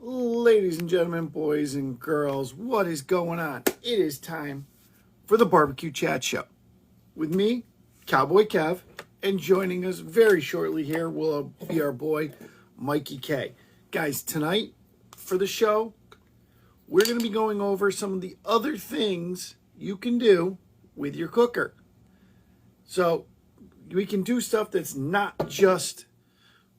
Ladies and gentlemen, boys and girls, what is going on? It is time for the Barbecue Chat Show. With me, Cowboy Kev, and joining us very shortly here will be our boy, Mikey K. Guys, tonight for the show, we're going to be going over some of the other things you can do with your cooker. So we can do stuff that's not just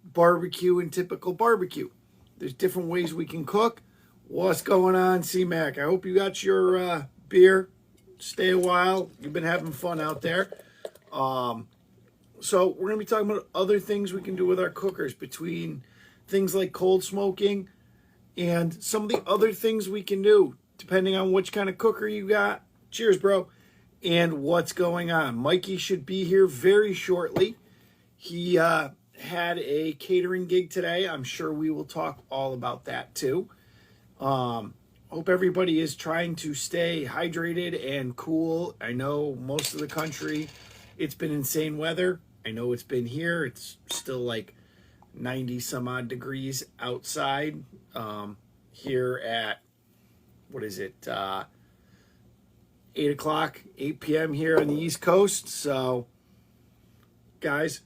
barbecue and typical barbecue. There's different ways we can cook. What's going on, C-Mac? I hope you got your beer. Stay a while. You've been having fun out there. So we're going to be talking about other things we can do with our cookers, between things like cold smoking and some of the other things we can do, depending on which kind of cooker you got. Cheers, bro. And what's going on. Mikey should be here very shortly. He had a catering gig today. I'm sure we will talk all about that too. Hope everybody is trying to stay hydrated and cool. I know most of the country, it's been insane weather. I know it's been here. It's still like 90 some odd degrees outside here at, what is it, 8 o'clock, 8 p.m. here on the East Coast. So, guys,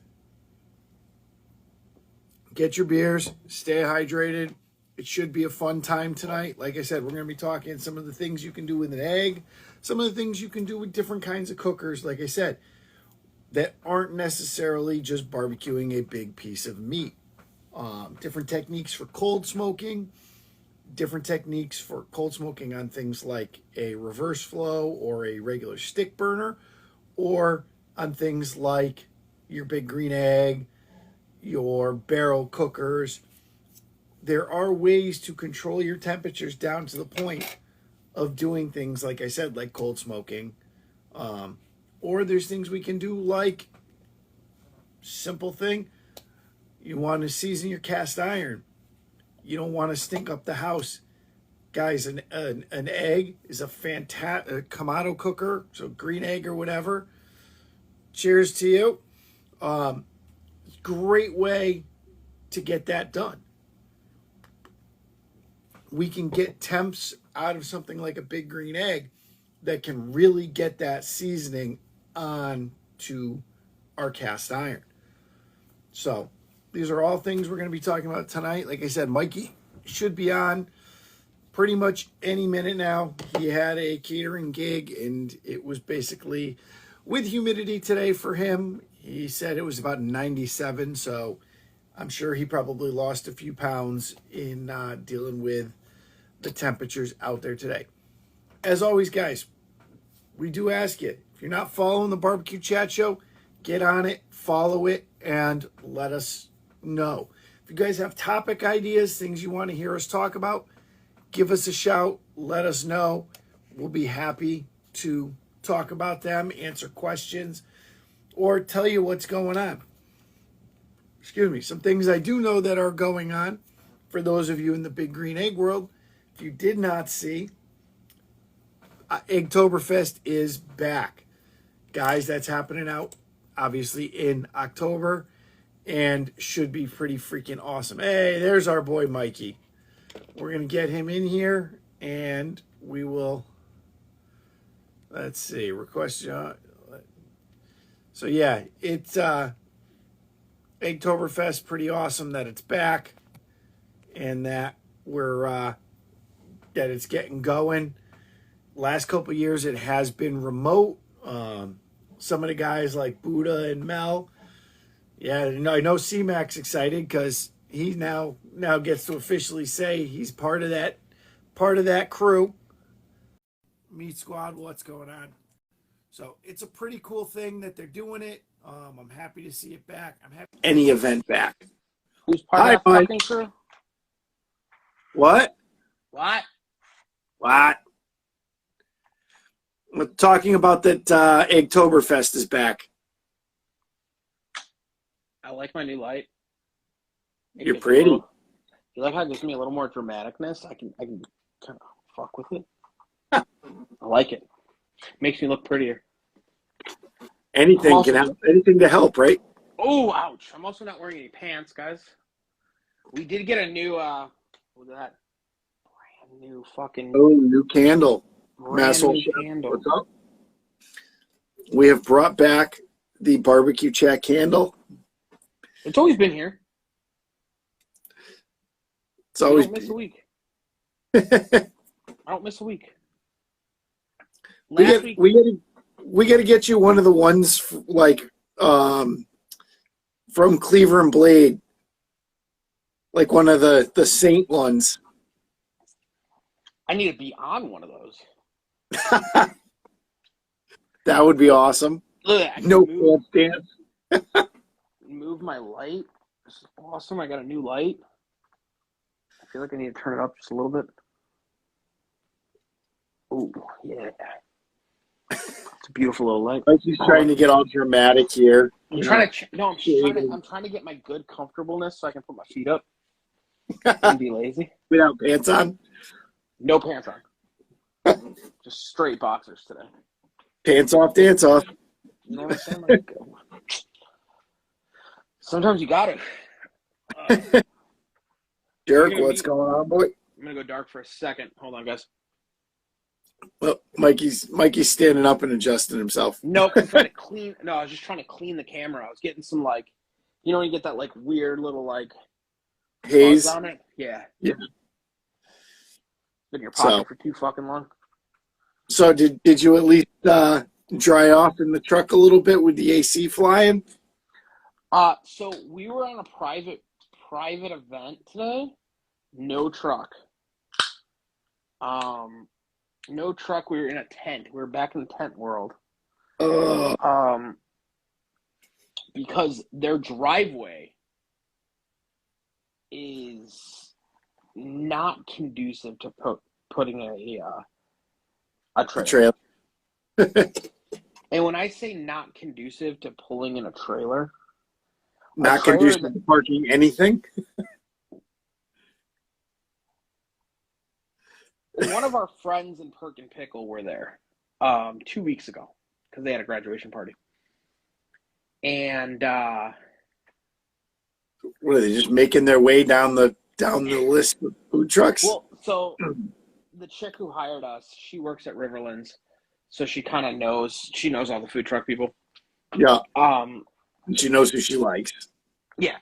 get your beers, stay hydrated. It should be a fun time tonight. Like I said, we're going to be talking some of the things you can do with an egg, some of the things you can do with different kinds of cookers, like I said, that aren't necessarily just barbecuing a big piece of meat. Different techniques for cold smoking, different techniques for cold smoking on things like a reverse flow or a regular stick burner, or on things like your big green egg, your barrel cookers. There are ways to control your temperatures down to the point of doing things, like I said, like cold smoking. Or there's things we can do like, simple thing, you want to season your cast iron. You don't want to stink up the house. Guys, an egg is a fantastic Kamado cooker, so green egg or whatever. Cheers to you. Great way to get that done. We can get temps out of something like a big green egg that can really get that seasoning on to our cast iron. So these are all things we're going to be talking about tonight. Like I said, Mikey should be on pretty much any minute now. He had a catering gig, and it was basically with humidity today for him. He said it was about 97, so I'm sure he probably lost a few pounds in dealing with the temperatures out there today. As always, guys, we do ask you, if you're not following the Barbecue Chat Show, get on it, follow it, and let us know. If you guys have topic ideas, things you want to hear us talk about, give us a shout, let us know. We'll be happy to talk about them, answer questions, or tell you what's going on. Excuse me. Some things I do know that are going on for those of you in the big green egg world. If you did not see, Eggtoberfest is back. Guys, that's happening out, obviously, in October, and should be pretty freaking awesome. Hey, there's our boy Mikey. We're going to get him in here, and we will, let's see, request. So, yeah, it's Eggtoberfest, pretty awesome that it's back and that we're that it's getting going. Last couple of years, it has been remote. Some of the guys like Buddha and Mel, yeah, I know C-Mac's excited because he now gets to officially say he's part of that crew. Meat Squad, what's going on? So it's a pretty cool thing that they're doing it. I'm happy to see it back. I'm happy any event back. Who's part of that fucking crew? What? What? We're talking about that Eggtoberfest is back. I like my new light. You're pretty. You like how it gives me a little more dramaticness? I can kind of fuck with it. I like it. Makes me look prettier. Anything can help. Anything to help, right? Oh, ouch! I'm also not wearing any pants, guys. We did get a new what was that? new fucking Oh, new candle. brand Masshole new Chef, candle. what's up? We have brought back the BBQchat candle. It's always been here. It's always don't miss a week. we I don't miss a week. Last week, got to get you one of the ones like from Cleaver and Blade, like one of the Saint ones. I need to be on one of those. That would be awesome. Look, No pants dance. Move my light. This is awesome. I got a new light. I feel like I need to turn it up just a little bit. Oh, yeah. It's a beautiful little light. Like he's trying to get all dramatic here. I'm trying to get my good comfortableness so I can put my feet up and be lazy. Without pants on? No pants on. Just straight boxers today. Pants off, dance off. You know what I'm saying? Like, sometimes you got it. Jerk, what's going on, boy? I'm gonna go dark for a second. Hold on, guys. Well, Mikey's standing up and adjusting himself. Nope, I'm trying to clean. No, I was just trying to clean the camera. I was getting some like, you know, when you get that like weird little like haze on it. Yeah. Yeah. Been in your pocket for too fucking long. So did you at least dry off in the truck a little bit with the AC flying? So we were on a private event today. No truck. No truck. We were in a tent. We were back in the tent world. Because their driveway is not conducive to putting a trailer. And when I say not conducive to pulling in a trailer, not conducive to parking anything. One of our friends in Perk and Pickle were there 2 weeks ago because they had a graduation party. And what are they just making their way down the list of food trucks? Well, so the chick who hired us, she works at Riverlands, so she kind of knows. She knows all the food truck people. Yeah. She knows who she likes. Yeah.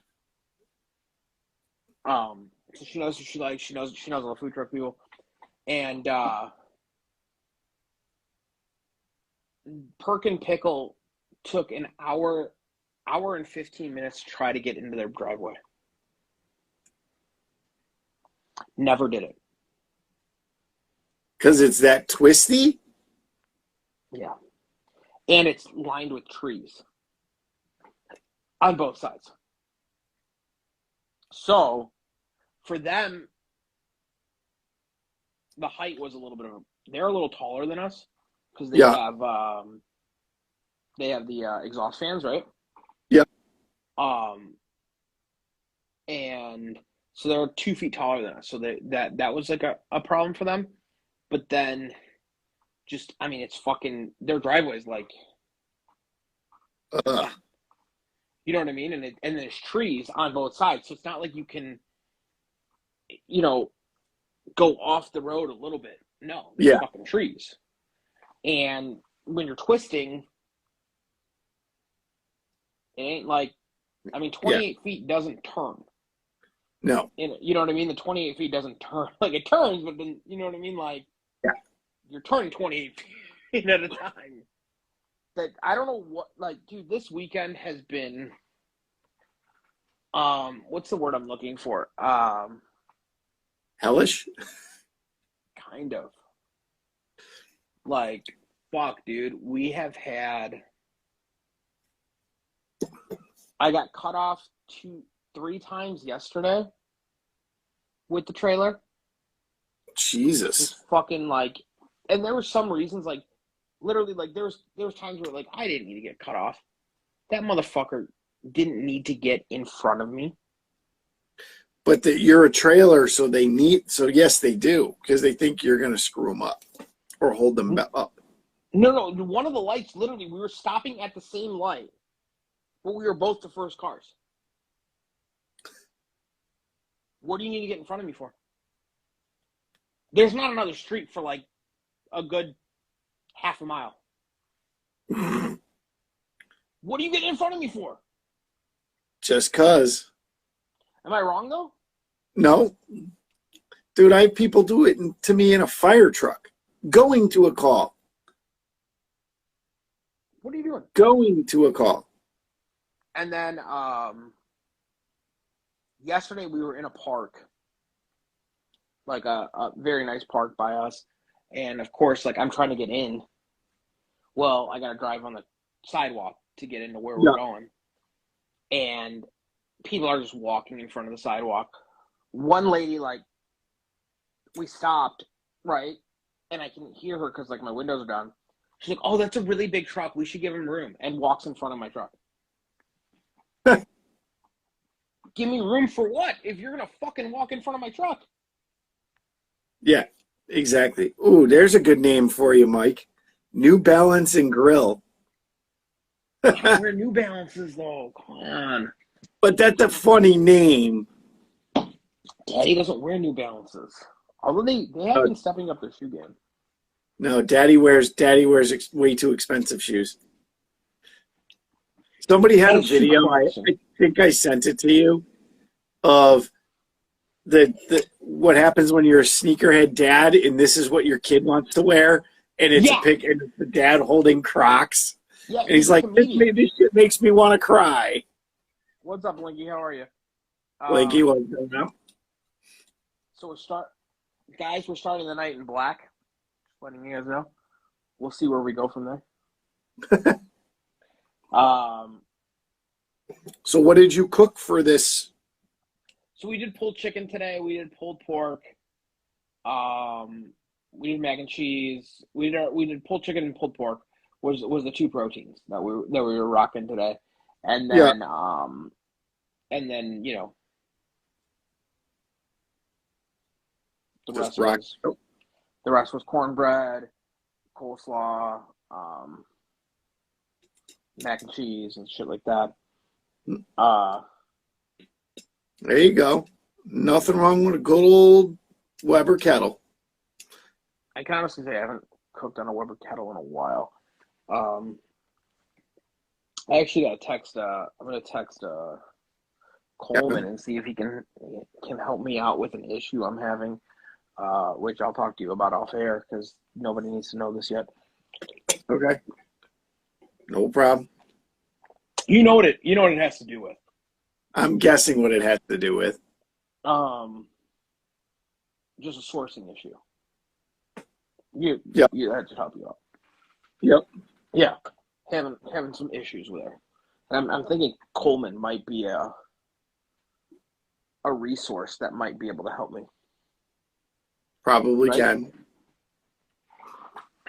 So she knows who she likes. She knows all the food truck people, and Perk and Pickle took an hour and 15 minutes to try to get into their driveway. Never did it. Because it's that twisty? Yeah. And it's lined with trees on both sides. So, for them, the height was a little bit of they're a little taller than us because they have the exhaust fans, right? Yeah. And so they're 2 feet taller than us. So that was like a problem for them. But then it's fucking their driveway is like you know what I mean? And there's trees on both sides. So it's not like you can go off the road a little bit. No, there's fucking trees. And when you're twisting, it ain't like 28 feet doesn't turn. No. And you know what I mean? The 28 feet doesn't turn. Like, it turns, but then, you know what I mean? Like, you're turning 28 feet at a time. That I don't know what, like, dude, this weekend has been, what's the word I'm looking for? Hellish? Kind of. Like, fuck, dude. We have had, I got cut off 3 times yesterday with the trailer. Jesus. Just fucking like, and there were some reasons, like, literally, like, there was times where, like, I didn't need to get cut off. That motherfucker didn't need to get in front of me. But you're a trailer, so yes, they do, because they think you're going to screw them up or hold them up. No, one of the lights, literally, we were stopping at the same light, but we were both the first cars. What do you need to get in front of me for? There's not another street for like a good half a mile. What are you getting in front of me for? Just 'cause. Am I wrong though? No. Dude, I have people do it to me in a fire truck. Going to a call. What are you doing? Going to a call. And then yesterday we were in a park, like a very nice park by us. And of course, like I'm trying to get in. Well, I got to drive on the sidewalk to get into where we're going. And people are just walking in front of the sidewalk. One lady, like, we stopped, right? And I can hear her because, like, my windows are down. She's like, oh, that's a really big truck. We should give him room. And walks in front of my truck. Give me room for what? If you're going to fucking walk in front of my truck. Yeah, exactly. Ooh, there's a good name for you, Mike. New Balance and Grill. I wear New Balances, though. Come on. But that's a funny name. Daddy doesn't wear New Balances. Although they have been stepping up their shoe game. No, Daddy wears way too expensive shoes. Somebody had a video, I think I sent it to you, of the what happens when you're a sneakerhead dad and this is what your kid wants to wear, and it's a pic and it's the dad holding Crocs. Yeah, and he's like, this shit makes me want to cry. What's up, Linky? How are you? Linky, what's going on? So we're starting the night in black. Just letting you guys know. We'll see where we go from there. So what did you cook for this? So we did pulled chicken today. We did pulled pork. We did mac and cheese. We did pulled chicken and pulled pork. Was the two proteins that we were rocking today, and then you know the rest was cornbread, coleslaw, mac and cheese and shit like that. There you go. Nothing wrong with a good old Weber kettle. I can honestly say I haven't cooked on a Weber kettle in a while. I actually got a text. I'm gonna text Coleman and see if he can help me out with an issue I'm having, which I'll talk to you about off air because nobody needs to know this yet. Okay. No problem. You know what it has to do with. I'm guessing what it has to do with. Just a sourcing issue. That should help you out. Yep. Yeah, having some issues with her. I'm thinking Coleman might be a resource that might be able to help me. Probably right? can.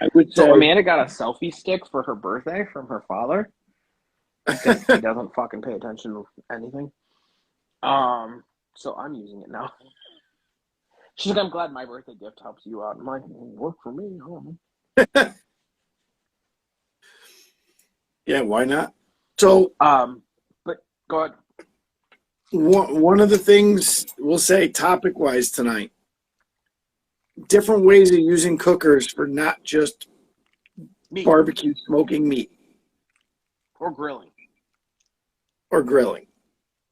I would say. So Amanda got a selfie stick for her birthday from her father because he doesn't fucking pay attention to anything. So I'm using it now. She's like, I'm glad my birthday gift helps you out. I'm like, work for me. I don't know. Yeah, why not? So, but go ahead. One of the things we'll say topic-wise tonight, different ways of using cookers for not just meat. Barbecue smoking meat. Or grilling.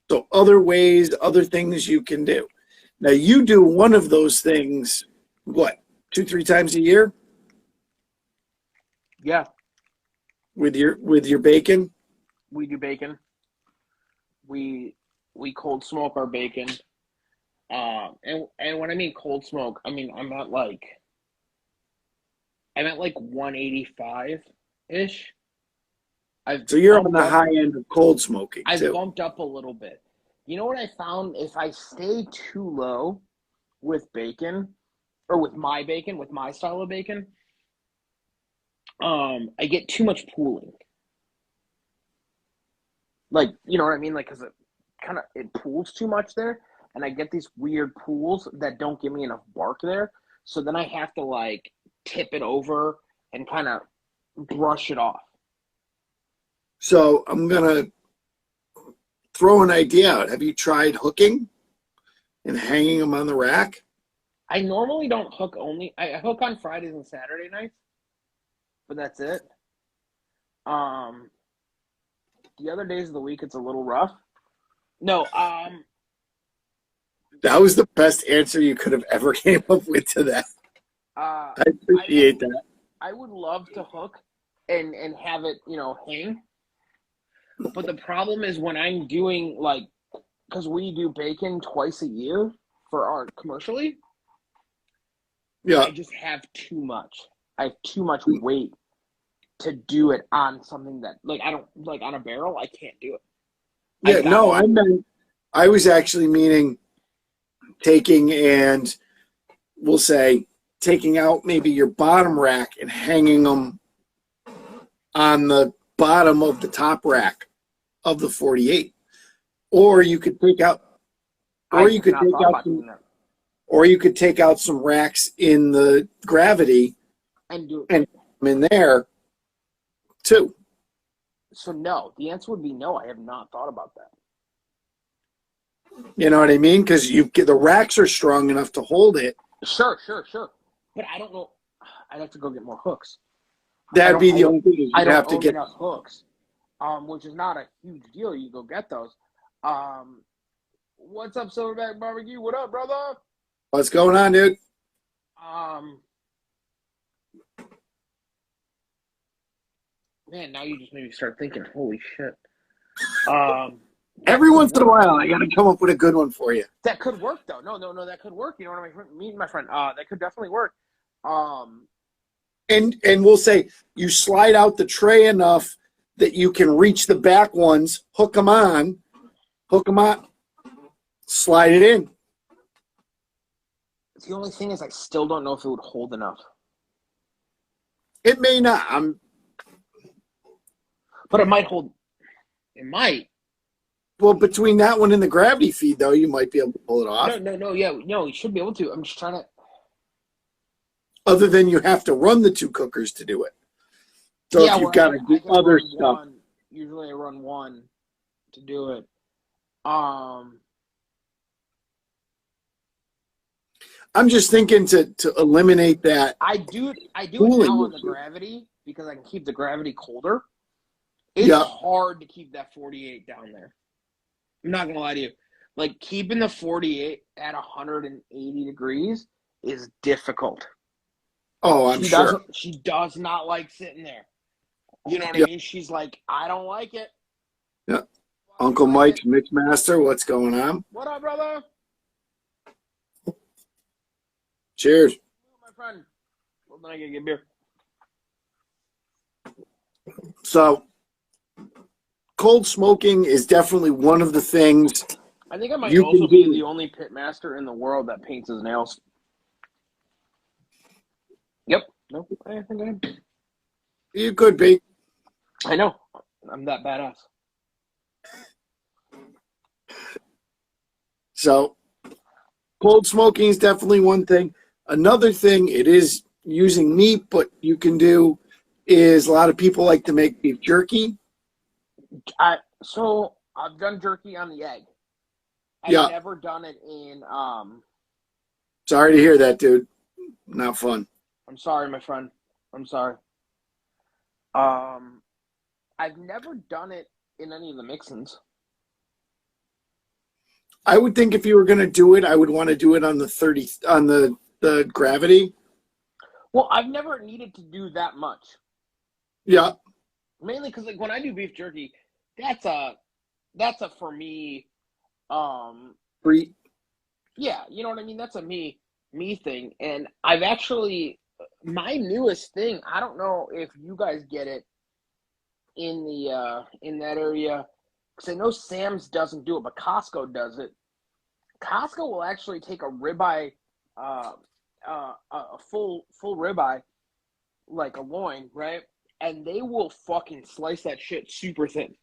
So other ways, other things you can do. Now, you do one of those things, what, 2-3 times a year? Yeah. With your bacon? We do bacon. We cold smoke our bacon. And when I mean cold smoke, I mean I'm at like 185-ish. So you're on the high end of cold smoking. I've bumped up a little bit. You know what I found? If I stay too low with bacon, or with my style of bacon, I get too much pooling. Like, you know what I mean? Like, because it pools too much there, and I get these weird pools that don't give me enough bark there. So then I have to, like, tip it over and kind of brush it off. So I'm going to throw an idea out. Have you tried hooking and hanging them on the rack? I normally don't hook only. I hook on Fridays and Saturday nights, but that's it. Um, the other days of the week, it's a little rough. No, That was the best answer you could have ever came up with to that. I appreciate that. I would love to hook and have it, hang. But the problem is when I'm doing like, because we do bacon twice a year for our commercially. Yeah. I just have too much. I have too much weight to do it on something that like I don't like on a barrel. I can't do it. Yeah, no, I was actually meaning taking and we'll say taking out maybe your bottom rack and hanging them on the bottom of the top rack of the 48. Or you could take out, or you could take out some racks in the gravity and do and put them in there too. So no, the answer would be no. I have not thought about that. You know what I mean? Because the racks are strong enough to hold it. Sure. But I don't know. I'd have to go get more hooks. That'd be the only thing. You'd have to get enough hooks, which is not a huge deal. You go get those. What's up, Silverback Barbecue? What up, brother? What's going on, dude? Man, now you just made me start thinking. Holy shit. Every once in a while, I got to come up with a good one for you. That could work, though. No, that could work. You know what I mean, my friend? That could definitely work. And we'll say you slide out the tray enough that you can reach the back ones, hook them on, slide it in. The only thing is I still don't know if it would hold enough. It may not. But it might hold. It might. Well, between that one and the gravity feed, though, you might be able to pull it off. No, you should be able to. I'm just trying to. Other than you have to run the two cookers to do it. So if you've got to do other stuff. Usually I run one to do it. I'm just thinking to eliminate that. I do it now on the gravity because I can keep the gravity colder. It's hard to keep that 48 down there. I'm not gonna lie to you. Like keeping the 48 at 180 degrees is difficult. Oh, I'm sure. She does not like sitting there. You know what I mean? She's like, I don't like it. Yeah. Uncle Mike's Mixmaster, what's going on? What up, brother? Cheers. My friend. Well, then I gotta get beer. So, cold smoking is definitely one of the things. I think I might also be the only pit master in the world that paints his nails. Yep. Nope. I think I am. You could be. I know. I'm that badass. So, cold smoking is definitely one thing. Another thing, it is using meat, but you can do is a lot of people like to make beef jerky. So I've done jerky on the egg. I've never done it in. Sorry to hear that, dude. Not fun. I'm sorry, my friend. I'm sorry. I've never done it in any of the mix-ins. I would think if you were going to do it, I would want to do it on the 30 on the gravity. Well, I've never needed to do that much. Yeah. Mainly because like when I do beef jerky, that's a for me. Free. Yeah, you know what I mean. That's a me thing, and I've actually my newest thing. I don't know if you guys get it in the in that area because I know Sam's doesn't do it, but Costco does it. Costco will actually take a ribeye, a full ribeye, like a loin, right? And they will fucking slice that shit super thin.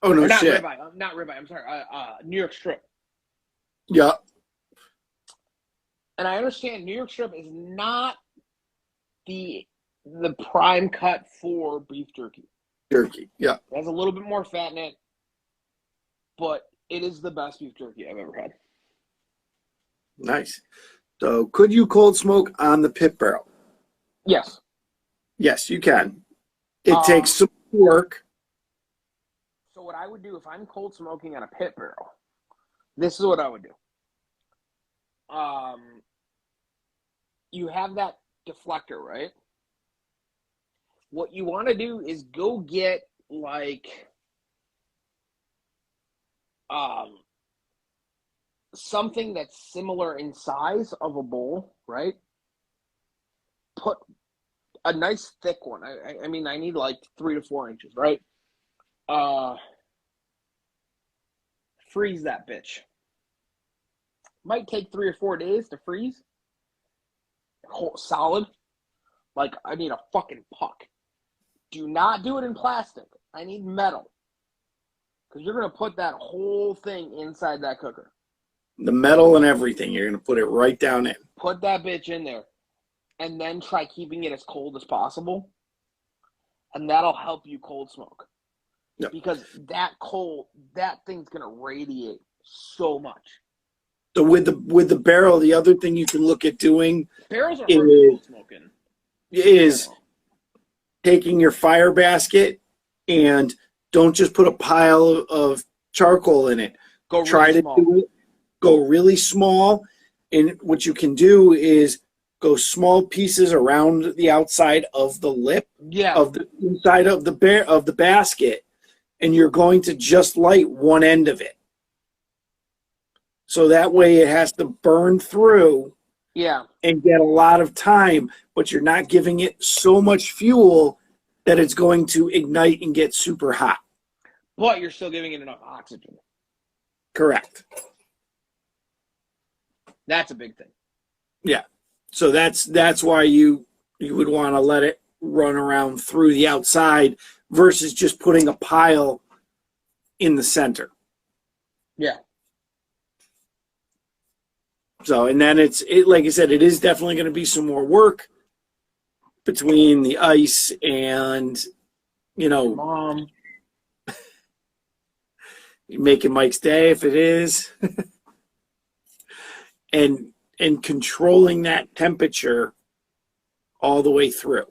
Oh no, not shit! Not ribeye. I'm sorry. New York strip. Yeah. And I understand New York strip is not the prime cut for beef jerky. Jerky, yeah. It has a little bit more fat in it, but it is the best beef jerky I've ever had. Nice. So could you cold smoke on the pit barrel? Yes. Yes, you can. It takes some work. So what I would do if I'm cold smoking on a pit barrel, this is what I would do. You have that deflector, right? What you want to do is go get like something that's similar in size of a bowl, right? Put a nice thick one. I mean, I need like 3 to 4 inches, right? Freeze that bitch. Might take 3 or 4 days to freeze. Solid. Like, I need a fucking puck. Do not do it in plastic. I need metal. Because you're going to put that whole thing inside that cooker. The metal and everything, you're going to put it right down in. Put that bitch in there. And then try keeping it as cold as possible. And that'll help you cold smoke. Yep. Because that thing's going to radiate so much. So with the barrel, the other thing you can look at doing barrels are hard to cold smoking. Is taking your fire basket and don't just put a pile of charcoal in it. Try to do it. Go really small. And what you can do is go small pieces around the outside of the lip, of the inside of the basket, and you're going to just light one end of it. So that way it has to burn through and get a lot of time, but you're not giving it so much fuel that it's going to ignite and get super hot. But you're still giving it enough oxygen. Correct. That's a big thing. Yeah. So that's why you would want to let it run around through the outside versus just putting a pile in the center. Yeah. So, and then it like I said, it is definitely going to be some more work between the ice and, Mom. Making Mike's day if it is. and controlling that temperature all the way through.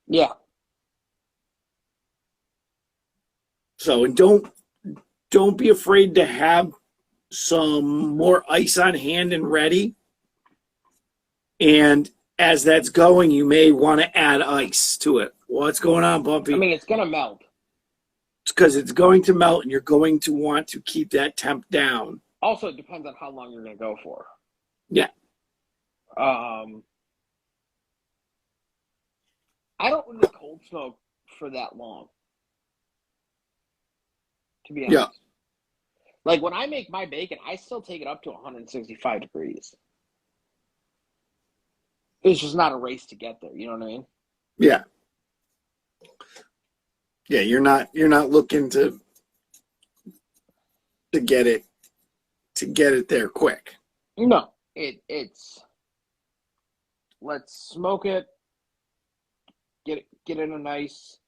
Yeah. So, and don't be afraid to have some more ice on hand and ready. And as that's going, you may want to add ice to it. What's going on, Bumpy? I mean, it's going to melt. It's because it's going to melt, and you're going to want to keep that temp down. Also, it depends on how long you're going to go for. Yeah. I don't really cold smoke for that long, to be honest. Yeah. Like, when I make my bacon, I still take it up to 165 degrees. It's just not a race to get there. You know what I mean? Yeah. Yeah, you're not looking to get it there quick. No, it's let's smoke it, get it a nice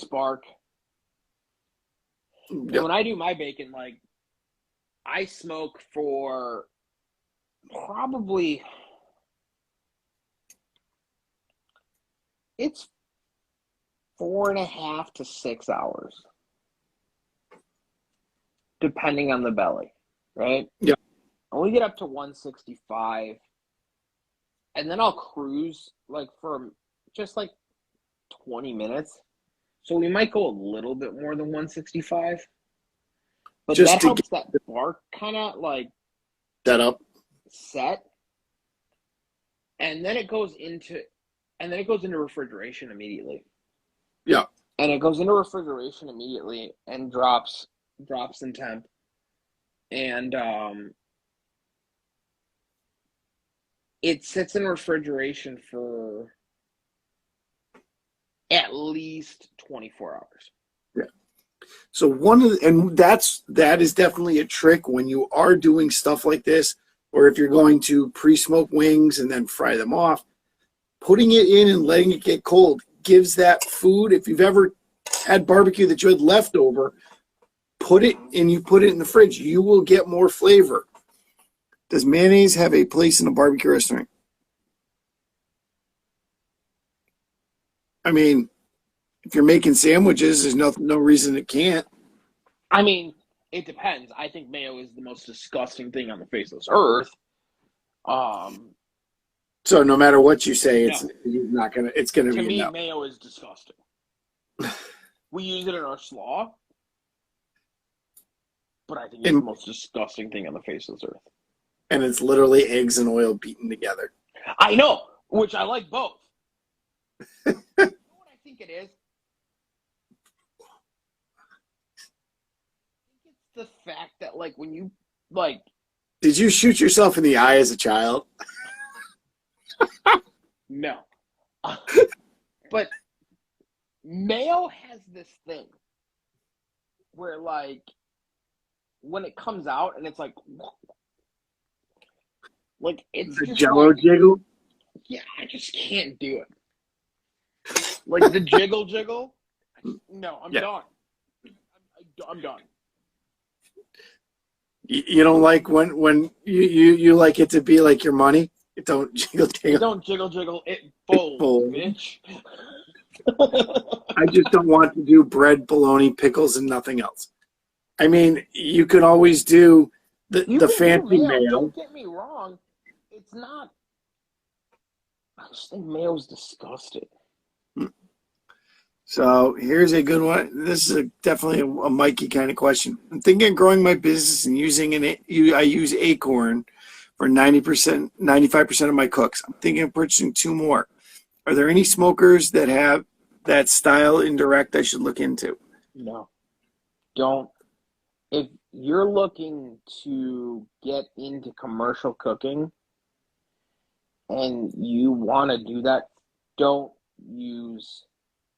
bark. Yep. And when I do my bacon, like, I smoke for probably it's 4.5 to 6 hours, depending on the belly, right? Yeah. And we get up to 165, and then I'll cruise like for just like 20 minutes. So we might go a little bit more than 165, but just that helps that bark kind of like set, and then it goes into refrigeration immediately. Yeah. And it goes into refrigeration immediately and drops in temp. And it sits in refrigeration for at least 24 hours. Yeah. So that is definitely a trick when you are doing stuff like this, or if you're going to pre-smoke wings and then fry them off, putting it in and letting it get cold gives that food, if you've ever had barbecue that you had leftover, put it in the fridge, you will get more flavor. Does mayonnaise have a place in a barbecue restaurant? I mean, if you're making sandwiches, there's no reason it can't. I mean, it depends. I think mayo is the most disgusting thing on the face of this earth. So no matter what you say, No. it's gonna To be me, no. mayo is disgusting. We use it in our slaw, but I think it's the most disgusting thing on the face of this earth. And it's literally eggs and oil beaten together. I know, which I like both. You know what I think it is? I think it's the fact that, like, when you, like... Did you shoot yourself in the eye as a child? No. But mayo has this thing where, like, when it comes out and it's like it's the just Jello like, jiggle? Yeah, I just can't do it. Like the jiggle. No, I'm done. I'm done. You don't like when you like it to be like your money? It don't jiggle. It don't jiggle. It folds, bitch. I just don't want to do bread, bologna, pickles, and nothing else. I mean, you can always do the fancy mayo. Don't get me wrong. It's not. I just think mayo's disgusting. So here's a good one. This is definitely a Mikey kind of question. I'm thinking of growing my business and I use Acorn for 90%, 95% of my cooks. I'm thinking of purchasing 2 more. Are there any smokers that have that style indirect I should look into? No. Don't. If you're looking to get into commercial cooking and you want to do that, don't use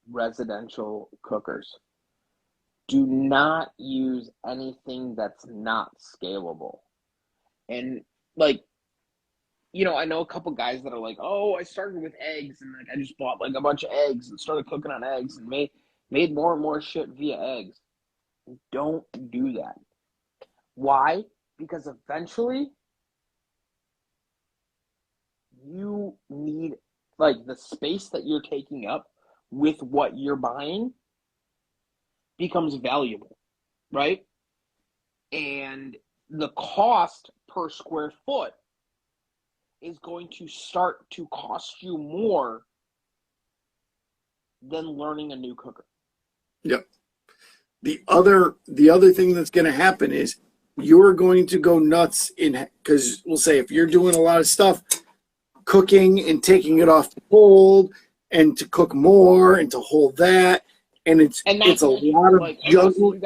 residential cookers. Do not use anything that's not scalable. And, like, you know, I know a couple guys that are like, oh, I started with eggs and like I just bought like a bunch of eggs and started cooking on eggs and made more and more shit via eggs. Don't do that. Why? Because eventually you need, like, the space that you're taking up with what you're buying becomes valuable, right? And the cost per square foot is going to start to cost you more than learning a new cooker. Yep. The other thing that's going to happen is you're going to go nuts because we'll say if you're doing a lot of stuff, cooking and taking it off the cold and to cook more and to hold that, and it's a lot of like, juggling.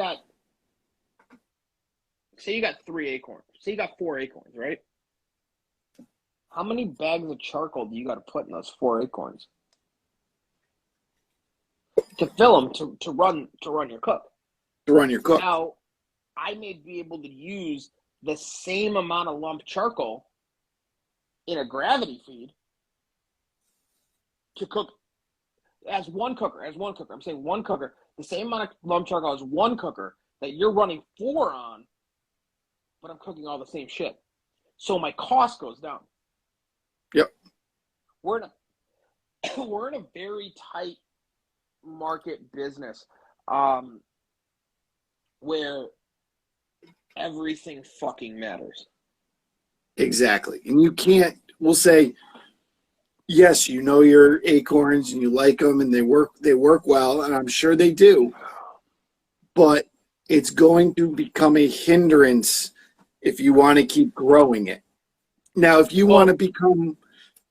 Say you got 3 acorns. Say you got 4 acorns, right? How many bags of charcoal do you got to put in those 4 acorns to fill them to run your cook? To run your cook. Now, I may be able to use the same amount of lump charcoal in a gravity feed to cook as one cooker. I'm saying one cooker, the same amount of lump charcoal as one cooker that you're running 4 on, but I'm cooking all the same shit. So my cost goes down. Yep. We're in a very tight market business where everything fucking matters. Exactly. And you can't, we'll say, yes, you know your acorns and you like them and they work well, and I'm sure they do, but it's going to become a hindrance if you want to keep growing it. Now, if you want to become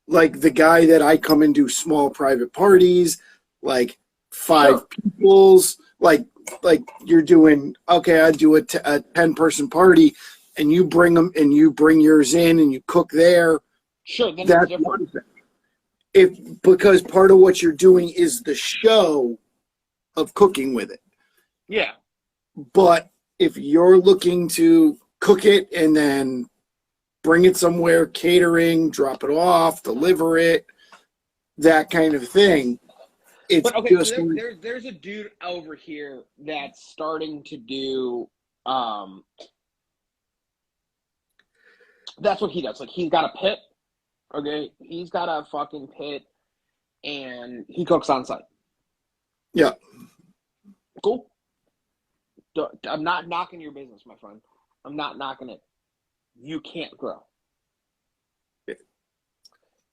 like the guy that I come and do small private parties, like 5 people's, like you're doing, okay, I do a 10-person party, and you bring them and you bring yours in and you cook there. Sure, then that's different. Because part of what you're doing is the show of cooking with it. Yeah. But if you're looking to cook it and then bring it somewhere, catering, drop it off, deliver it, that kind of thing. It's but okay, just so there's a dude over here that's starting to do That's what he does. Like, he's got a pit. Okay, he's got a fucking pit, and he cooks on site. Yeah. Cool. I'm not knocking your business, my friend. I'm not knocking it. You can't grow.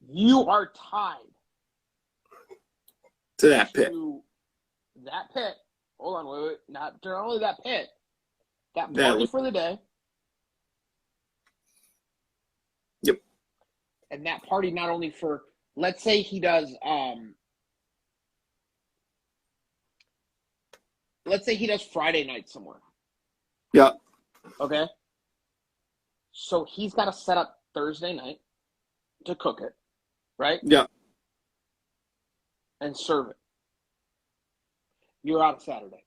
You are tied to that pit. That pit. Hold on, wait. Not only that pit. That party for the day. Yep. And that party not only for, let's say he does, Friday night somewhere. Yeah. Okay. So he's got to set up Thursday night to cook it, right? Yeah. And serve it. You're out of Saturday.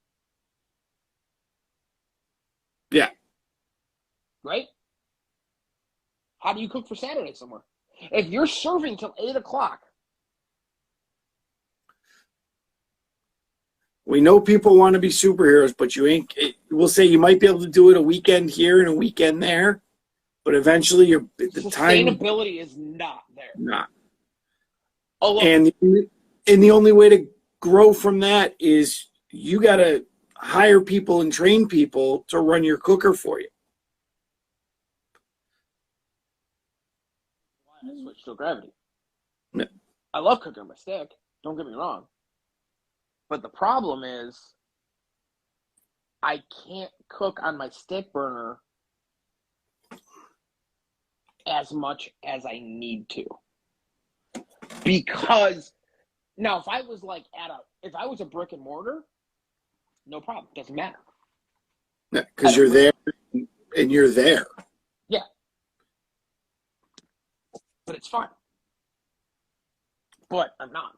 Yeah. Right? How do you cook for Saturday somewhere? If you're serving till 8 o'clock. We know people want to be superheroes, but you ain't. We'll say you might be able to do it a weekend here and a weekend there, but eventually sustainability is not there. Not. Oh, and the only way to grow from that is you got to hire people and train people to run your cooker for you. I switched to gravity. Yeah. I love cooking on my stick. Don't get me wrong. But the problem is I can't cook on my stick burner as much as I need to. Because now if I was a brick and mortar, no problem. Doesn't matter. Yeah, because you're there and you're there. Yeah. But it's fun. But I'm not.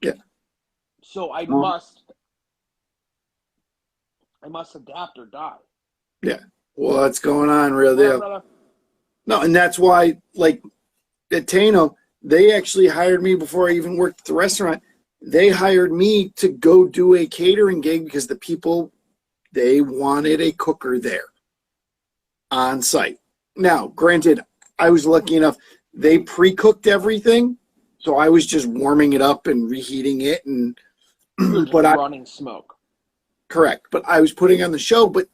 Yeah. So I must adapt or die. Yeah. Well, that's going on real deal. No, and that's why, like, at Tano, they actually hired me before I even worked at the restaurant. They hired me to go do a catering gig because the people, they wanted a cooker there on site. Now, granted, I was lucky enough. They pre-cooked everything, so I was just warming it up and reheating it, and running smoke. Correct, but I was putting on the show. But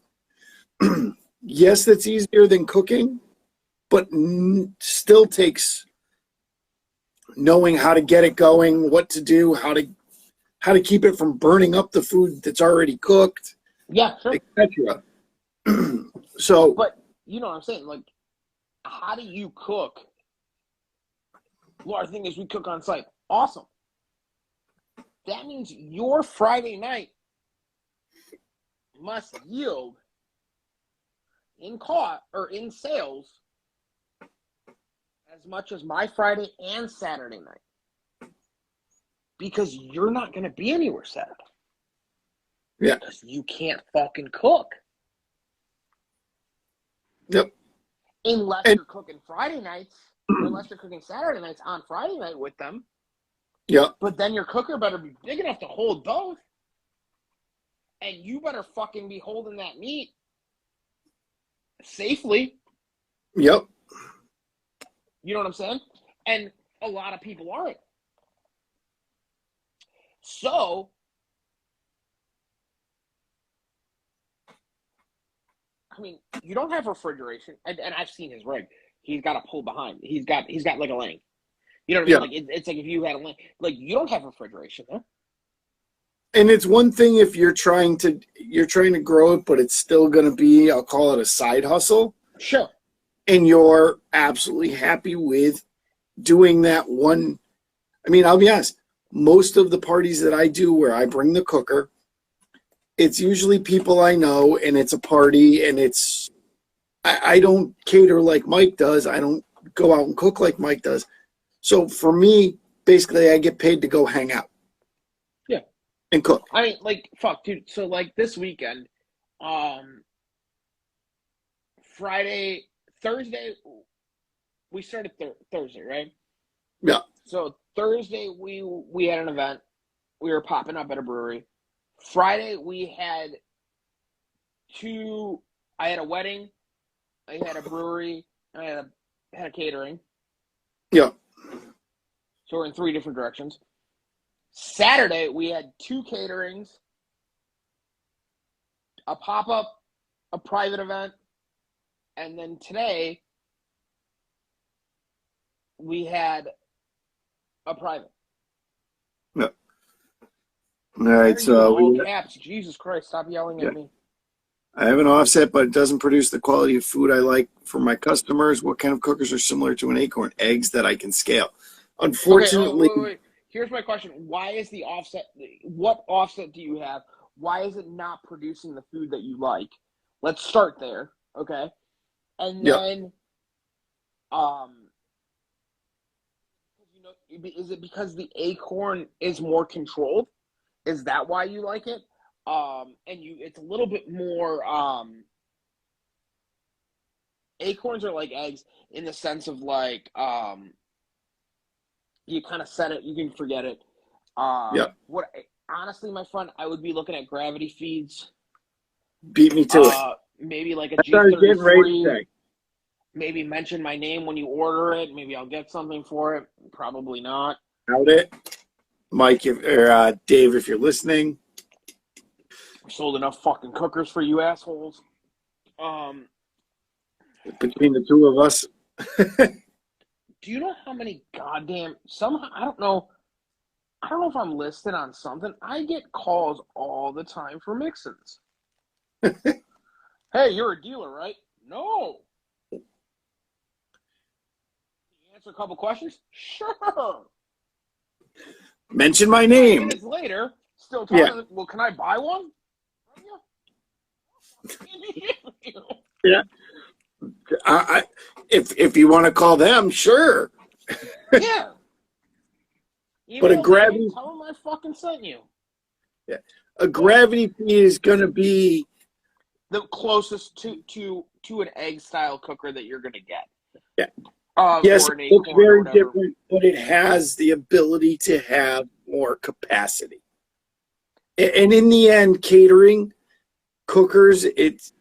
yes, that's easier than cooking, but still takes knowing how to get it going, what to do, how to keep it from burning up the food that's already cooked. Yeah, sure. Etc. So, but you know what I'm saying? Like, how do you cook? Well, our thing is we cook on site. Awesome. That means your Friday night must yield in sales as much as my Friday and Saturday night. Because you're not going to be anywhere Saturday. Yeah. Because you can't fucking cook. Yep. Unless you're cooking Friday nights, or unless you're cooking Saturday nights on Friday night with them. Yeah. But then your cooker better be big enough to hold both. And you better fucking be holding that meat safely. Yep. You know what I'm saying? And a lot of people aren't. So, I mean, you don't have refrigeration, and I've seen his rig. He's got a pull behind. He's got like a lane. You know what I mean? Yeah. Like it's like if you had a lane, like you don't have refrigeration there. And it's one thing if you're trying to grow it, but it's still going to be, I'll call it a side hustle. Sure. And you're absolutely happy with doing that one. I mean, I'll be honest. Most of the parties that I do where I bring the cooker, it's usually people I know, and it's a party, and I don't cater like Mike does. I don't go out and cook like Mike does. So for me, basically, I get paid to go hang out. Yeah. And cook. I mean, like, fuck, dude. So, like, this weekend, Thursday, we started Thursday, right? Yeah. So, Thursday, we had an event. We were popping up at a brewery. Friday, we had I had a wedding. I had a brewery. I had had a catering. Yeah. So we're in 3 different directions. Saturday, we had 2 caterings, a pop-up, a private event, and then today we had a private. Yeah. All right, so all caps. Jesus Christ, stop yelling at me. I have an offset, but it doesn't produce the quality of food I like for my customers. What kind of cookers are similar to an Acorn? Eggs that I can scale. Unfortunately, okay, wait. Here's my question. Why is the offset? What offset do you have? Why is it not producing the food that you like? Let's start there, okay? And then, is it because the Acorn is more controlled? Is that why you like it? And it's a little bit more. Acorns are like eggs in the sense of like, you kind of set it, you can forget it. What? Honestly, my friend, I would be looking at gravity feeds. Beat me to it. Maybe like a G33. Maybe mention my name when you order it. Maybe I'll get something for it. Probably not. Doubt it. Mike, or Dave, if you're listening. We sold enough fucking cookers for you assholes. Between the two of us. Do you know how many goddamn somehow I don't know if I'm listed on something. I get calls all the time for mix-ins. Hey, you're a dealer, right? No. Can you answer a couple questions? Sure. Mention my name. 5 minutes later, still talking. Yeah. Well, can I buy one? Yeah. If you want to call them, sure. Yeah. But a gravity. Tell them I fucking sent you. Yeah. A gravity feed is going to be the closest to an egg style cooker that you're going to get. Yeah. Yes, it looks very different, but it has the ability to have more capacity. And in the end, catering cookers, it's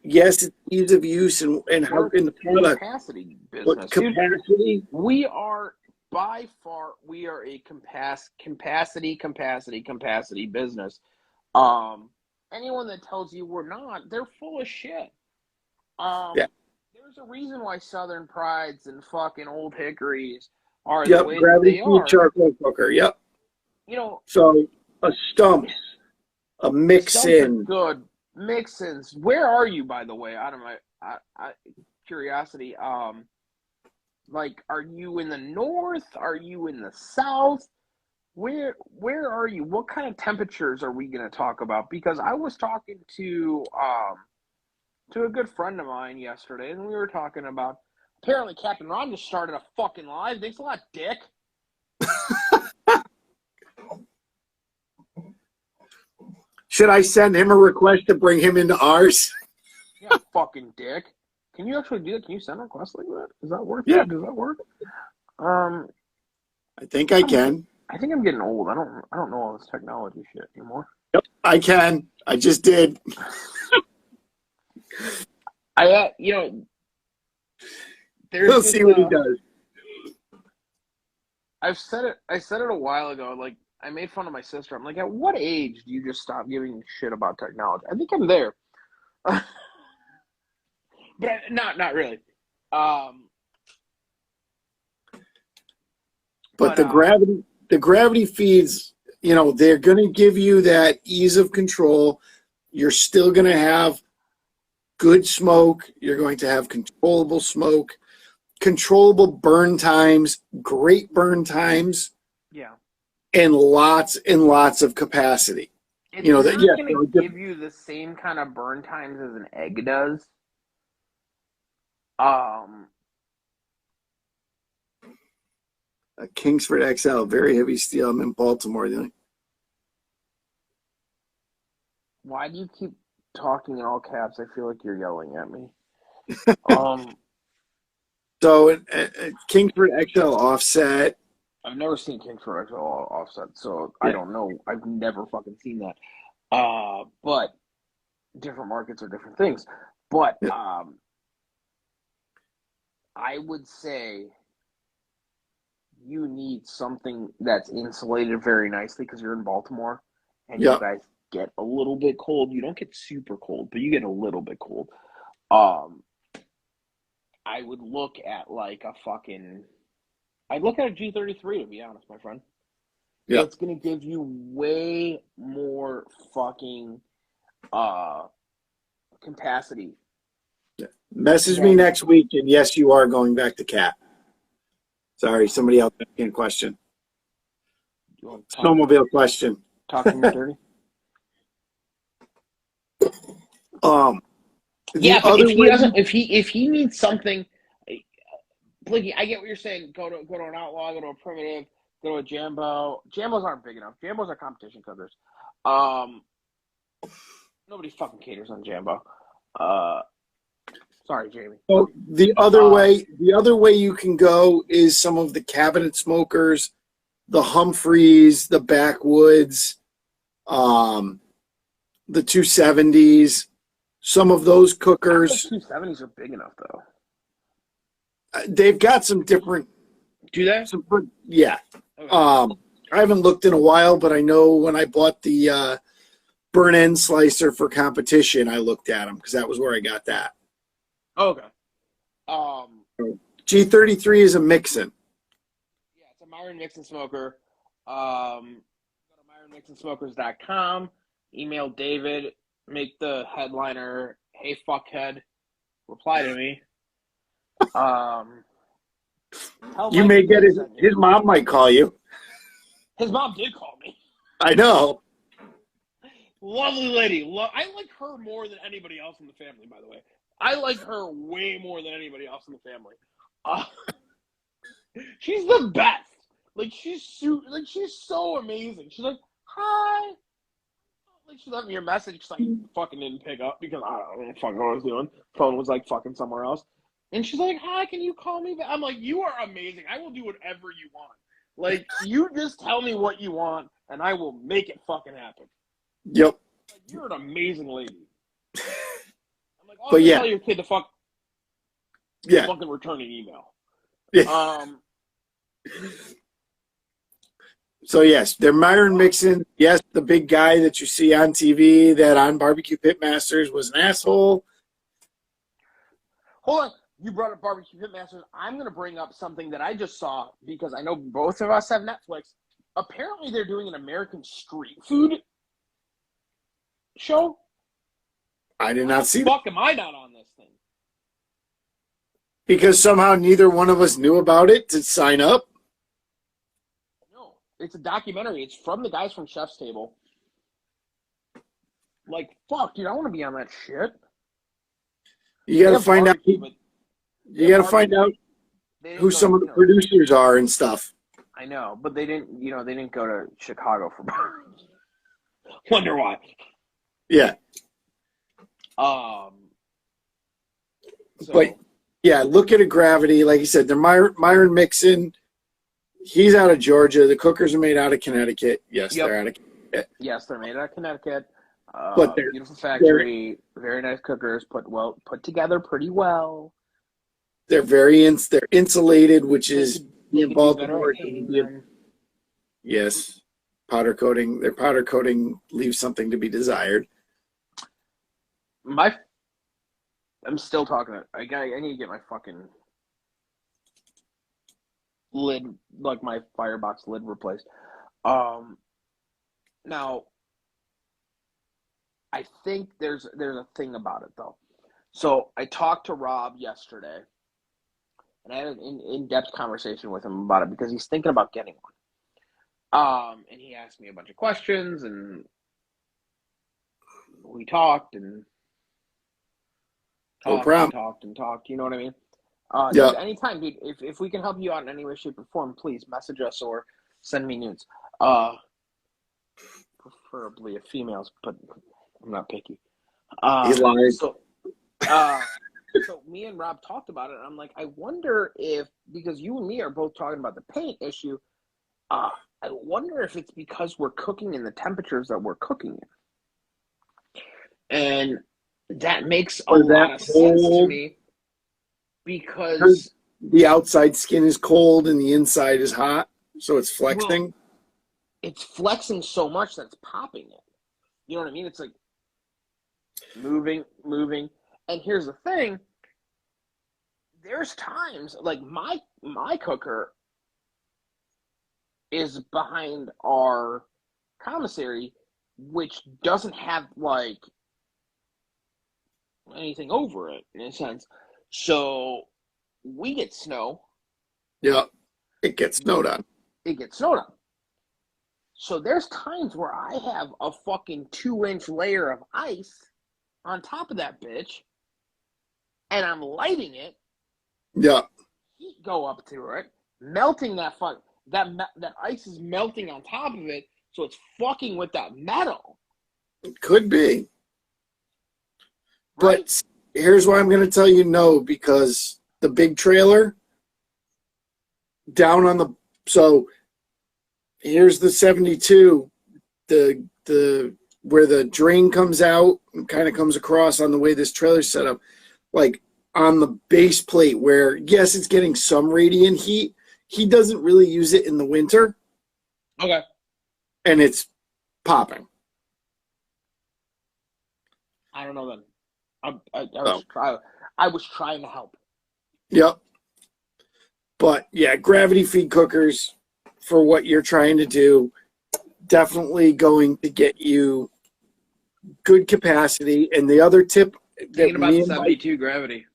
ease of use and how in the product. Capacity business. But capacity. Dude, we are a capacity business. Anyone that tells you we're not, they're full of shit. There's a reason why Southern Prides and fucking Old Hickories are the way that they are. Charcoal cooker. Yep. You know. So a Stumps, a mix-in. Good mix-ins. Where are you, by the way? Out of my curiosity. Like, are you in the north? Are you in the south? Where are you? What kind of temperatures are we going to talk about? Because I was talking to a good friend of mine yesterday, and we were talking about apparently Captain Ron just started a fucking live. Thanks a lot, Dick. Should I send him a request to bring him into ours? Yeah, fucking Dick. Can you actually do that? Can you send a request like that? Does that work? Yeah. Does that work? I think I can. I think I'm getting old. I don't know all this technology shit anymore. Yep, I can. I just did. We'll see what he does. I said it a while ago. Like, I made fun of my sister. I'm like, at what age do you just stop giving a shit about technology? I think I'm there. But not really. But the gravity feeds, they're going to give you that ease of control. You're still going to have good smoke. You're going to have controllable smoke, controllable burn times, great burn times. Yeah. And lots of capacity. It's not going to give you the same kind of burn times as an egg does. A Kingsford XL, very heavy steel. I'm in Baltimore. Why do you keep talking in all caps? I feel like you're yelling at me. So Kingsford XL offset. I've never seen Kingsford XL offset, so yeah. I don't know. I've never fucking seen that. But different markets are different things. But I would say you need something that's insulated very nicely because you're in Baltimore and you Yep. guys get a little bit cold. You don't get super cold, but you get a little bit cold. I would look at like I'd look at a G33 to be honest, my friend. Yep. It's gonna give you way more fucking capacity. Message me next week, and yes, you are going back to cat. Sorry, somebody else asking a question. Snowmobile question. Talking dirty. The but other if he way, doesn't, if he needs something, Blinky, I get what you're saying. Go to an outlaw, go to a primitive, go to a Jambo. Jambos aren't big enough. Jambos are competition cookers. Nobody fucking caters on Jambo. Sorry, Jamie. so the other way you can go is some of the cabinet smokers, the Humphreys, the Backwoods, the 270s. Some of those cookers. The 270s are big enough though. They've got some different. Do they? Yeah. Okay. I haven't looked in a while, but I know when I bought the burn end slicer for competition, I looked at them because that was where I got that. Okay. G33 is a mixin. Yeah, it's a Myron Mixon smoker. Go to MyronMixonSmokers.com. Email David. Make the headliner, hey fuckhead, reply to me. You may get his mom might call you. His mom did call me. I know. Lovely lady. I like her more than anybody else in the family, by the way. I like her way more than anybody else in the family. She's the best. Like she's so amazing. She's like, hi. Like she left me a message because I fucking didn't pick up because I don't know fucking what I was doing. Phone was like fucking somewhere else. And she's like, hi, can you call me back? I'm like, you are amazing. I will do whatever you want. Like, you just tell me what you want and I will make it fucking happen. Yep. Like, you're an amazing lady. I'm like, But yeah. Tell your kid to fucking return an email. Yeah. So yes, they're Myron Mixon. Yes, the big guy that you see on TV that on Barbecue Pitmasters was an asshole. Hold on. You brought up Barbecue Pitmasters. I'm going to bring up something that I just saw because I know both of us have Netflix. Apparently, they're doing an American street food show. I did not see that. Fuck, am I not on this thing? Because somehow neither one of us knew about it to sign up. No, it's a documentary. It's from the guys from Chef's Table. Like, fuck, dude, I want to be on that shit. You got to find out. You got to find out who some of the producers are and stuff. I know, but they didn't. They didn't go to Chicago for barbecue. Wonder why? Yeah. So. But yeah, look at a Gravity. Like you said, they're Myron Mixon. He's out of Georgia. The cookers are made out of Connecticut. Yes, they're out of Connecticut. Yes, they're made out of Connecticut. But they're beautiful factory, very nice cookers, put together pretty well. They're they're insulated, which is in Baltimore. Yes, powder coating. Their powder coating leaves something to be desired. I'm still talking. I need to get my fucking lid, like my firebox lid, replaced. Now, I think there's a thing about it though. So I talked to Rob yesterday, and I had an in-depth conversation with him about it because he's thinking about getting one. And he asked me a bunch of questions, and we talked and talked. You know what I mean? Yeah. Dude, anytime, dude. If we can help you out in any way, shape, or form, please message us or send me nudes. Preferably a female's, but I'm not picky. He's lying. So me and Rob talked about it, and I'm like, I wonder if, because you and me are both talking about the paint issue, I wonder if it's because we're cooking in the temperatures that we're cooking in. And that makes a lot of sense to me because the outside skin is cold and the inside is hot, so it's flexing. Well, it's flexing so much that it's popping it. You know what I mean? It's like moving. And here's the thing. There's times like my cooker is behind our commissary, which doesn't have like anything over it in a sense. So we get snow. Yeah, it gets snowed on. So there's times where I have a fucking 2-inch layer of ice on top of that bitch, and I'm lighting it. Yeah. Heat go up to it, melting that that ice is melting on top of it, so it's fucking with that metal. It could be. Right? But here's why I'm going to tell you no, because the big trailer down on the, so here's the 72, the where the drain comes out and kind of comes across on the way this trailer's set up, like on the base plate where, yes, it's getting some radiant heat. He doesn't really use it in the winter. Okay. And it's popping. I don't know then. I was trying to help. Yep. But yeah, gravity feed cookers for what you're trying to do, definitely going to get you good capacity. And the other tip that Thinking about the 72 gravity.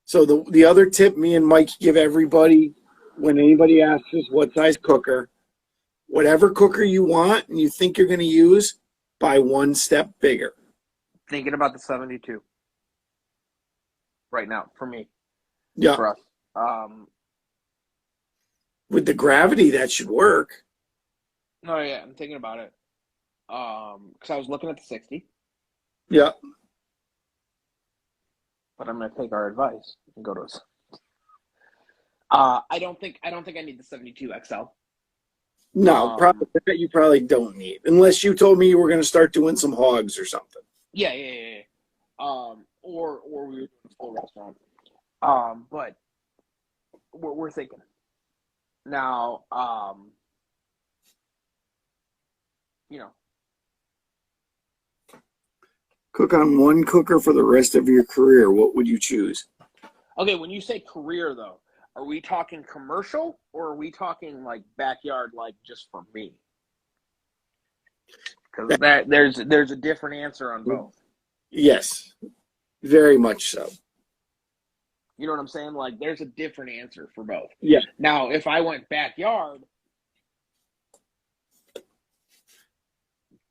So the other tip me and Mike give everybody when anybody asks us what size cooker, whatever cooker you want and you think you're going to use, buy one step bigger. Thinking about the 72 right now for me. Yeah. For us. With the gravity, that should work. No, yeah, I'm thinking about it. Because I was looking at the 60. Yeah. But I'm gonna take our advice and go to a. I don't think I need the 72 XL. No, probably you probably don't need, unless you told me you were going to start doing some hogs or something. Yeah. Or we were doing a full restaurant. But we're thinking now. You know. Cook on one cooker for the rest of your career. What would you choose? Okay, when you say career, though, are we talking commercial or are we talking like backyard, like just for me? Because there's a different answer on both. Yes, very much so. You know what I'm saying? Like, there's a different answer for both. Yeah. Now, if I went backyard,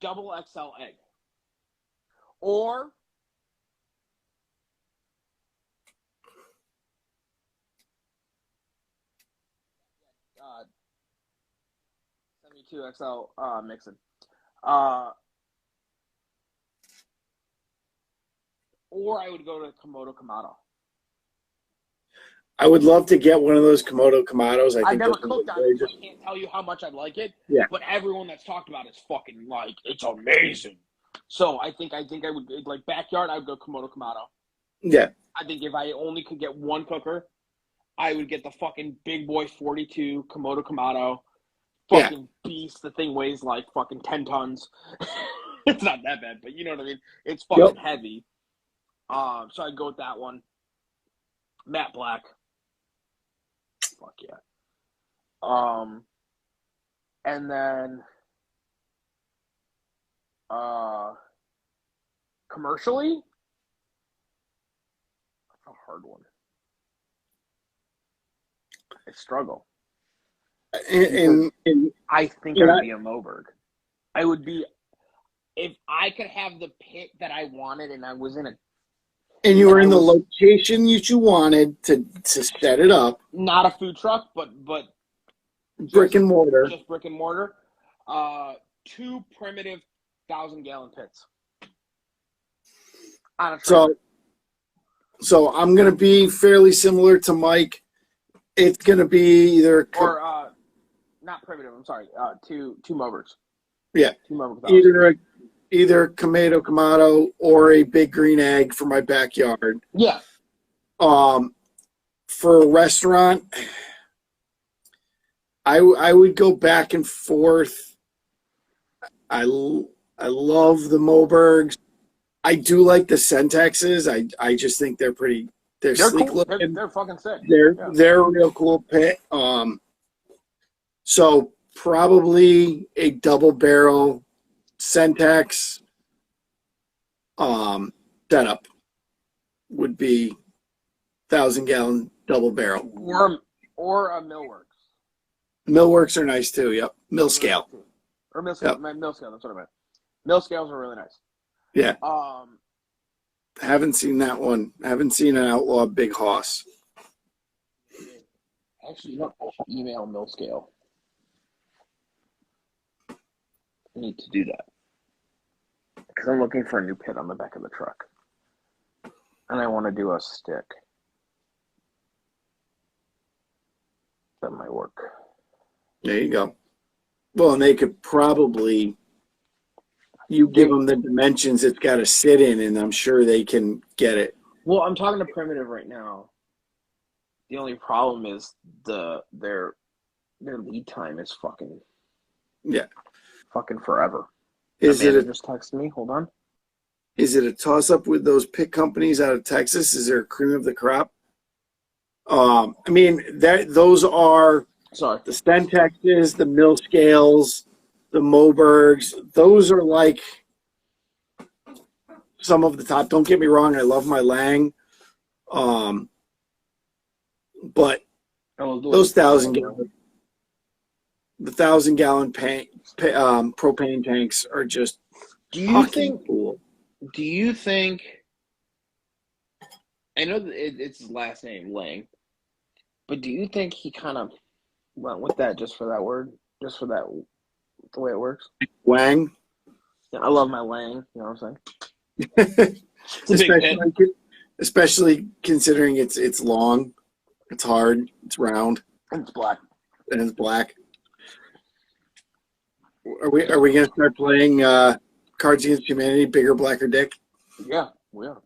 double XL egg. Or uh, 72 XL mixing. Or I would go to Komodo Kamado. I would love to get one of those Komodo Kamados. I've never cooked on it, so I can't tell you how much I'd like it. Yeah. But everyone that's talked about it's fucking like, it's amazing. So I think I would, like, backyard, I would go Komodo Kamado. Yeah. I think if I only could get one cooker, I would get the fucking big boy 42 Komodo Kamado. Fucking beast. The thing weighs like fucking 10 tons. It's not that bad, but you know what I mean? It's fucking heavy. So I'd go with that one. Matte black. Fuck yeah. And then commercially, that's a hard one. I struggle. And I think I'd be a Moberg. I would be, if I could have the pit that I wanted and I was in a, and you were in the location that you wanted to set it up. Not a food truck, but brick and mortar. Just brick and mortar. 2 primitive 1,000-gallon pits. On a trailer. So I'm going to be fairly similar to Mike. It's going to be either not primitive. I'm sorry. Two Mobergs. Yeah. 2 Mobergs. Either Komodo Kamado or a big green egg for my backyard. Yeah. For a restaurant, I would go back and forth. I love the Mobergs. I do like the Centexes. I just think they're sleek cool. looking. They're fucking sick. They're a real cool pit. So probably a double barrel Centex setup would be 1,000-gallon double barrel. Or a Millworks. Millworks are nice too. Yep, mill scale. Or mill scale. Yep. Mill scale. That's what I meant. Mill scales are really nice. Yeah. Haven't seen that one. I haven't seen an Outlaw Big Hoss. Actually, you know, I should email mill scale. I need to do that because I'm looking for a new pit on the back of the truck, and I want to do a stick. That might work. There you go. Well, and they could probably, you give them the dimensions it's got to sit in, and I'm sure they can get it. Well, I'm talking to Primitive right now. The only problem is their lead time is fucking forever. Is it just texted me? Hold on. Is it a toss up with those pit companies out of Texas? Is there a cream of the crop? I mean, those are the Stentexes, the mill scales, the Mobergs. Those are like some of the top. Don't get me wrong, I love my Lang. But those 1,000-gallon, the 1,000-gallon propane tanks are just cool. Do you think? I know that it's his last name, Lang, but do you think he kind of went with that just for that word, just for that the way it works? Wang. Yeah, I love my Lang. You know what I'm saying? Especially considering it's long, it's hard, it's round, and it's black. Are we gonna start playing Cards Against Humanity, Bigger, Blacker Dick? Yeah, we are.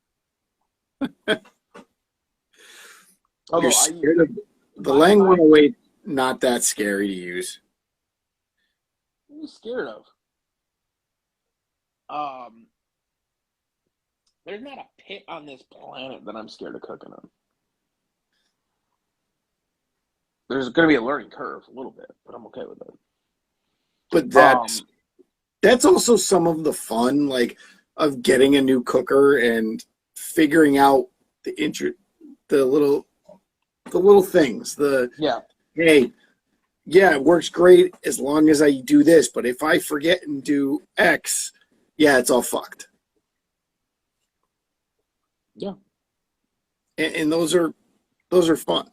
You're scared of the Lang 108. Not that scary to use. What are you scared of? There's not a pit on this planet that I'm scared of cooking on. There's going to be a learning curve a little bit, but I'm okay with it. But that's also some of the fun, like, of getting a new cooker and figuring out the little things. Hey, yeah, it works great as long as I do this, but if I forget and do X, yeah, it's all fucked. Yeah. And those are fun.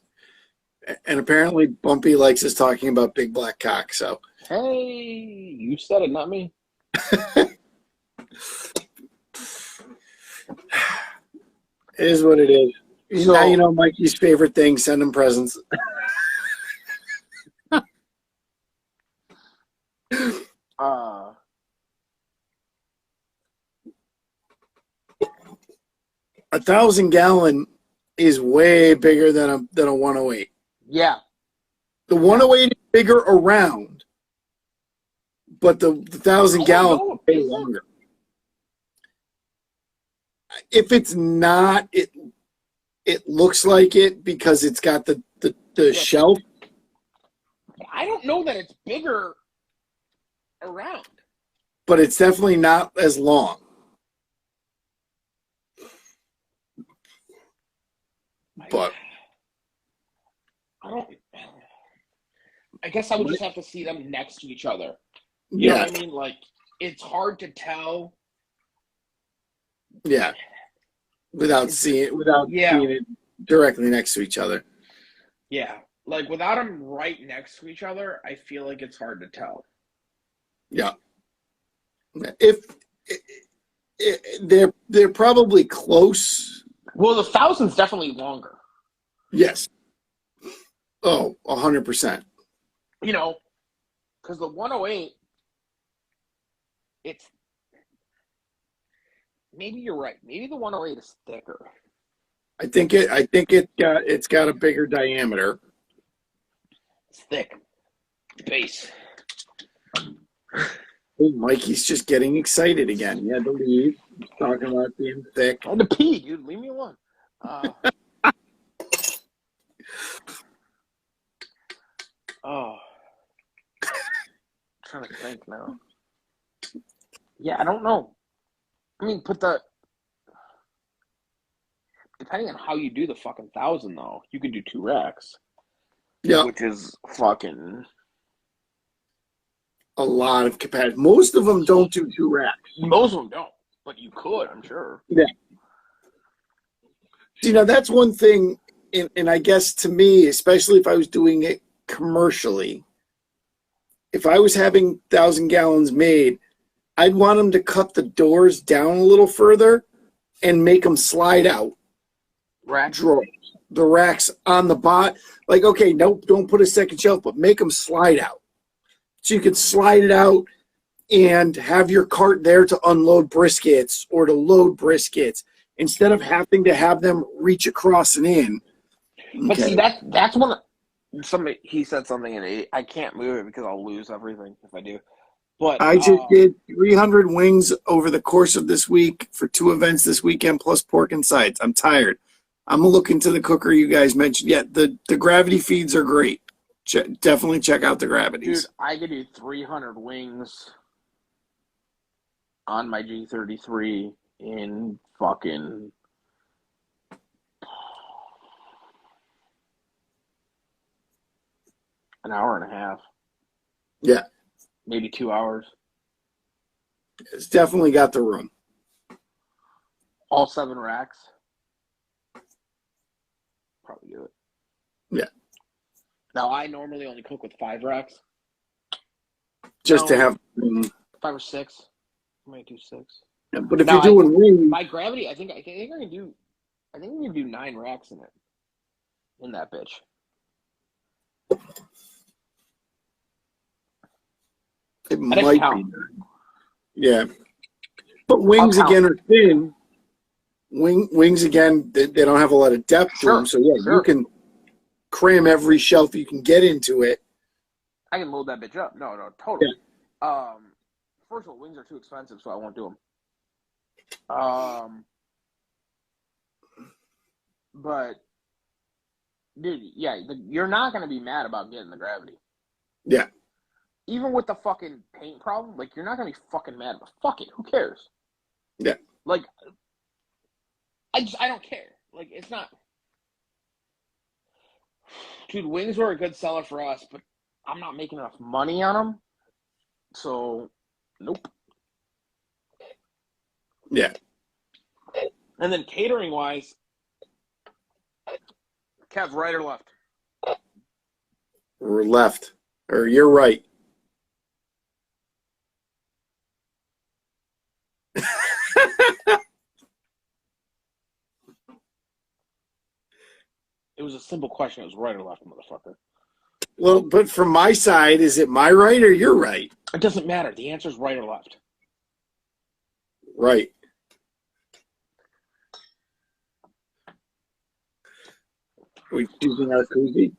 And apparently Bumpy likes us talking about big black cock, so. Hey, you said it, not me. It is what it is. So, now you know Mikey's favorite thing, send him presents. A 1,000-gallon is way bigger than a 108. Yeah. The 108 is bigger around, but the 1,000-gallon is way longer. If it's not, it looks like it because it's got the shelf. I don't know that it's bigger around. But it's definitely not as long. But I guess I would just have to see them next to each other. You know what I mean? Like, it's hard to tell. Yeah. Without seeing it directly next to each other. Yeah. Like, without them right next to each other, I feel like it's hard to tell. Yeah. If they're probably close. Well, the 1,000's definitely longer. Yes. Oh, 100%. You know, because the 108, maybe you're right. Maybe the 108 is thicker. it's got a bigger diameter. It's thick. Base. Oh, Mikey's just getting excited again. He had to leave. He's talking about being thick. I had to pee, dude. Leave me alone. Oh. I'm trying to think now. Yeah, I don't know. I mean, depending on how you do the fucking 1,000, though, you could do 2 racks. Yeah. Which is fucking a lot of capacity. Most of them don't do 2 racks. Most of them don't, but you could, I'm sure. Yeah. See, now that's one thing, and I guess to me, especially if I was doing it commercially, if I was having 1,000 gallons made, I'd want them to cut the doors down a little further and make them slide out. Rack drawers. The racks on the bot. Like, okay, nope, don't put a second shelf, but make them slide out. So you could slide it out and have your cart there to unload briskets or to load briskets instead of having to have them reach across and in. Okay. But see, that's one. He said something, and I can't move it because I'll lose everything if I do. But I just did 300 wings over the course of this week for 2 events this weekend, plus pork and sides. I'm tired. I'm gonna look into the cooker you guys mentioned. Yeah, the gravity feeds are great. Definitely check out the gravities. Dude, I could do 300 wings on my G33 in fucking an hour and a half. Yeah. Maybe 2 hours. It's definitely got the room. All 7 racks. Probably do it. Yeah. Now, I normally only cook with 5 racks. Just to have 5 or 6. I might do 6. Yeah, but if you're doing wings, my gravity, I think I can do 9 racks in it. In that bitch. It might be. Yeah. But wings again are thin. Wings again, they don't have a lot of depth to them. So yeah, you can cram every shelf you can get into it. I can load that bitch up. No, totally. Yeah. First of all, wings are too expensive, so I won't do them. But dude, yeah, you're not gonna be mad about getting the gravity. Yeah. Even with the fucking paint problem, like, you're not gonna be fucking mad about. Fuck it, who cares? Yeah. Like, I don't care. Like, it's not. Dude, wings were a good seller for us, but I'm not making enough money on them. So, nope. Yeah. And then catering wise, Kev, right or left? Or left. Or you're right. It was a simple question. It was right or left, motherfucker. Well, but from my side, is it my right or your right? It doesn't matter. The answer is right or left. Right. Are we choosing our koozie?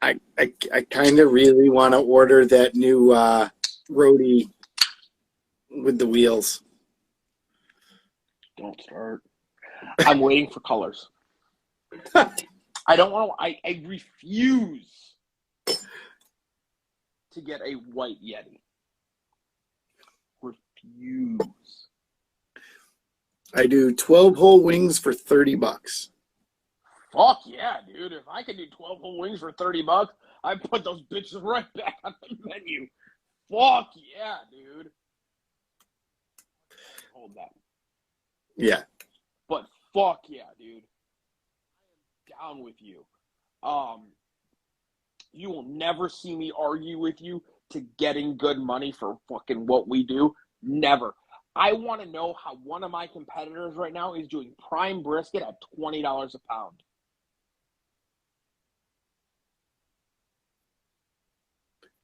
I kind of really want to order that new roadie with the wheels. Don't start. I'm waiting for colors. I don't want to. I refuse to get a white Yeti. Refuse. I do 12 whole wings for $30. Fuck yeah, dude. If I could do 12 whole wings for $30, I'd put those bitches right back on the menu. Fuck yeah, dude. Hold that. Yeah. But fuck yeah, dude. I am down with you. You will never see me argue with you to getting good money for fucking what we do. Never. I want to know how one of my competitors right now is doing prime brisket at $20 a pound.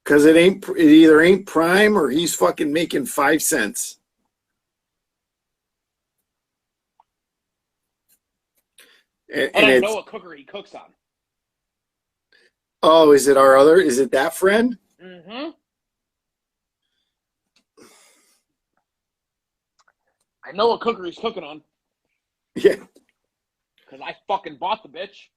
Because it either ain't prime or he's fucking making 5 cents. And I know what cooker he cooks on. Oh, is it that friend? Mm-hmm. I know what cooker he's cooking on. Yeah. Because I fucking bought the bitch.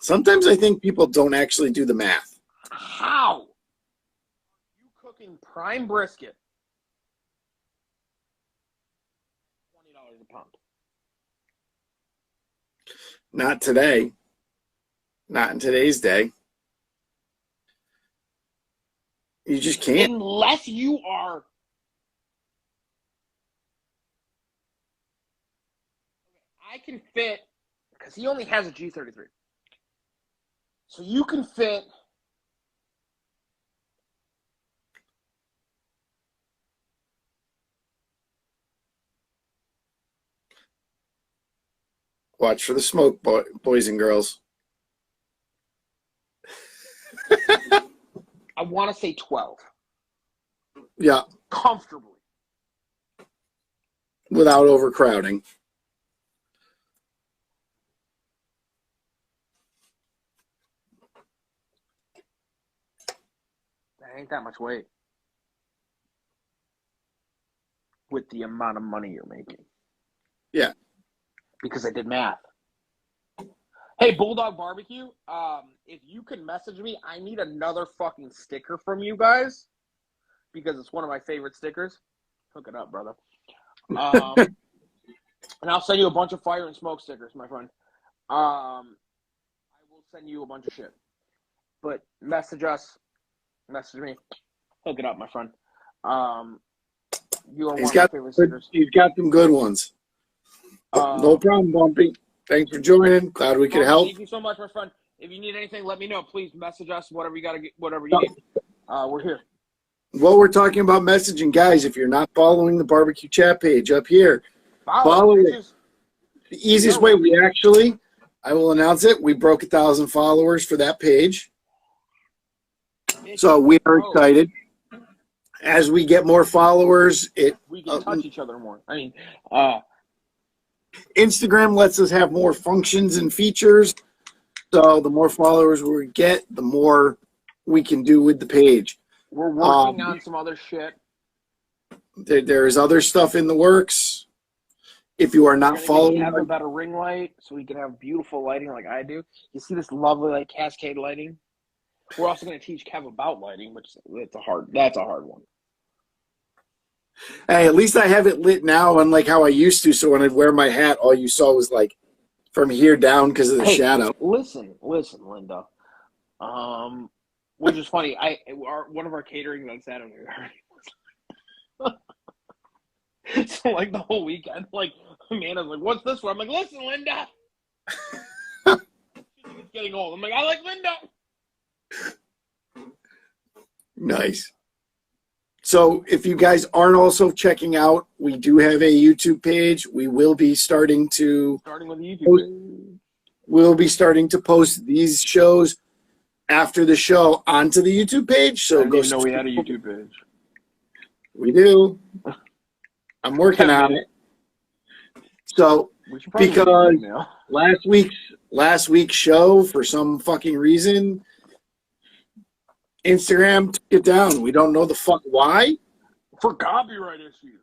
Sometimes I think people don't actually do the math. How? Are you cooking prime brisket? $20 a pound. Not today. Not in today's day. You just can't. Unless you are. I can fit, because he only has a G33. So you can fit. Watch for the smoke, boys and girls. I want to say 12. Yeah. Comfortably. Without overcrowding. That ain't that much weight. With the amount of money you're making. Yeah. Because I did math. Hey, Bulldog Barbecue, if you can message me, I need another fucking sticker from you guys. Because it's one of my favorite stickers. Hook it up, brother. And I'll send you a bunch of fire and smoke stickers, my friend. I will send you a bunch of shit. But message us. Message me. Hook it up, my friend. You are one of my favorite stickers. He's got some good ones. No problem, Bumpy. Thanks for joining. Glad we could help. Thank you so much, my friend. If you need anything, let me know. Please message us. Whatever you gotta get, whatever you need. We're here. Well, we're talking about messaging, guys. If you're not following the barbecue chat page up here, follow it. The easiest way, I will announce it. We broke 1,000 followers for that page. So we are excited. As we get more followers, we can touch each other more. I mean, Instagram lets us have more functions and features. So the more followers we get, the more we can do with the page. We're working on some other shit. There is other stuff in the works. If you are not following, have a better ring light so we can have beautiful lighting like I do. You see this lovely like cascade lighting. We're also going to teach Kev about lighting, which that's a hard one. Hey, at least I have it lit now, unlike how I used to. So when I'd wear my hat, all you saw was like from here down because of the shadow. Listen, Linda. Which is funny. One of our catering on Saturday. So like the whole weekend, like Amanda's like, "What's this for?" I'm like, "Listen, Linda." She's getting old. I'm like, "I like Linda." Nice. So if you guys aren't also checking out, we do have a YouTube page. We will be starting with the YouTube page. We'll be starting to post these shows after the show onto the YouTube page. So I didn't even know we had a YouTube page. We do. I'm working on it. So because last week's show, for some fucking reason, Instagram took it down. We don't know the fuck why. For copyright issues.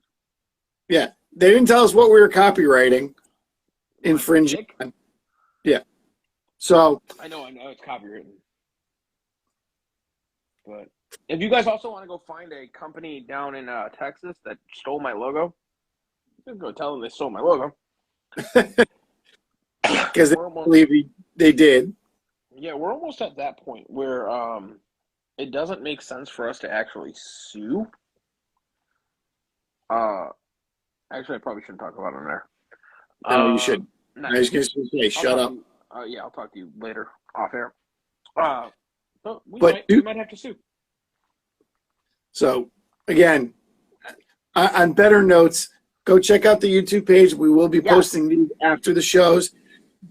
Yeah. They didn't tell us what we were copyrighting. Infringing. Yeah. So. I know it's copywritten. But if you guys also want to go find a company down in Texas that stole my logo, you can go tell them they stole my logo. Because they believe they did. Yeah, we're almost at that point where it doesn't make sense for us to actually sue. Actually, I probably shouldn't talk about it on there. No, you should. I was going to say, shut up. Yeah, I'll talk to you later off air. But we might have to sue. So, again, on better notes, go check out the YouTube page. We will be posting these after the shows.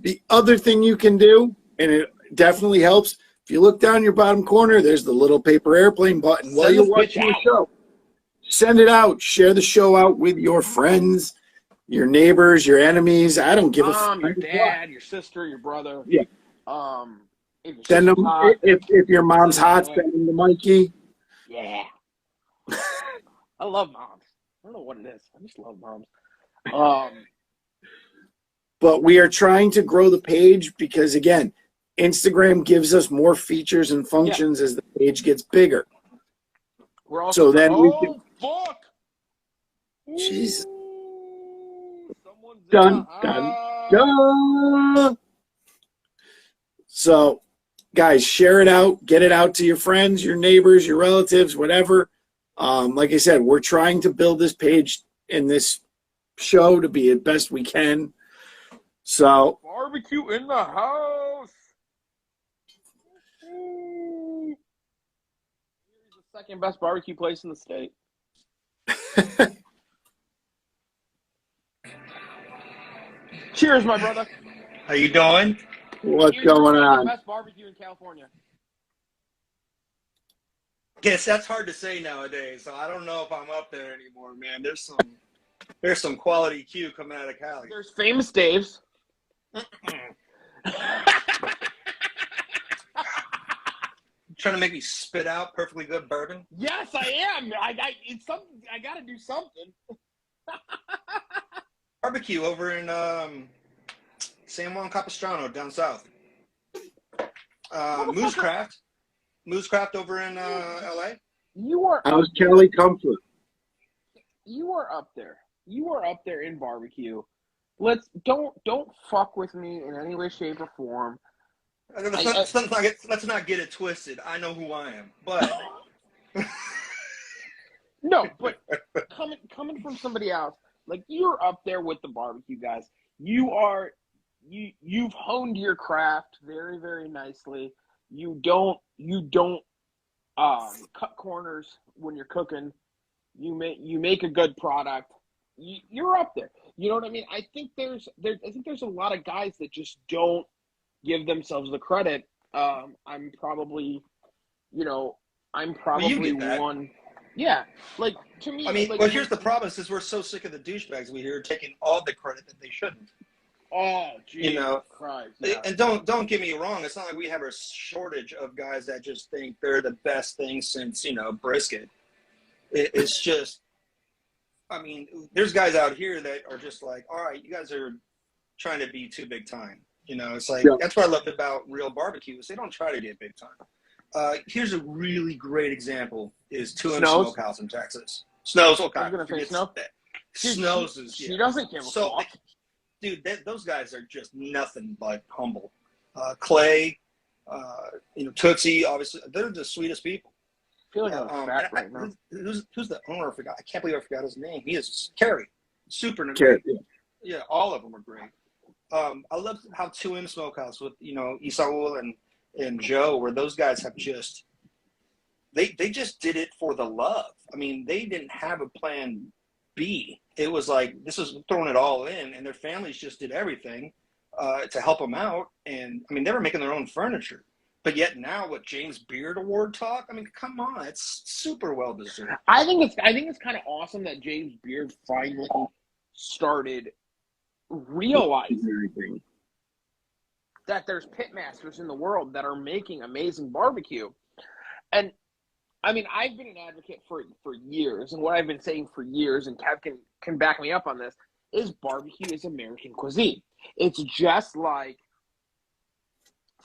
The other thing you can do, and it definitely helps, if you look down your bottom corner, there's the little paper airplane button while you're watching the show. send it out. Share the show out with your friends, your neighbors, your enemies. I don't give a fuck. Your dad, your sister, your brother. Yeah. If your Send them, sister's hot, if your mom's send them hot, my way. send them to Mikey. Yeah. I love moms. I don't know what it is. I just love moms. But we are trying to grow the page because, again, Instagram gives us more features and functions as the page gets bigger. We're also fuck. Jeez. Someone's Dun, dun, dun. So, guys, share it out. Get it out to your friends, your neighbors, your relatives, whatever. Like I said, we're trying to build this page in this show to be as best we can. So, barbecue in the house. Here's the second best barbecue place in the state. Cheers, my brother. How you doing? what's going on? Best barbecue in California. Guess that's hard to say nowadays. So I don't know if I'm up there anymore, man. There's some quality Q coming out of Cali. There's Famous Dave's. Trying to make me spit out perfectly good bourbon? Yes, I am. It's something. I got to do something. Barbecue over in San Juan Capistrano down south. Moose Craft over in LA. How's Kelly Comfort? You are up there. You are up there in barbecue. Don't fuck with me in any way, shape, or form. Let's not get it twisted. I know who I am, but no, but coming from somebody else, like you're up there with the barbecue guys. You've honed your craft very, very nicely. You don't cut corners when you're cooking. You make a good product. You're up there. You know what I mean? I think there's a lot of guys that just don't give themselves the credit. I'm probably one. Yeah, like to me. I mean, like, well, here's the problem: is we're so sick of the douchebags we hear taking all the credit that they shouldn't. Oh, geez, you know, Christ, yeah. And don't get me wrong. It's not like we have a shortage of guys that just think they're the best thing since brisket. It's just, I mean, there's guys out here that are just like, all right, you guys are trying to be too big time. It's like, that's what I loved about real barbecues. They don't try to get big time. Here's a really great example is 2M Smokehouse in Texas. Snows, okay. I was going to say Snow. Snows is, She doesn't give a fuck. Dude, those guys are just nothing but humble. Clay, Tootsie, obviously, they're the sweetest people. I feel like I'm fat right now. Who's the owner? I can't believe I forgot his name. He is Kerry. Super nice. Yeah, all of them are great. I love how 2M Smokehouse with Isaul and Joe, where those guys have just they just did it for the love. I mean, they didn't have a plan B. It was like this is throwing it all in, and their families just did everything to help them out. And I mean, they were making their own furniture. But yet now, with James Beard Award talk, I mean, come on, it's super well deserved. I think it's kind of awesome that James Beard finally started realizing that there's pitmasters in the world that are making amazing barbecue. And I mean, I've been an advocate for years, and what I've been saying for years, and Kev can back me up on this, is barbecue is American cuisine. It's just like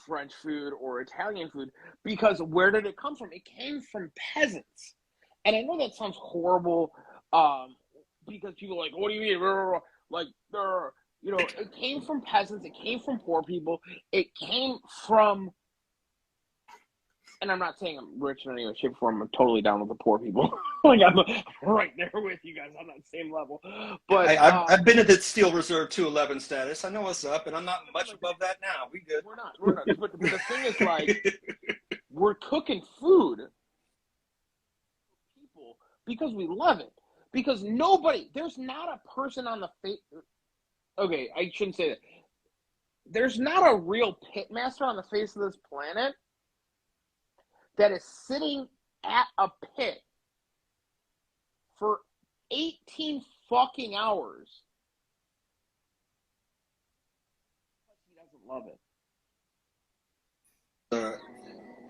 French food or Italian food, because where did it come from? It came from peasants. And I know that sounds horrible, because people are like, what do you mean? Like, it came from peasants, it came from poor people, it came from, and I'm not saying I'm rich in any way, shape, or form. I'm totally down with the poor people. Like I'm right there with you guys on that same level. But I've been at the Steel Reserve 211 status. I know what's up, and I'm not much above that now. We good. We're not. But the thing is, like, we're cooking food for people because we love it. Because there's not a person on the face. Okay, I shouldn't say that. There's not a real pitmaster on the face of this planet that is sitting at a pit for 18 fucking hours. He doesn't love it.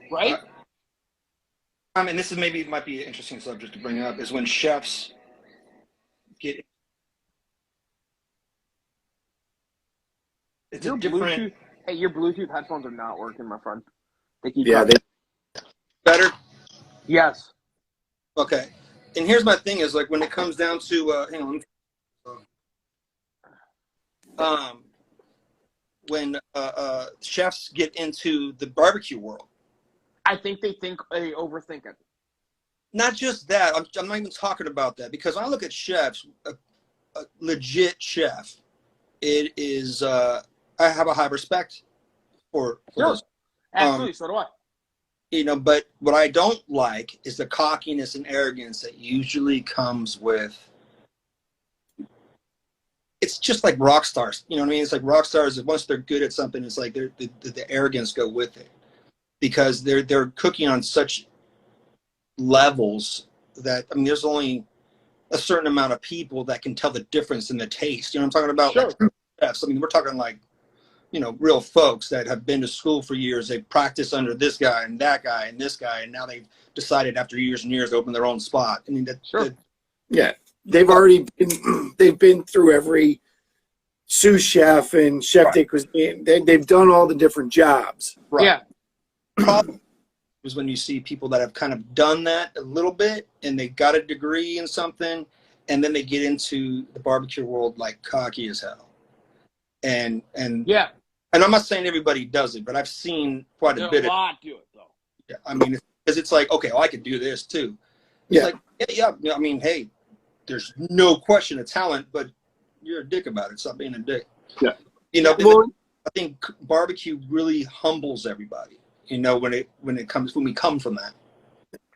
Right? I mean, this is might be an interesting subject to bring up, is when chefs get... It's your a different... Hey, your Bluetooth headphones are not working, my friend. They keep better? Yes. Okay. And here's my thing is, like, when it comes down to... hang on. When chefs get into the barbecue world, I think they overthink it. Not just that. I'm not even talking about that, because when I look at chefs, a legit chef, it is... I have a high respect for sure. this. Absolutely, so do I. You know, but what I don't like is the cockiness and arrogance that usually comes with... It's just like rock stars. You know what I mean? It's like rock stars, once they're good at something, it's like the arrogance go with it. Because they're cooking on such levels that, I mean, there's only a certain amount of people that can tell the difference in the taste. You know what I'm talking about? Sure. Like chefs. I mean, we're talking like, you know, real folks that have been to school for years. They practice under this guy and that guy and this guy, and now they've decided after years and years to open their own spot. I mean, yeah, they've already been through every sous chef and chef de cuisine. They've done all the different jobs. Right. Yeah. Problem is when you see people that have kind of done that a little bit and they got a degree in something, and then they get into the barbecue world like cocky as hell. And yeah. And I'm not saying everybody does it, but I've seen quite a bit. A lot do it though. Yeah, I mean, because it's like, okay, well, I could do this too. It's like, yeah. I mean, hey, there's no question of talent, but you're a dick about it. Stop being a dick. Yeah. You know, well, I think barbecue really humbles everybody. You know, when we come from that.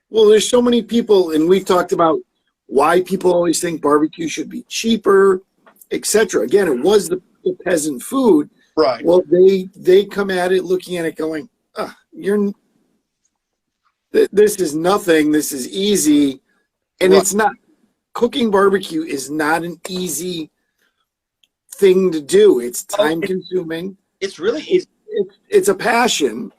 Well, there's so many people, and we've talked about why people always think barbecue should be cheaper, etc. Again, it was the peasant food. Right. Well, they come at it looking at it going, this is nothing. This is easy. And it's not. Cooking barbecue is not an easy thing to do. It's time consuming. It's really easy. It's a passion.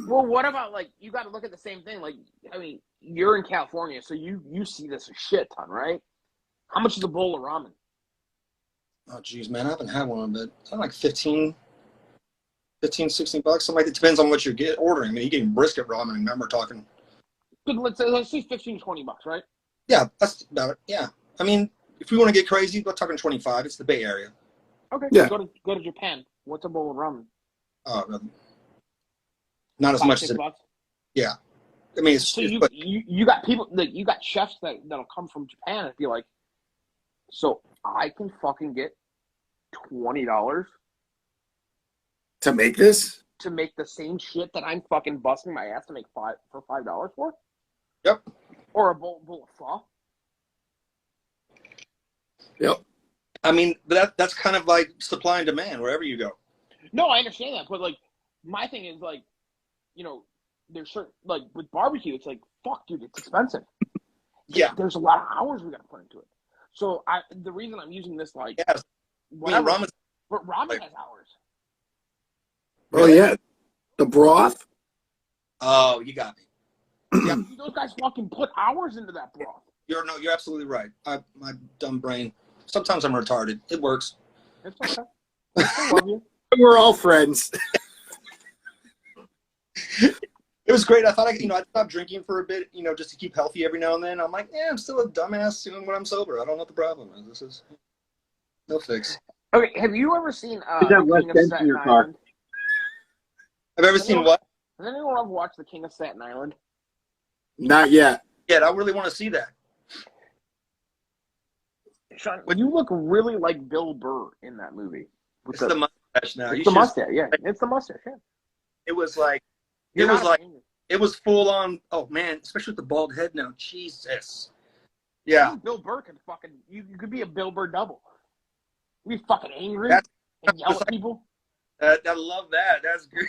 Well, what about, like, you got to look at the same thing. Like, I mean, you're in California, so you see this a shit ton, right? How much is a bowl of ramen? Oh, geez, man, I haven't had one, but it's like $15, $16. Something like that. Depends on what you're ordering. I mean, you're getting brisket ramen, and we're talking. Good, let's say $15, $20, right? Yeah, that's about it. Yeah. I mean, if we want to get crazy, we're talking 25. It's the Bay Area. Okay. Yeah. Go to Japan. What's a bowl of ramen? Not as much as $5-6. Yeah. I mean, so you got people, like, you got chefs that'll come from Japan and be like, so I can fucking get $20 to make this? To make the same shit that I'm fucking busting my ass to make $5 for? Yep. Or a bowl of pho? Yep. I mean, but that's kind of like supply and demand wherever you go. No, I understand that, but, like, my thing is, like, you know, there's certain, like, with barbecue, it's like, fuck, dude, it's expensive. Yeah. There's a lot of hours we got to put into it. So the reason I'm using this, like, yes. whatever, I mean, ramen has hours. Oh yeah, the broth. Oh, you got me. Yeah, those guys fucking put hours into that broth. You're absolutely right. My dumb brain. Sometimes I'm retarded. It works. It's okay. I love you. We're all friends. It was great. I thought I stopped drinking for a bit, just to keep healthy every now and then. I'm like, I'm still a dumbass when I'm sober. I don't know what the problem is. This is no fix. Okay, have you ever seen have less King of dents in Staten your car. Island? I've ever seen what? Has anyone ever watched The King of Staten Island? Not yet. Yeah, I really want to see that. Sean, you look really like Bill Burr in that movie. It's the mustache now. It's the mustache, yeah. It's the mustache, yeah. It was like, it was full on. Oh man, especially with the bald head now. Jesus. Yeah. Bill Burr could fucking. You could be a Bill Burr double. You be fucking angry and yell at people. I love that. That's great.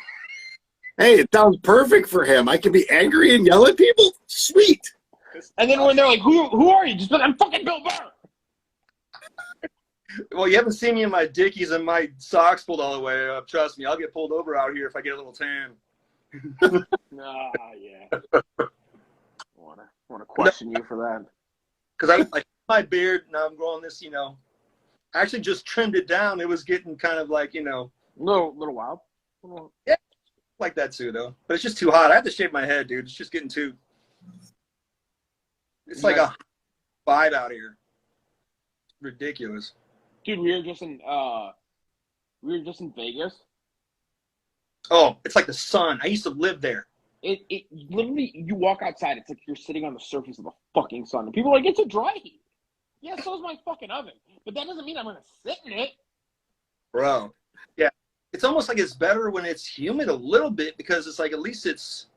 Hey, it sounds perfect for him. I can be angry and yell at people. Sweet. And then when they're like, who are you? Just be like, I'm fucking Bill Burr. Well, you haven't seen me in my dickies and my socks pulled all the way up. Trust me, I'll get pulled over out here if I get a little tan. Nah, yeah. I wanna question you for that. Because I my beard, now I'm growing this, I actually just trimmed it down. It was getting kind of like, Little wild. Yeah, like that too, though. But it's just too hot. I have to shave my head, dude. It's just getting too. It's like a 5 out here. Ridiculous. Dude, we were just in Vegas. Oh, it's like the sun. I used to live there. It literally, you walk outside, it's like you're sitting on the surface of the fucking sun. And people are like, it's a dry heat. Yeah, so is my fucking oven. But that doesn't mean I'm gonna sit in it. Bro. Yeah. It's almost like it's better when it's humid a little bit because it's like at least it's,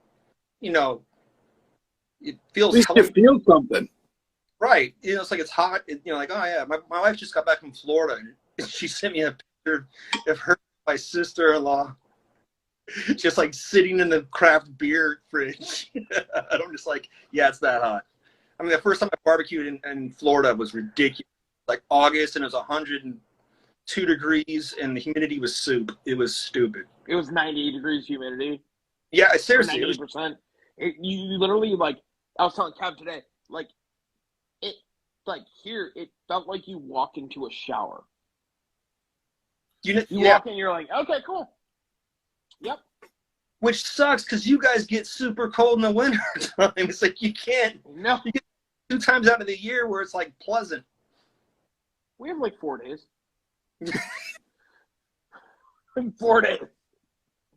it feels. At least you feel something. Right. It's like it's hot. Like, oh, yeah. My wife just got back from Florida and she sent me a picture of her, my sister-in-law, just like sitting in the craft beer fridge. I'm just like, yeah, it's that hot. I mean, the first time I barbecued in Florida was ridiculous. Like August, and it was 102 degrees, and the humidity was soup. It was stupid. It was 98 degrees humidity. Yeah, seriously. 98%. You literally, like, I was telling Kev today, like, here, it felt like you walk into a shower. You walk in, you're like, okay, cool. Yep. Which sucks because you guys get super cold in the winter time. It's like you can't. No. You get 2 times out of the year where it's like pleasant. We have like 4 days. 4 days.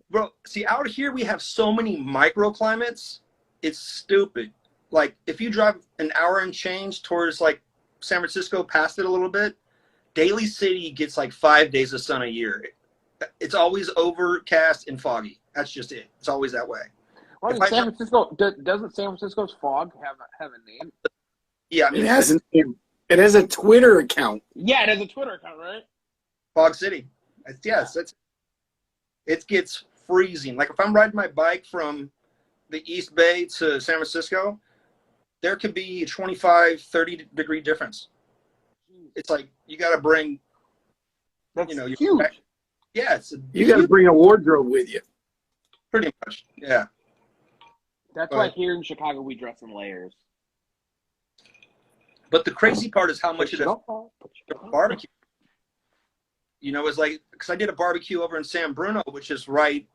Bro, see, out here we have so many microclimates. It's stupid. Like, if you drive an hour and change towards, like, San Francisco, past it a little bit, Daly City gets, like, 5 days of sun a year. It's always overcast and foggy. That's just it. It's always that way. Well, San Francisco, doesn't San Francisco's fog have a name? Yeah. I mean, it has a name. It has a Twitter account. Yeah, it has a Twitter account, right? Fog City. Yes. It gets freezing. Like, if I'm riding my bike from the East Bay to San Francisco, there could be a 25, 30-degree difference. It's like you got to bring, That's huge. Yeah, You got to bring a wardrobe with you. Pretty much, yeah. That's why here in Chicago we dress in layers. But the crazy part is how much it affects barbecue. It's like, because I did a barbecue over in San Bruno, which is right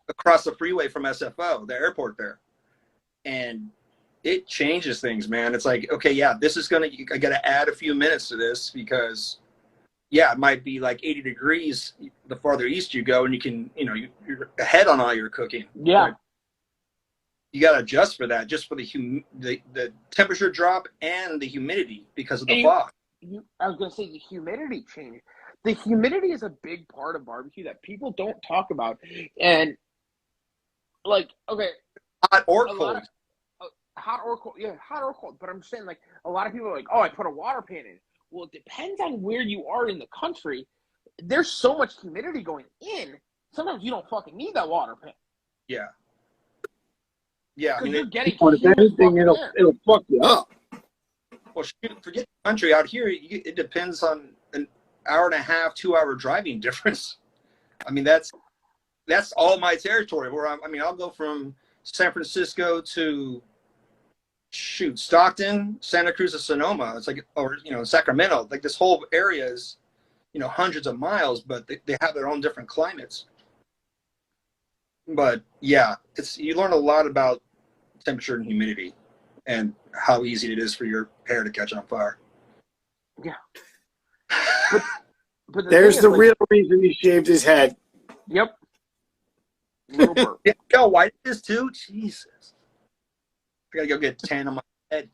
across the freeway from SFO, the airport there. And it changes things, man. It's like, okay, yeah, I got to add a few minutes to this because, yeah, it might be like 80 degrees the farther east you go, and you can, you're ahead on all your cooking. Yeah. But you got to adjust for that, just for the temperature drop and the humidity because of the fog. I was going to say the humidity change. The humidity is a big part of barbecue that people don't talk about. And, like, okay. Hot or cold. Hot or cold. Yeah, hot or cold. But I'm saying, like, a lot of people are like, oh, I put a water pan in. Well, it depends on where you are in the country. There's so much humidity going in. Sometimes you don't fucking need that water pan. Yeah. Yeah, I mean, you're getting if anything, it'll fuck you up. Well, forget the country. Out here, it depends on an hour and a half, 2-hour driving difference. I mean, that's all my territory. Where I'll go from San Francisco to Stockton, Santa Cruz, and Sonoma. It's like, or Sacramento. Like, this whole area is, hundreds of miles, but they have their own different climates. But yeah, you learn a lot about temperature and humidity and how easy it is for your hair to catch on fire. Yeah. But There's the real reason he shaved his head. Yep. Little burp. Yeah, how white it is too? Jesus. I gotta go get tan on my head.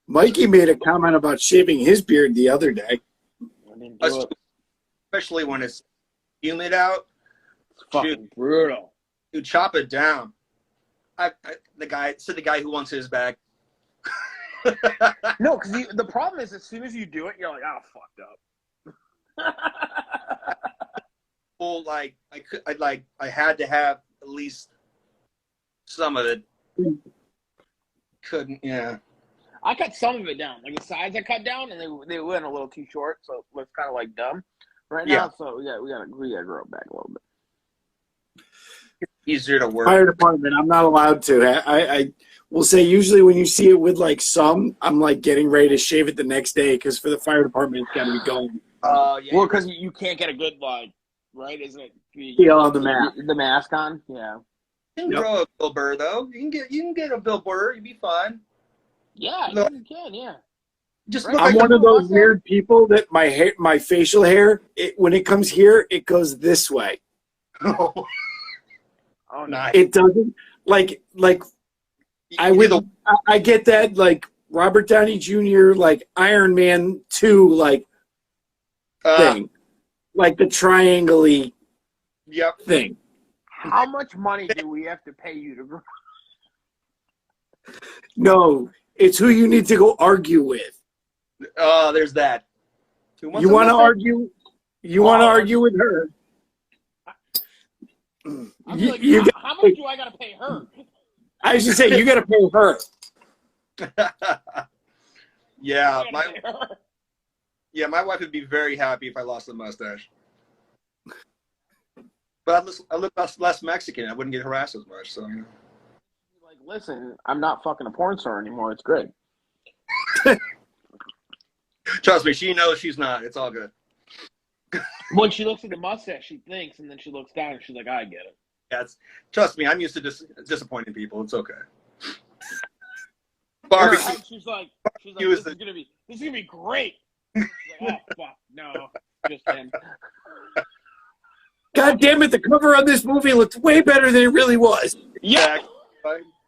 Mikey made a comment about shaving his beard the other day. I didn't do it. Especially when it's humid out. It's fucking brutal. Dude, chop it down. The guy who wants his back. No, because the problem is, as soon as you do it, you're like, oh, fucked up. Well, like I had to have at least some of it, couldn't. Yeah. I cut some of it down, like the sides I cut down, and they went a little too short, so it looks kind of like dumb right now. So we gotta grow it back a little bit. Easier to work. Fire department, I'm not allowed to. I will say usually when you see it with like some, I'm like getting ready to shave it the next day because for the fire department, it's got to be going. Yeah. Well, because you can't get a good like, right? Isn't it? Peel on the mask. The mask on, yeah. You can grow a Bill Burr though. You can get a Bill Burr. You'd be fine. Yeah, No. you can. Yeah. Just Right. look I'm like one of those weird people that my facial hair, when it comes here, it goes this way. Oh, Nice. It doesn't like I get that like Robert Downey Jr. like Iron Man 2 like thing, like the triangle-y thing. How much money do we have to pay you to grow? No, it's who you need to go argue with. There's that. You want to argue? You want to argue with her? I'm like, how much do I got to pay her? I should say you got to pay her. Yeah, my wife would be very happy if I lost the mustache. But I look less Mexican. I wouldn't get harassed as much. So, like, listen, I'm not fucking a porn star anymore. It's great. Trust me, she knows she's not. It's all good. When she looks at the mustache, she thinks, and then she looks down and she's like, I get it. Trust me, I'm used to disappointing people. It's okay. Barbie, she's like, this is gonna be great. She's like, oh fuck, no, just him. God damn it! The cover on this movie looked way better than it really was. Yeah,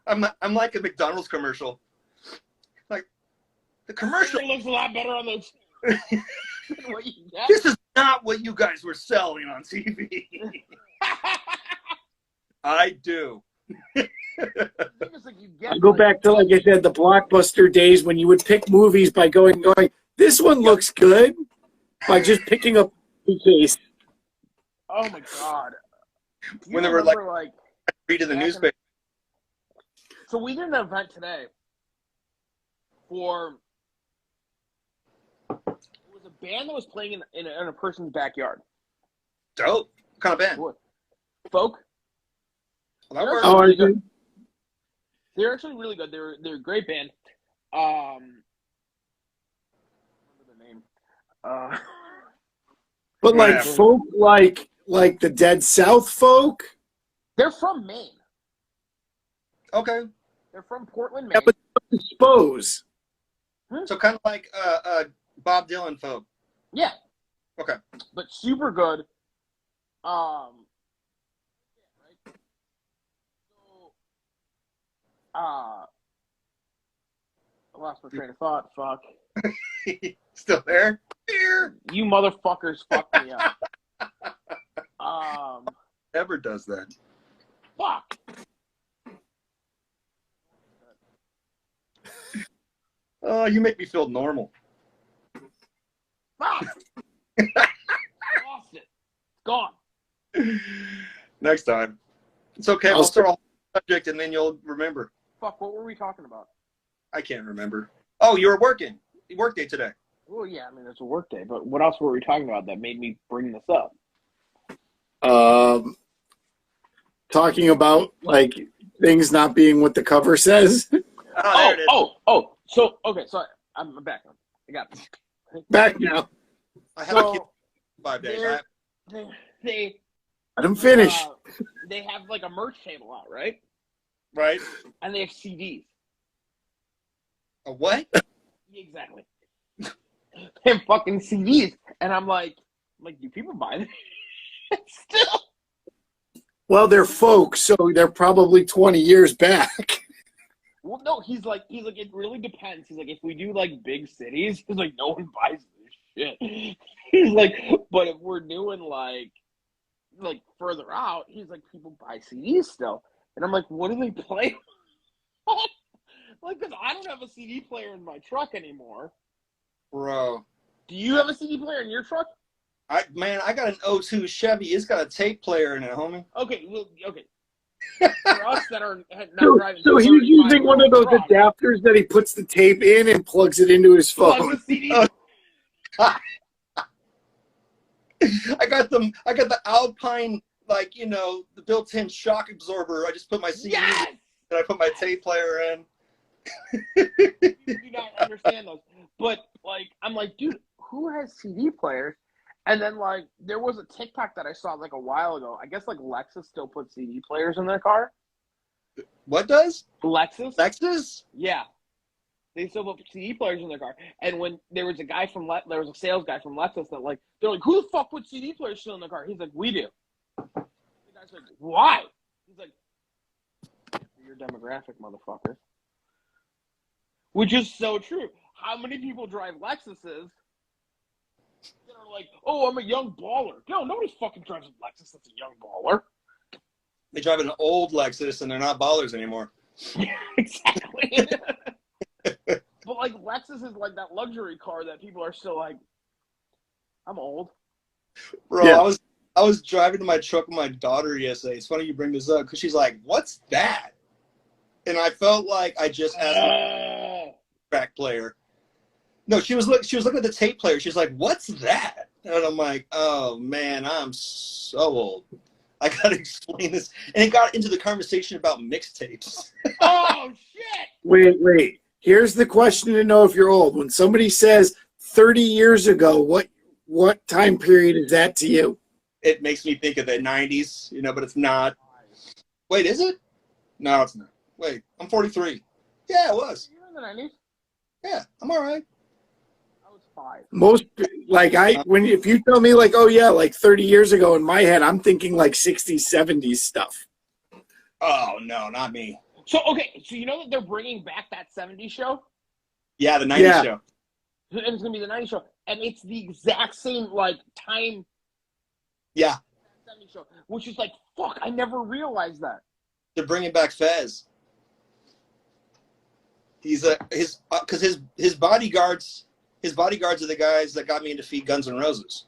I'm like a McDonald's commercial. Like the commercial looks a lot better on those. What you get? This is not what you guys were selling on TV. I do. I go back to, like I said, the Blockbuster days when you would pick movies by going, this one looks good, by just picking up the case. Oh my god! When they were like reading the newspaper. So we did an event today for. It was a band that was playing in a person's backyard. Dope. What kind of band? Folk. They're actually really good. They're a great band. Remember their name. But like folk, like the Dead South folk. They're from Maine. Okay. They're from Portland, Maine. Yeah, but suppose. So kind of like Bob Dylan folk. Yeah. Okay. But super good. I lost my train of thought. Fuck. Still there? Here. You motherfuckers fucked me up. Never does that. Fuck. Oh, you make me feel normal. Fuck. I lost it. It's gone. Next time. It's okay. I'll start a whole subject and then you'll remember. Fuck, what were we talking about? I can't remember. Oh, you were working. Work day today. Well, yeah, I mean, it's a work day, but what else were we talking about that made me bring this up? Talking about, like, things not being what the cover says. So, okay, so I'm back. I got this. Back now. I have a kid 5 days. Let him finish. They have, like, a merch table out, right? Right. And they have CDs. A what? Exactly. They have fucking CDs. And I'm like, do people buy them? Still. Well, they're folk, so they're probably 20 years back. Well, no, he's like, it really depends. He's like, if we do, like, big cities, he's like, no one buys this shit. He's like, but if we're doing, like further out, he's like, people buy CDs still. And I'm like, what do they play? Like, because I don't have a CD player in my truck anymore. Bro. Do you have a CD player in your truck? I got an '02 Chevy. It's got a tape player in it, homie. Okay, well, okay. For us that are not driving. So he's using one of those adapters that he puts the tape in and plugs it into his phone. Plug the CD. I got the Alpine, like, you know, the built-in shock absorber. I just put my CD and I put my tape player in. You do not understand those. But, like, I'm like, dude, who has CD players? And then, like, there was a TikTok that I saw, like, a while ago. I guess, like, Lexus still puts CD players in their car. What does? Lexus? Lexus? Yeah. They still put CD players in their car. And when there was a guy from there was a sales guy from Lexus that, like, they're like, who the fuck puts CD players still in their car? He's like, we do. The guy's like, why? He's like, your demographic, motherfucker. Which is so true. How many people drive Lexuses that are like, oh, I'm a young baller? No, nobody fucking drives a Lexus that's a young baller. They drive an old Lexus and they're not ballers anymore. Yeah, exactly. But, like, Lexus is like that luxury car that people are still like, I'm old. Bro, yeah. I was driving to my truck with my daughter yesterday. It's funny you bring this up because she's like, what's that? And I felt like I just asked a track player. No, she was looking at the tape player. She's like, what's that? And I'm like, oh, man, I'm so old. I got to explain this. And it got into the conversation about mixtapes. Oh, shit. Wait. Here's the question to know if you're old. When somebody says 30 years ago, what time period is that to you? It makes me think of the 90s, you know, but it's not. Wait, is it? No, it's not. Wait, I'm 43. Yeah, it was. You were in the 90s? Yeah, I'm all right. I was 5. Most, like, if you tell me, like, oh, yeah, like 30 years ago in my head, I'm thinking, like, 60s, 70s stuff. Oh, no, not me. So, okay, so you know that they're bringing back that 70s show? Yeah, the 90s show. And it's going to be the 90s show. And it's the exact same, like, time. Yeah. 70s show, which is like, fuck, I never realized that. They're bringing back Fez. He's because his bodyguards are the guys that got me into Feed Guns N' Roses.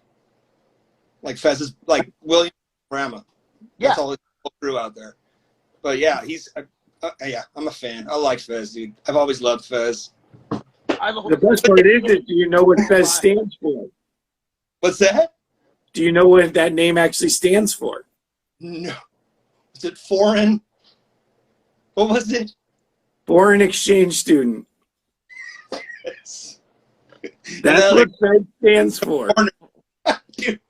Like Fez is like William Rama. Yeah. That's all his whole crew out there. But yeah, I'm a fan. I like Fez, dude. I've always loved Fez. The best part is do you know what Fez stands for? What's that? Do you know what that name actually stands for? No. Is it foreign? What was it? Foreign exchange student. That's what Fez stands for. Dude,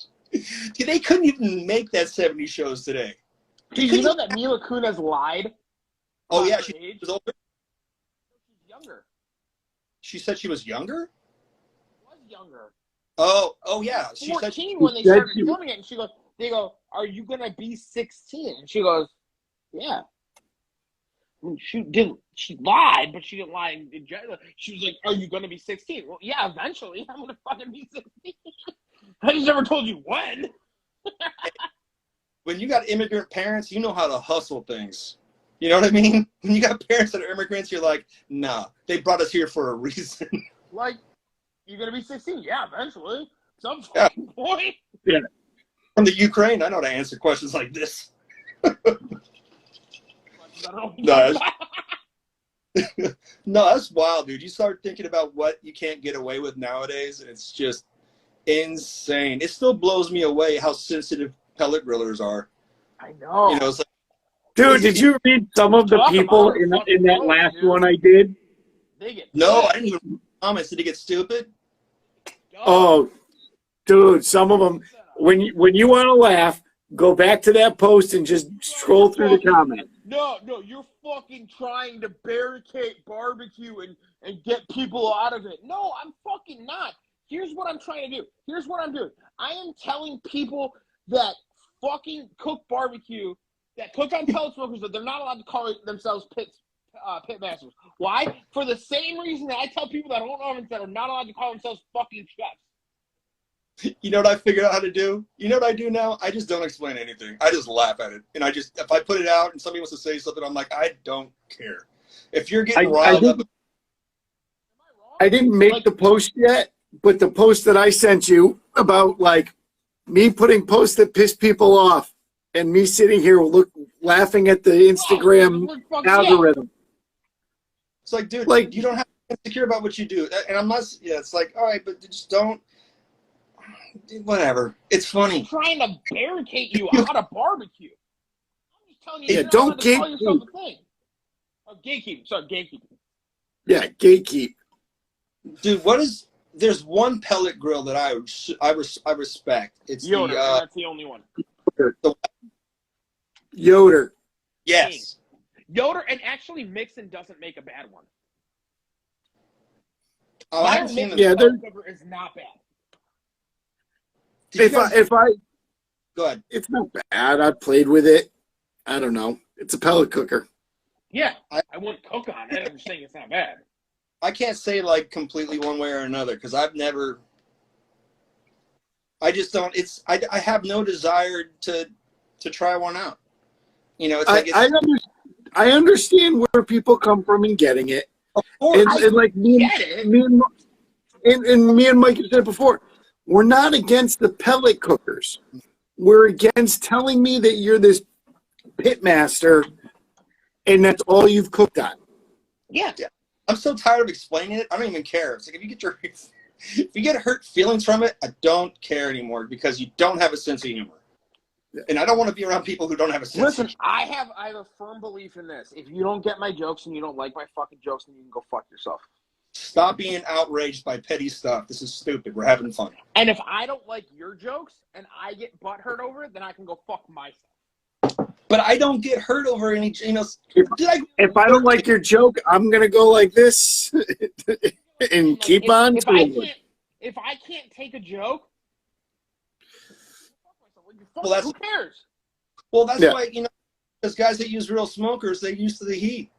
they couldn't even make that 70 shows today. Dude, you know that Mila Kunis lied? Oh, yeah, she was older? She's younger. She said she was younger? She was younger. Oh yeah. She 14 said when they started filming it, and they go, are you going to be 16? And she goes, yeah. I mean, she lied, but she didn't lie in general. She was like, are you going to be 16? Well, yeah, eventually. I'm going to fucking be 16. I just never told you when. When you got immigrant parents, you know how to hustle things. You know what I mean? When you got parents that are immigrants, you're like, nah, they brought us here for a reason. Like, you're going to be 16? Yeah, eventually. Some fucking point. Yeah. From the Ukraine, I know how to answer questions like this. No, that's wild, dude. You start thinking about what you can't get away with nowadays, and it's just insane. It still blows me away how sensitive pellet grillers are. I know. You know, it's like, dude, did you read some of the people in that last one I did? No, I didn't even comments. Did he get stupid? Oh, dude, some of them. When you want to laugh, go back to that post and just scroll through the comments. No, you're fucking trying to barricade barbecue and get people out of it. No, I'm fucking not. Here's what I'm trying to do. Here's what I'm doing. I am telling people that fucking cook barbecue, that cook on pellet smokers, that they're not allowed to call themselves pit masters. Why? For the same reason that I tell people that own ovens that are not allowed to call themselves fucking chefs. You know what I figured out how to do? You know what I do now? I just don't explain anything. I just laugh at it. And if I put it out and somebody wants to say something, I'm like, I don't care. If you're getting riled up. I didn't make the post yet, but the post that I sent you about, like, me putting posts that piss people off. and me sitting here laughing at the Instagram algorithm. It's like, dude, like you don't have to be insecure about what you do. And I'm not, yeah, it's like, all right, but just don't, whatever. It's funny. I'm trying to barricade you out of barbecue. I'm just telling you, yeah, you're don't not allowed to call yourself a thing. Oh, gatekeep. Sorry, gatekeep. Yeah, gatekeep. Dude, there's one pellet grill that I respect. It's Yoder, and that's the only one. Yoder. Yes. Yoder, and actually Mixon doesn't make a bad one. Oh, I haven't seen yeah, is not bad. If I go ahead. It's not bad. I played with it. I don't know. It's a pellet cooker. Yeah, I wouldn't cook on it. I'm just saying it's not bad. I can't say like completely one way or another because I just don't. I have no desire to try one out. You know, it's like I understand where people come from in getting it. Of course, and like me and Mike have said before, we're not against the pellet cookers. We're against telling me that you're this pit master and that's all you've cooked on. Yeah. I'm so tired of explaining it. I don't even care. It's like if you get hurt feelings from it, I don't care anymore because you don't have a sense of humor. Yeah. And I don't want to be around people who don't have a sense of humor. I have a firm belief in this. If you don't get my jokes and you don't like my fucking jokes, then you can go fuck yourself. Stop being outraged by petty stuff. This is stupid. We're having fun. And if I don't like your jokes and I get butthurt over it, then I can go fuck myself. But I don't get hurt over any, you know. If I don't like your joke, I'm going to go like this and keep on. If I can't take a joke, well, who cares? Well, that's why, you know, those guys that use real smokers, they're used to the heat.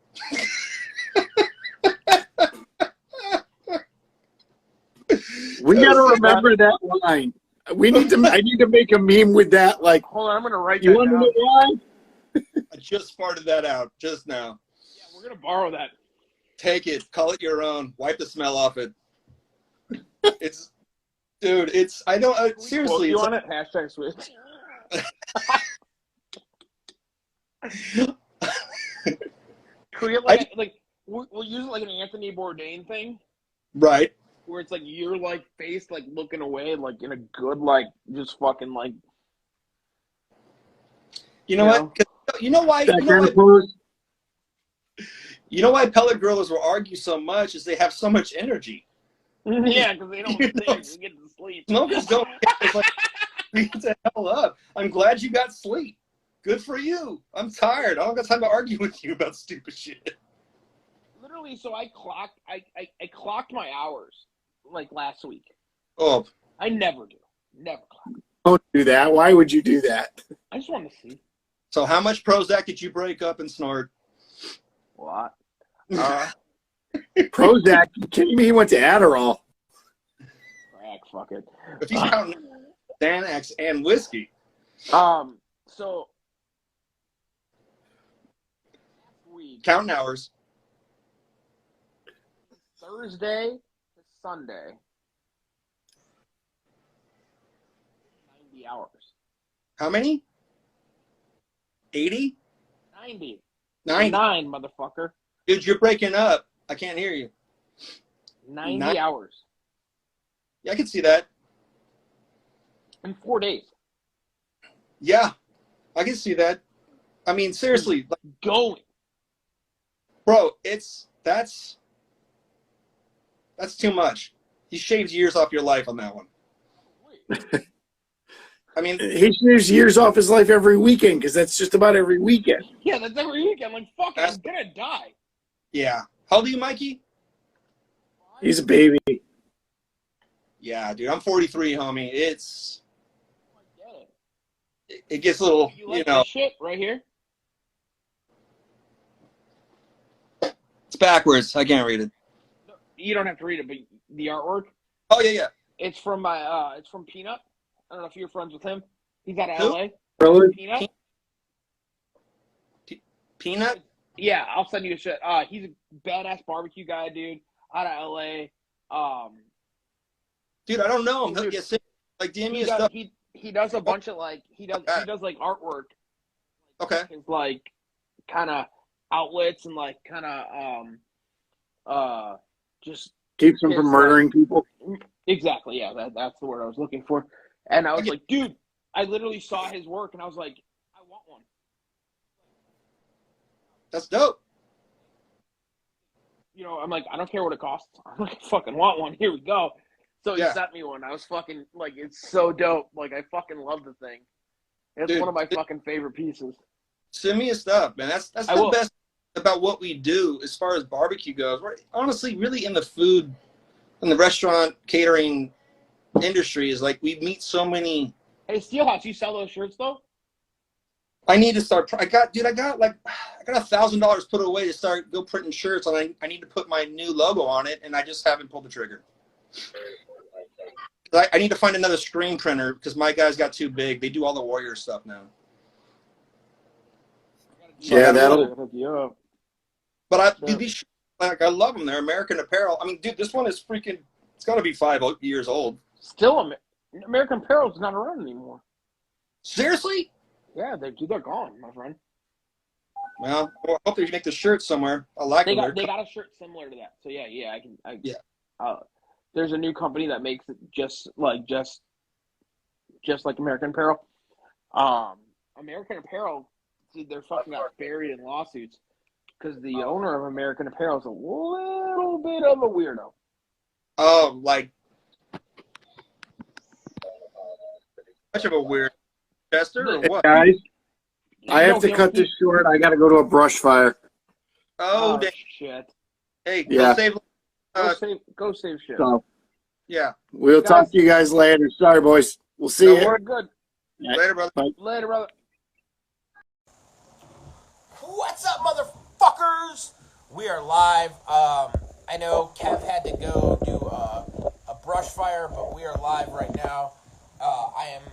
We got to remember that line. I need to make a meme with that. Like, hold on, I'm going to write you that want down. to know why? I just farted that out just now. Yeah, we're going to borrow that. Take it. Call it your own. Wipe the smell off it. I don't, seriously. You want it? Hashtag switch. We'll use it like an Anthony Bourdain thing. Right. Where it's like you're like face like looking away like in a good like just fucking like. You know what? You know why? You know why pellet grillers will argue so much is they have so much energy. Yeah, because they don't get to sleep. Smokers don't. It's like, beat the hell up. I'm glad you got sleep. Good for you. I'm tired. I don't got time to argue with you about stupid shit. Literally, so I clocked my hours like last week. Oh. I never do. Never clock. Don't do that. Why would you do that? I just want to see. So how much Prozac did you break up and snort? What? Prozac? You kidding me? He went to Adderall. Crack, fuck it. If he's counting Xanax and whiskey. So week, counting hours. Thursday to Sunday. 90 hours. How many? 80? 90. 90. 9, motherfucker. Dude, you're breaking up. I can't hear you. 90 hours. Yeah, I can see that. In 4 days. Yeah, I can see that. I mean, seriously. Going. Bro, that's too much. He shaved years off your life on that one. I mean, he shaves years off his life every weekend because that's just about every weekend. Yeah, that's every weekend. Like, fuck, I'm gonna die. Yeah. How old are you, Mikey? He's a baby. Yeah, dude. I'm 43, homie. It gets a little, you know. This shit right here? It's backwards. I can't read it. You don't have to read it, but the artwork. Oh yeah. It's from it's from Peanut. I don't know if you're friends with him. He's out of Who? LA. Really? Peanut? Peanut? Yeah, I'll send you a shit. He's a badass barbecue guy, dude. Out of LA. Dude, I don't know him. He'll get sick. Like, DM me his stuff. He does a bunch of like he does like artwork Okay. His like kind of outlets and like kind of just Keeps him from murdering people. Exactly. Yeah, that's the word I was looking for. And I was like, dude, I literally saw his work and I was like, I want one. That's dope. You know, I'm like, I don't care what it costs. I'm like, I fucking want one. Here we go. So he sent me one. I was fucking like, it's so dope. Like, I fucking love the thing. It's one of my fucking favorite pieces. Send me his stuff, man. That's the best about what we do as far as barbecue goes. We're honestly really in the food, in the restaurant catering industry is like we meet so many. Hey, Steelhouse, you sell those shirts though? I need to start. I got $1,000 put away to go printing shirts, and I need to put my new logo on it, and I just haven't pulled the trigger. I need to find another screen printer because my guys got too big. They do all the Warrior stuff now. Yeah, that'll. Yeah. But dude, these like I love them. They're American Apparel. I mean, dude, this one is freaking. It's got to be 5 years old. Still, American Apparel's not around anymore. Seriously? Yeah, they're gone, my friend. Well, I hope they make the shirt somewhere. I like they them. They got a shirt similar to that. So yeah, I can. Yeah. There's a new company that makes it just like American Apparel. American Apparel, dude, they're fucking got buried in lawsuits because the owner of American Apparel is a little bit of a weirdo. Oh, like much of a weird Chester or what? Guys, I have to cut this short. I got to go to a brush fire. Oh, shit. Hey, yeah. Go save shit. So, yeah. We'll talk to you guys later. Sorry, boys. We'll see you. We're good. Later, brother. Bye. Later, brother. What's up, motherfuckers? We are live. I know Kev had to go do a brush fire, but we are live right now. I am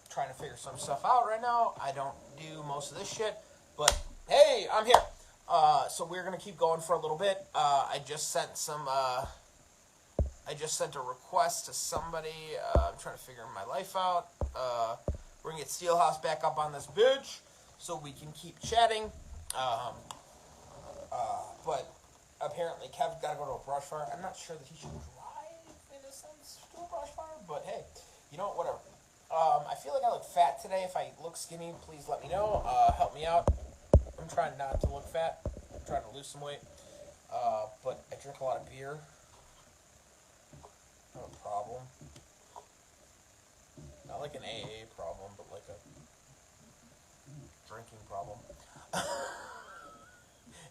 trying to figure some stuff out right now. I don't do most of this shit, but hey, I'm here. So we're gonna keep going for a little bit. I just sent a request to somebody. I'm trying to figure my life out. We're gonna get Steelhouse back up on this bitch so we can keep chatting. But apparently Kev's got to go to a brush fire. I'm not sure that he should drive in a sense to a brush fire, but hey, you know what? Whatever. I feel like I look fat today. If I look skinny, please let me know. Help me out. I'm trying not to look fat. I'm trying to lose some weight. But I drink a lot of beer. Not a problem. Not like an AA problem, but like a drinking problem.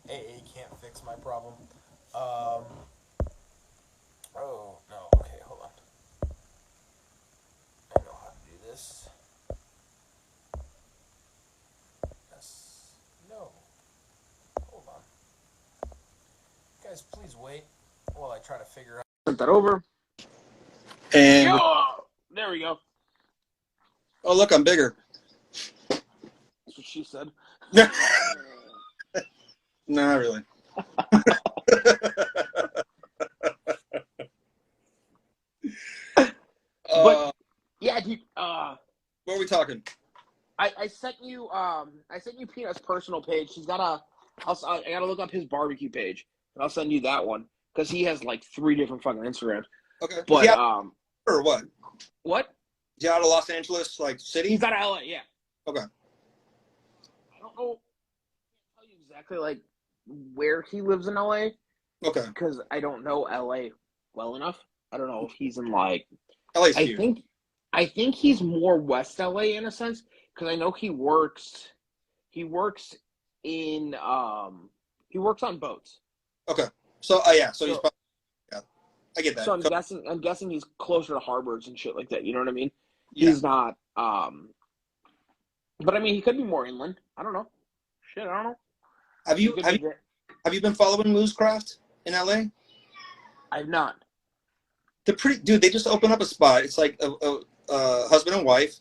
AA can't fix my problem. Oh, no. Okay, hold on. I know how to do this. Yes. No. Hold on. Guys, please wait while I try to figure out. Sent that over. And there we go. oh, look, I'm bigger. That's what she said. No, not really. But yeah, dude. What are we talking? I sent you Peanut's personal page. She's got I gotta look up his barbecue page, and I'll send you that one because he has like 3 different fucking Instagrams. Okay. But or what? What? Is he out of Los Angeles, like city? He's out of LA. Yeah. Okay. I don't know. I can't tell you exactly like where he lives in LA. Okay. Because I don't know LA well enough. I don't know if he's in like. LA's huge. I think he's more West LA in a sense because I know he works in he works on boats. Okay. So yeah. So he's probably, yeah. I get that. So I'm guessing he's closer to harbors and shit like that. You know what I mean? Yeah. He's not. But I mean, he could be more inland. I don't know. Shit, I don't know. Have you been following Moosecraft in LA? I've not. They're pretty, dude. They just opened up a spot. It's like a husband and wife.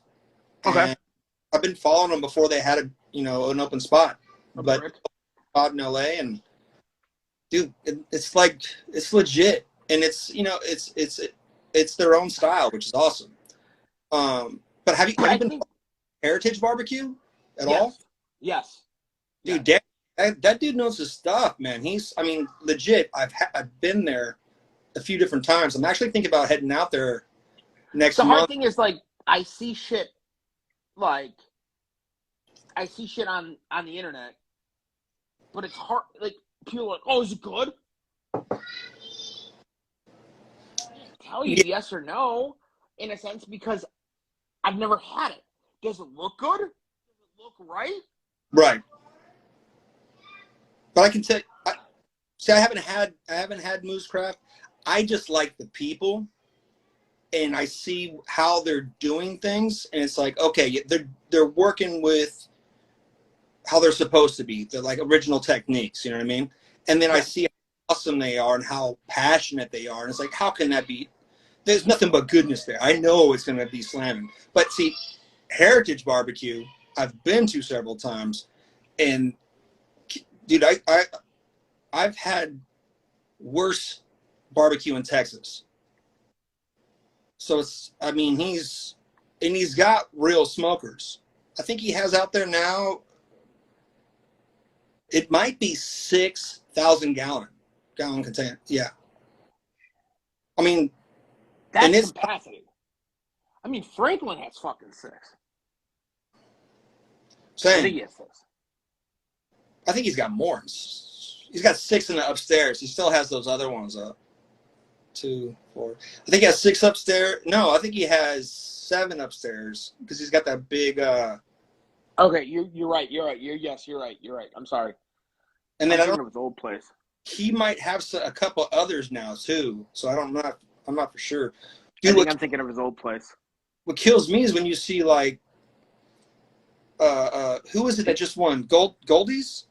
Okay. And I've been following them before they had an open spot, but spot in LA, and dude, it's like it's legit, and it's it's their own style, which is awesome. But have you been Heritage Barbecue at all? Yes. Dude, that dude knows his stuff, man. I mean, legit. I've been there a few different times. I'm actually thinking about heading out there next The month. hard thing is, like, I see shit on the internet, but it's hard. Like, people are like, "Oh, is it good?" I can't tell you yes or no, in a sense, because I've never had it. Does it look good? Does it look right? Right. But I can tell. I haven't had Moose Craft. I just like the people, and I see how they're doing things, and it's like, okay, they're working with how they're supposed to be. They're like original techniques, you know what I mean? And then I see how awesome they are and how passionate they are, and it's like, how can that be? There's nothing but goodness there. I know it's going to be slamming. But see, Heritage Barbecue, I've been to several times, and dude, I've had worse barbecue in Texas. So he's got real smokers. I think he has out there now, it might be 6,000 gallon container. Yeah. I mean, that's capacity. I mean, Franklin has fucking 6. Same. I think he has 6. I think he's got more. He's got 6 in the upstairs. He still has those other ones up. 2, 4. I think he has 6 upstairs. No, I think he has 7 upstairs because he's got that big. Okay, you're right. You're right. I'm sorry. And then I don't know his old place. He might have a couple others now too. So I'm not for sure. Dude, I'm thinking of his old place. What kills me is when you see like, who is it that just won? Goldies?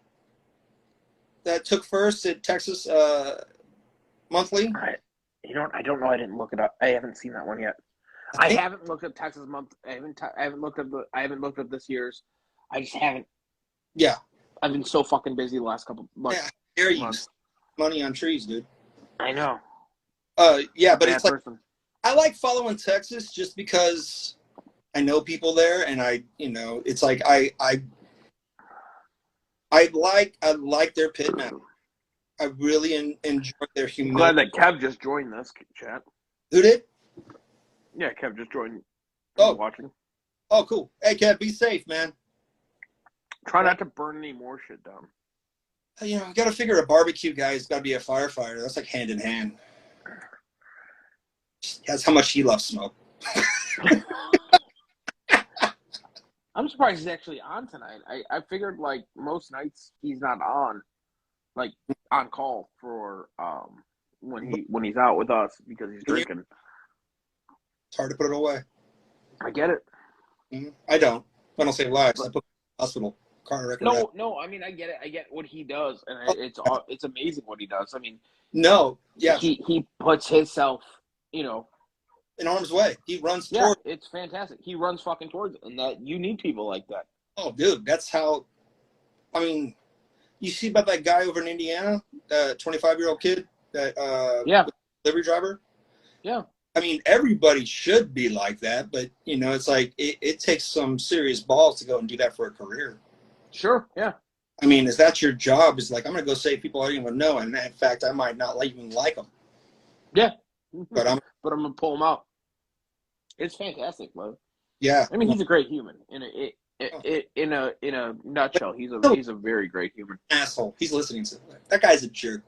That took first at Texas Monthly? I don't know. I didn't look it up. I haven't seen that one yet. I haven't looked up Texas Month. I haven't looked up this year's. I just haven't. Yeah. I've been so fucking busy the last couple months. Yeah, dare you money on trees, dude. I know. Yeah, but it's person. Like I like following Texas just because I know people there, and it's like I like their pit now. I really enjoy their humility. I'm glad that Kev just joined this chat. Who did? Yeah, Kev just joined. Watching. Oh, cool. Hey, Kev, be safe, man. Try not to burn any more shit down. You got to figure a barbecue guy's got to be a firefighter. That's like hand in hand. That's how much he loves smoke. I'm surprised he's actually on tonight. I figured like most nights he's not on, like on call for when he's out with us because he's drinking. It's hard to put it away. I get it. Mm-hmm. I don't save lives. I put hospital car record. No. I mean, I get it. I get what he does, and it's amazing what he does. I mean, he puts himself, in harm's way. He runs towards. Yeah, it's fantastic. He runs fucking towards it, and that you need people like that. Oh, dude, that's how. I mean, you see about that guy over in Indiana, 25-year-old kid, that delivery driver. Yeah. I mean, everybody should be like that, but it's like it takes some serious balls to go and do that for a career. Sure. Yeah. I mean, is that your job? Is like, I'm going to go save people I don't even know, and in fact, I might not even like them. Yeah. But I'm going to pull them out. It's fantastic, bro. Yeah. I mean, he's a great human. In a nutshell, he's a very great human. Asshole. He's listening to that guy's a jerk.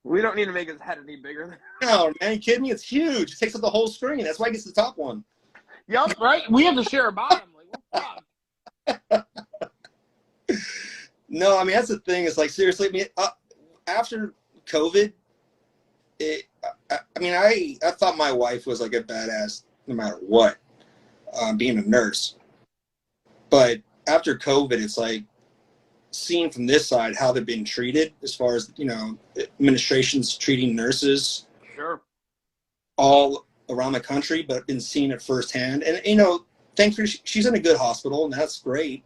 We don't need to make his head any bigger. No, man, you kidding me? It's huge. It takes up the whole screen. That's why he gets the top one. Yup, right? We have to share a bottom. Like, what the fuck? No, I mean, that's the thing. It's like, seriously, I mean, after COVID, I thought my wife was like a badass no matter what, being a nurse. But after COVID, it's like, seeing from this side how they're being treated as far as administrations treating nurses all around the country, but I've been seeing it firsthand, and thankfully she's in a good hospital, and that's great,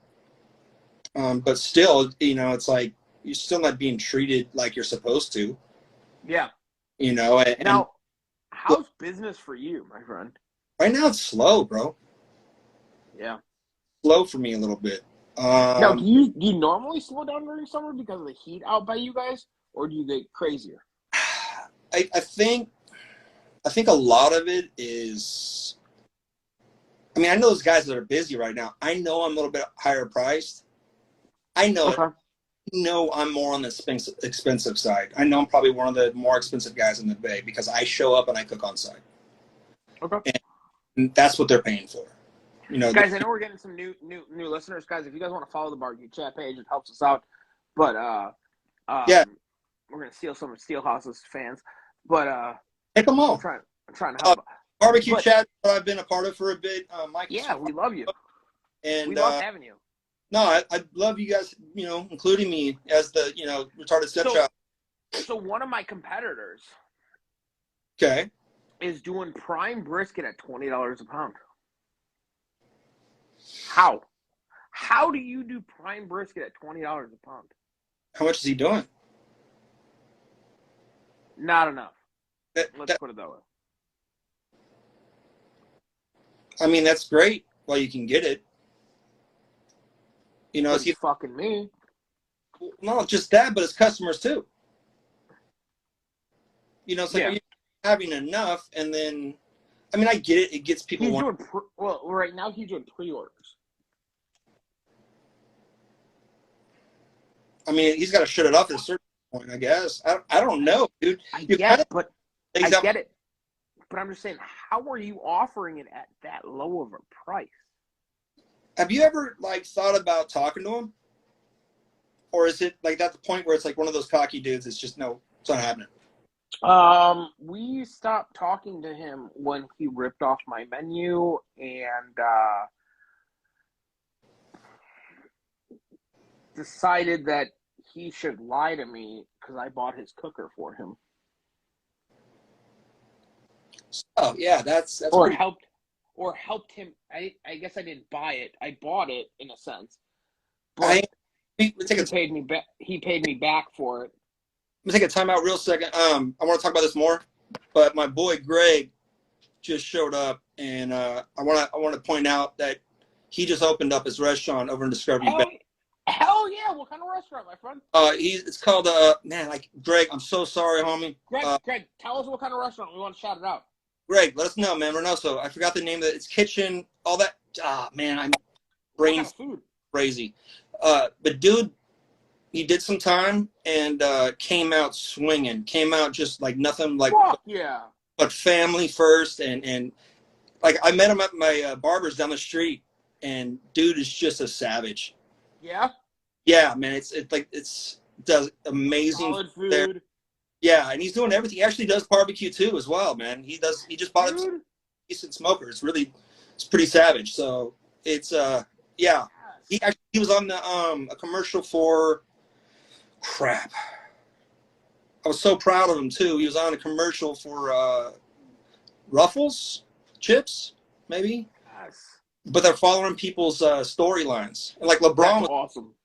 but still it's like you're still not being treated like you're supposed to. Now how's business for you, my friend? Right now it's slow, bro. Yeah. slow for me a little bit. Now, do you normally slow down during summer because of the heat out by you guys, or do you get crazier? I think a lot of it is. I mean, I know those guys that are busy right now. I know I'm a little bit higher priced. I know it. Okay. I know I'm more on the expensive side. I know I'm probably one of the more expensive guys in the Bay because I show up and I cook on site. Okay. And that's what they're paying for. You know, Guys, I know we're getting some new listeners. Guys, if you guys want to follow the BBQchat page, it helps us out. But yeah, we're gonna steal some of Steelhouse's fans. But take them all. I'm trying to help. Barbecue chat that I've been a part of for a bit. Mikey. Yeah, we love you. And we love having you. No, I love you guys. You know, including me as the retarded stepchild. So one of my competitors, okay, is doing prime brisket at $20 a pound. How? How do you do prime brisket at $20 a pound? How much is he doing? Not enough. Let's put it that way. I mean, that's great while you can get it. You know, he's fucking me. Not just that, but it's customers too. You know, it's like, are you having enough? And then, I mean, I get it. It gets people. He's doing right now. He's doing pre-orders. I mean, he's got to shut it off at a certain point, I guess. I don't know, dude. I get it. But I'm just saying, how are you offering it at that low of a price? Have you ever thought about talking to him, or is it at the point where it's like one of those cocky dudes? It's just no, it's not happening. We stopped talking to him when he ripped off my menu and decided that he should lie to me because I bought his cooker for him. Oh yeah, that's helped him. I guess I didn't buy it. I bought it in a sense, but he paid me back. He paid me back for it. Let me take a time out real second. I want to talk about this more, but my boy Greg just showed up, and I want to point out that he just opened up his restaurant over in Discovery Bay. Hell yeah! What kind of restaurant, my friend? It's called Greg. I'm so sorry, homie. Greg, tell us what kind of restaurant. We want to shout it out. Greg, let us know, man. Reynoso. I forgot the name of it. It's kitchen, all that. Man, I'm brain crazy. But dude, he did some time and came out swinging. Came out just like nothing, Fuck yeah. But family first, and I met him at my barber's down the street, and dude is just a savage. Yeah. Yeah, man. It's does amazing solid food. There. Yeah, and he's doing everything. He actually does barbecue too as well, man. He just bought a decent smoker. It's pretty savage. So it's yeah. He was on the a commercial for crap. I was so proud of him too. He was on a commercial for Ruffles chips, maybe. Yes. But they're following people's storylines. And LeBron was awesome.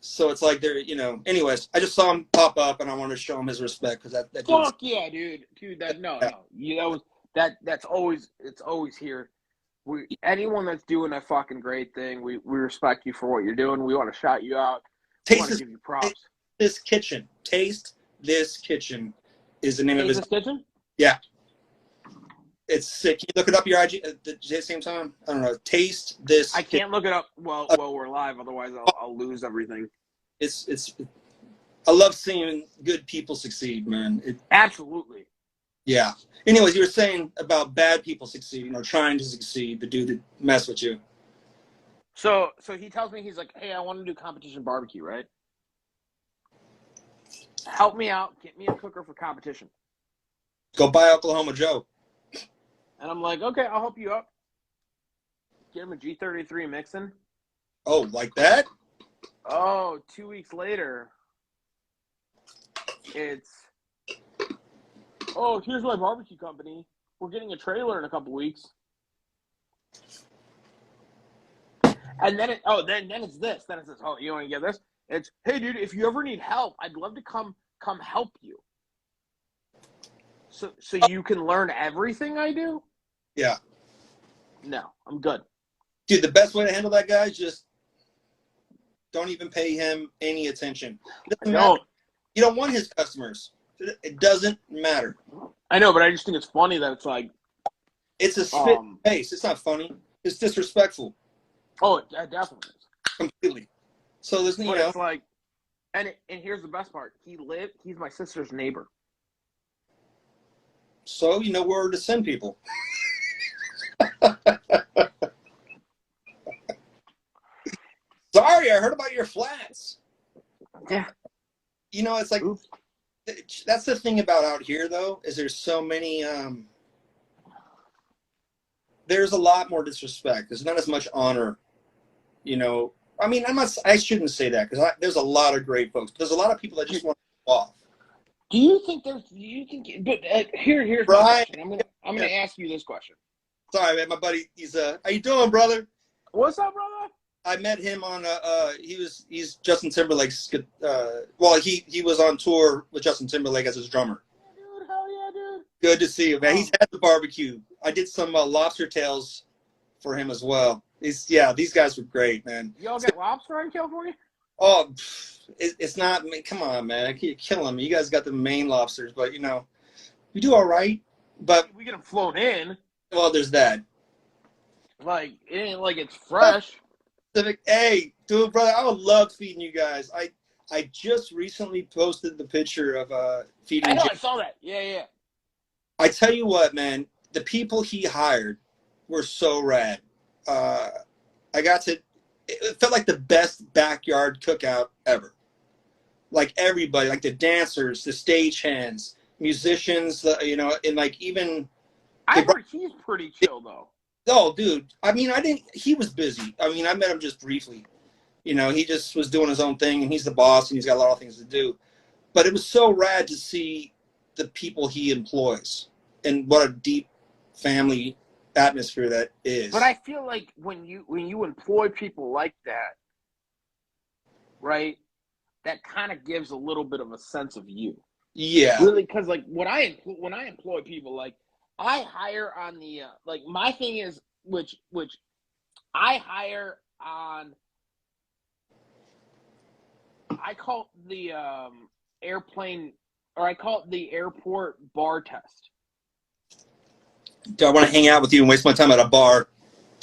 So it's like they're, anyways, I just saw him pop up and I wanted to show him his respect because that fuck yeah, dude. That's always here. Anyone that's doing a fucking great thing, we respect you for what you're doing. We want to shout you out. We want to give you props. Taste This Kitchen is the name of his kitchen. Yeah. It's sick. Can you look it up your IG at the same time? I don't know. Taste This. I can't look it up while we're live, otherwise I'll lose everything. It's. I love seeing good people succeed, man. Absolutely. Yeah. Anyways, you were saying about bad people succeeding or trying to succeed, the dude that mess with you. So he tells me, he's like, hey, I want to do competition barbecue, right? Help me out. Get me a cooker for competition. Go buy Oklahoma Joe. And I'm like, okay, I'll help you out. Get him a G33 mixing. Oh, like that? Oh, 2 weeks later, it's, here's my barbecue company. We're getting a trailer in a couple weeks. And then then it's this. Then it's this. Oh, you want to get this? It's, hey, dude, if you ever need help, I'd love to come help you. So you can learn everything I do? Yeah. No, I'm good. Dude, the best way to handle that guy is just don't even pay him any attention. It doesn't matter. You don't want his customers. It doesn't matter. I know, but I just think it's funny that it's like it's a spit in the face. It's not funny. It's disrespectful. Oh, it definitely is. Completely. So there's it's like, and here's the best part. He's my sister's neighbor. So you know where to send people. Sorry, I heard about your flats. Yeah. You know, it's like, oops. That's the thing about out here, though, is there's so many, there's a lot more disrespect. There's not as much honor, you know. I mean, I shouldn't say that because there's a lot of great folks. But there's a lot of people that just want to go off. But here's my question. I'm gonna ask you this question. Sorry, man, my buddy, how you doing, brother? What's up, brother? I met him on he's Justin Timberlake's he was on tour with Justin Timberlake as his drummer. Yeah, dude, hell yeah, dude. Good to see you, man. He's had the barbecue. I did some lobster tails for him as well. These guys were great, man. Y'all get lobster in California? Oh, it's not. Come on, man. You're killing me. You guys got the Maine lobsters, but you know, we do all right. But we get them flown in. Well, there's that. Like it ain't like it's fresh. Hey, dude, brother, I would love feeding you guys. I just recently posted the picture of feeding. I know, I saw that. Yeah. I tell you what, man, the people he hired were so rad. It felt like the best backyard cookout ever. Like everybody, like the dancers, the stagehands, musicians, you know, and like even. I heard he's pretty chill though. Oh, dude. I mean, he was busy. I mean, I met him just briefly. You know, he just was doing his own thing, and he's the boss, and he's got a lot of things to do. But it was so rad to see the people he employs and what a deep family atmosphere that is. But I feel like when you employ people like that, right, that kind of gives a little bit of a sense of you. Yeah. Really, because like when I employ people, like, I hire on the like my thing is which I hire on. I call it the airplane, or I call it the airport bar test. Do I want to hang out with you and waste my time at a bar?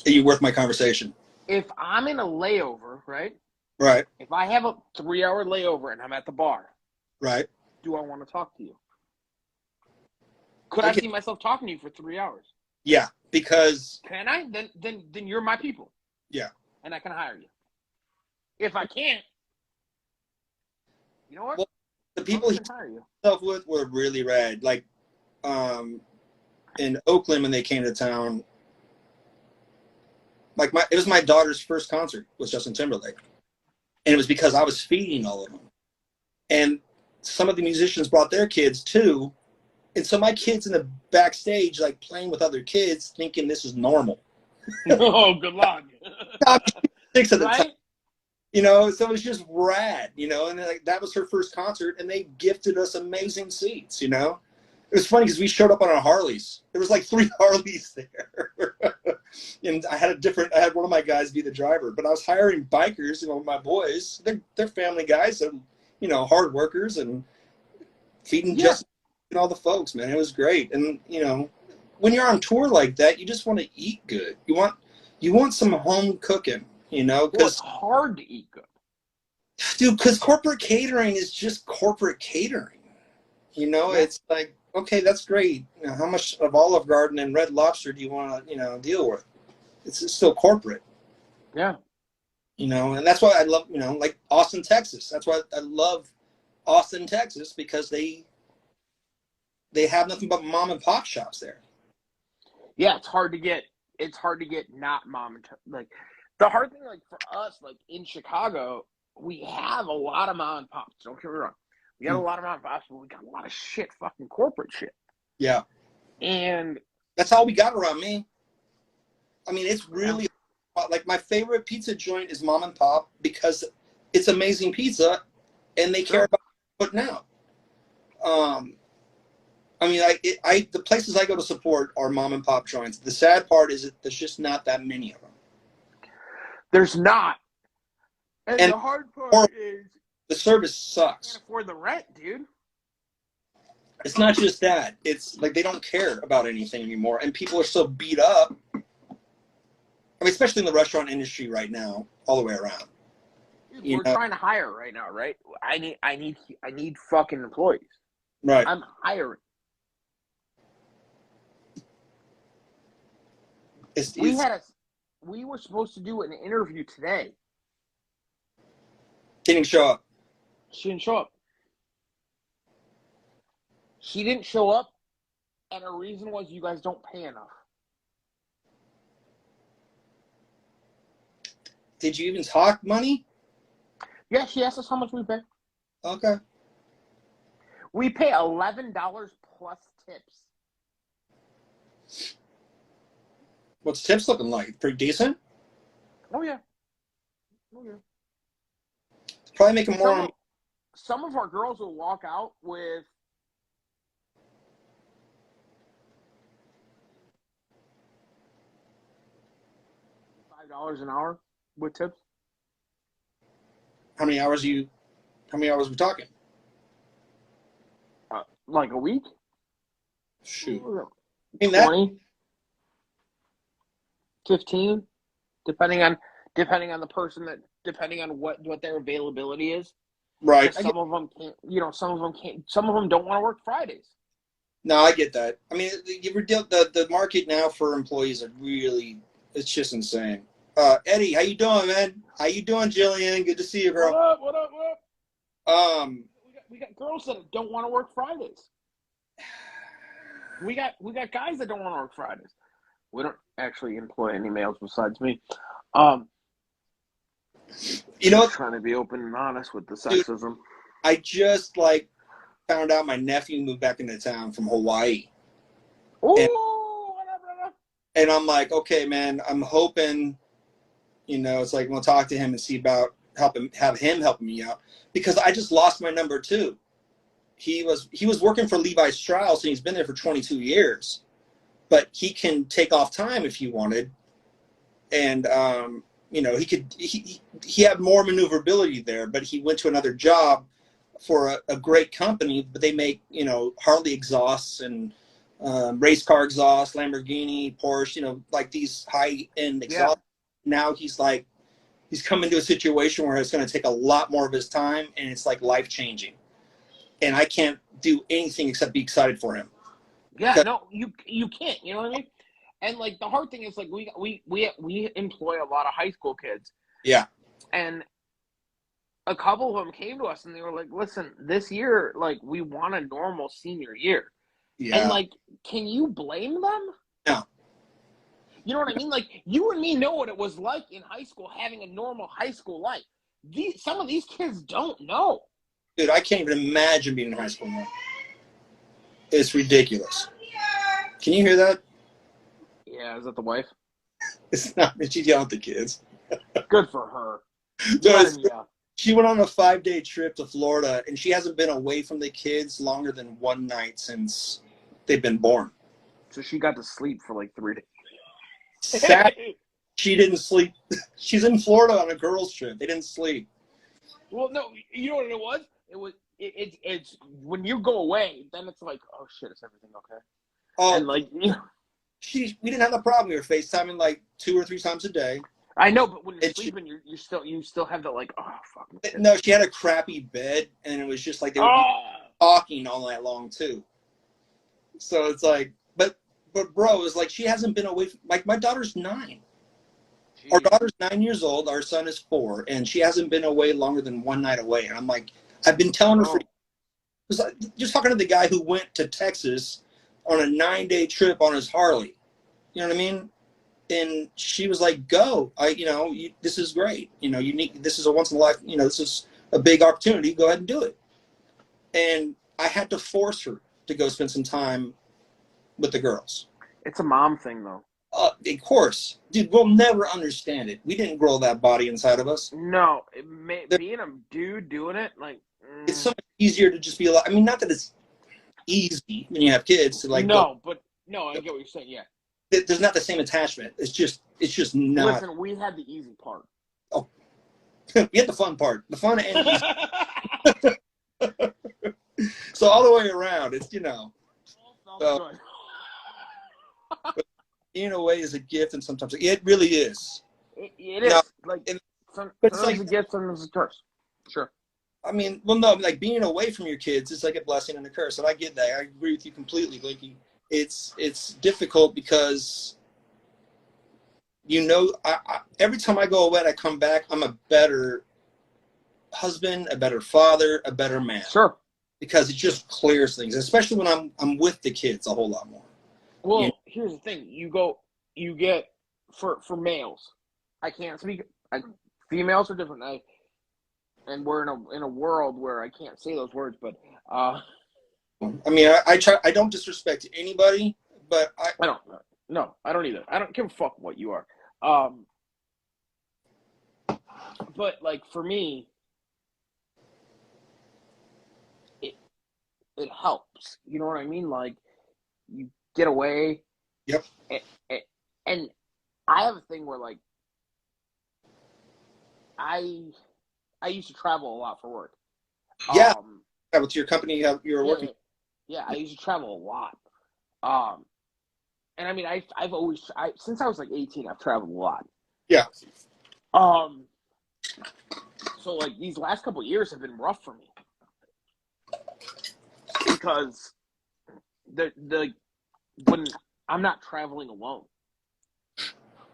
Are you worth my conversation? If I'm in a layover, right? Right. If I have a 3-hour layover and I'm at the bar, right? Do I want to talk to you? Could I see myself talking to you for 3 hours? Yeah, because can I? Then you're my people. Yeah, and I can hire you. If I can't, you know what? Well, the people he hire you stuff with were really rad. Like, in Oakland when they came to town, like it was my daughter's first concert with Justin Timberlake, and it was because I was feeding all of them, and some of the musicians brought their kids too. And so my kid's in the backstage, like playing with other kids, thinking this is normal. Oh, good luck. 6 at the time. You know, so it was just rad, you know, and like that was her first concert, and they gifted us amazing seats, you know. It was funny because we showed up on our Harleys. There was like 3 Harleys there. And I had one of my guys be the driver, but I was hiring bikers, you know, my boys. They're family guys and, you know, hard workers and feeding just and all the folks, man. It was great. And, you know, when you're on tour like that, you just want to eat good. You want some home cooking, you know, because it's hard to eat good. Dude, because corporate catering is just corporate catering. You know, it's like, okay, that's great. You know, how much of Olive Garden and Red Lobster do you want to, you know, deal with? It's still corporate. Yeah. You know, and that's why I love, you know, like Austin, Texas. That's why I love Austin, Texas, because they have nothing but mom and pop shops there. Yeah, it's hard to get not mom and like the hard thing, like for us, like in Chicago, we have a lot of mom and pops. Don't get me wrong. We got a lot of mom and pops, but we got a lot of shit, fucking corporate shit. Yeah. And that's all we got around me. I mean, it's really like my favorite pizza joint is mom and pop because it's amazing pizza and they care about putting out. I mean, the places I go to support are mom and pop joints. The sad part is that there's just not that many of them. There's not. And the hard part is the service sucks. Can't afford the rent, dude. It's not just that. It's like they don't care about anything anymore, and people are so beat up. I mean, especially in the restaurant industry right now, all the way around. Dude, we're trying to hire right now, right? I need fucking employees. Right. I'm hiring. We were supposed to do an interview today. Didn't show up. She didn't show up. She didn't show up, and her reason was you guys don't pay enough. Did you even talk money? Yeah, she asked us how much we pay. Okay. We pay $11 plus tips. What's tips looking like? Pretty decent? Oh, yeah. Oh, yeah. Probably making more. Some of our girls will walk out with $5 an hour with tips. How many hours are we talking? Like a week? Shoot. I mean, 20, 15, depending on the person, depending on what their availability is. Right. Some of them can't, some of them can't, some of them don't want to work Fridays. No, I get that. I mean, the market now for employees are really, it's just insane. Eddie, how you doing, man? How you doing, Jillian? Good to see you, girl. What up? We got girls that don't want to work Fridays. We got guys that don't want to work Fridays. We don't actually employ any males besides me. Trying to be open and honest with the sexism. Dude, I just found out my nephew moved back into town from Hawaii. Ooh, and I'm like, okay, man, I'm hoping, it's like we'll talk to him and see about have him helping me out, because I just lost my number too. He was working for Levi Strauss, and he's been there for 22 years, but he can take off time if he wanted, and he had more maneuverability there, but he went to another job for a great company, but they make Harley exhausts and race car exhausts, Lamborghini, Porsche, like these high end exhausts. Yeah. Now he's coming to a situation where it's going to take a lot more of his time, and it's life changing. And I can't do anything except be excited for him. Yeah, no, you can't. You know what I mean? And the hard thing is we employ a lot of high school kids. Yeah. And a couple of them came to us and they were like, "Listen, this year, we want a normal senior year." Yeah. And can you blame them? No. You know what I mean? You and me know what it was like in high school, having a normal high school life. Some of these kids don't know. Dude, I can't even imagine being in high school now. It's ridiculous. Can you hear that? Yeah, is that the wife? It's not. She's yelling at the kids. Good for her. Yeah. She went on a 5-day trip to Florida, and she hasn't been away from the kids longer than one night since they've been born. So she got to sleep for 3 days. Sadly, she didn't sleep. She's in Florida on a girls' trip. They didn't sleep. Well, no, you know what it was? It's when you go away, then it's like, oh shit, is everything okay? Oh, and we didn't have the problem. We were FaceTiming 2 or 3 times a day. I know, but when you're sleeping, you still have that oh fuck. No, she had a crappy bed, and it was just they were talking all night long too. So it's but bro, it's she hasn't been away from, my daughter's 9. Jeez. Our daughter's 9 years old. Our son is 4, and she hasn't been away longer than one night away. And I'm I've been telling her just talking to the guy who went to Texas on a 9-day trip on his Harley. You know what I mean? And she was like, "Go! This is great. Unique. This is a once in a life. This is a big opportunity. Go ahead and do it." And I had to force her to go spend some time with the girls. It's a mom thing, though. Of course, dude. We'll never understand it. We didn't grow that body inside of us. No, being a dude doing it, it's so much easier to just be not that it's. easy when you have kids to like go. But I get what you're saying. Yeah. There's not the same attachment. It's just not. Listen, we had the easy part. Oh, we had the fun part. The fun and the easy. So all the way around, it's Good. being away is a gift, and sometimes it really is. It is sometimes it's a gift, sometimes it's a curse. Sure. I mean, well, no, like being away from your kids is like a blessing and a curse, and I get that. I agree with you completely, Blinky. It's difficult because every time I go away and I come back, I'm a better husband, a better father, a better man. Sure. Because it just clears things, especially when I'm with the kids a whole lot more. Well, here's the thing: you get for males. I can't speak. Females are different. And we're in a world where I can't say those words, but I mean, I try. I don't disrespect anybody, but I don't. No, I don't either. I don't give a fuck what you are. But like for me, it helps. You know what I mean? Like you get away. Yep. And I have a thing where like I used to travel a lot for work. Yeah. With your company you were working. Yeah, I used to travel a lot. And I mean, I've always since I was like 18, I've traveled a lot. Yeah. So like these last couple of years have been rough for me because when I'm not traveling alone.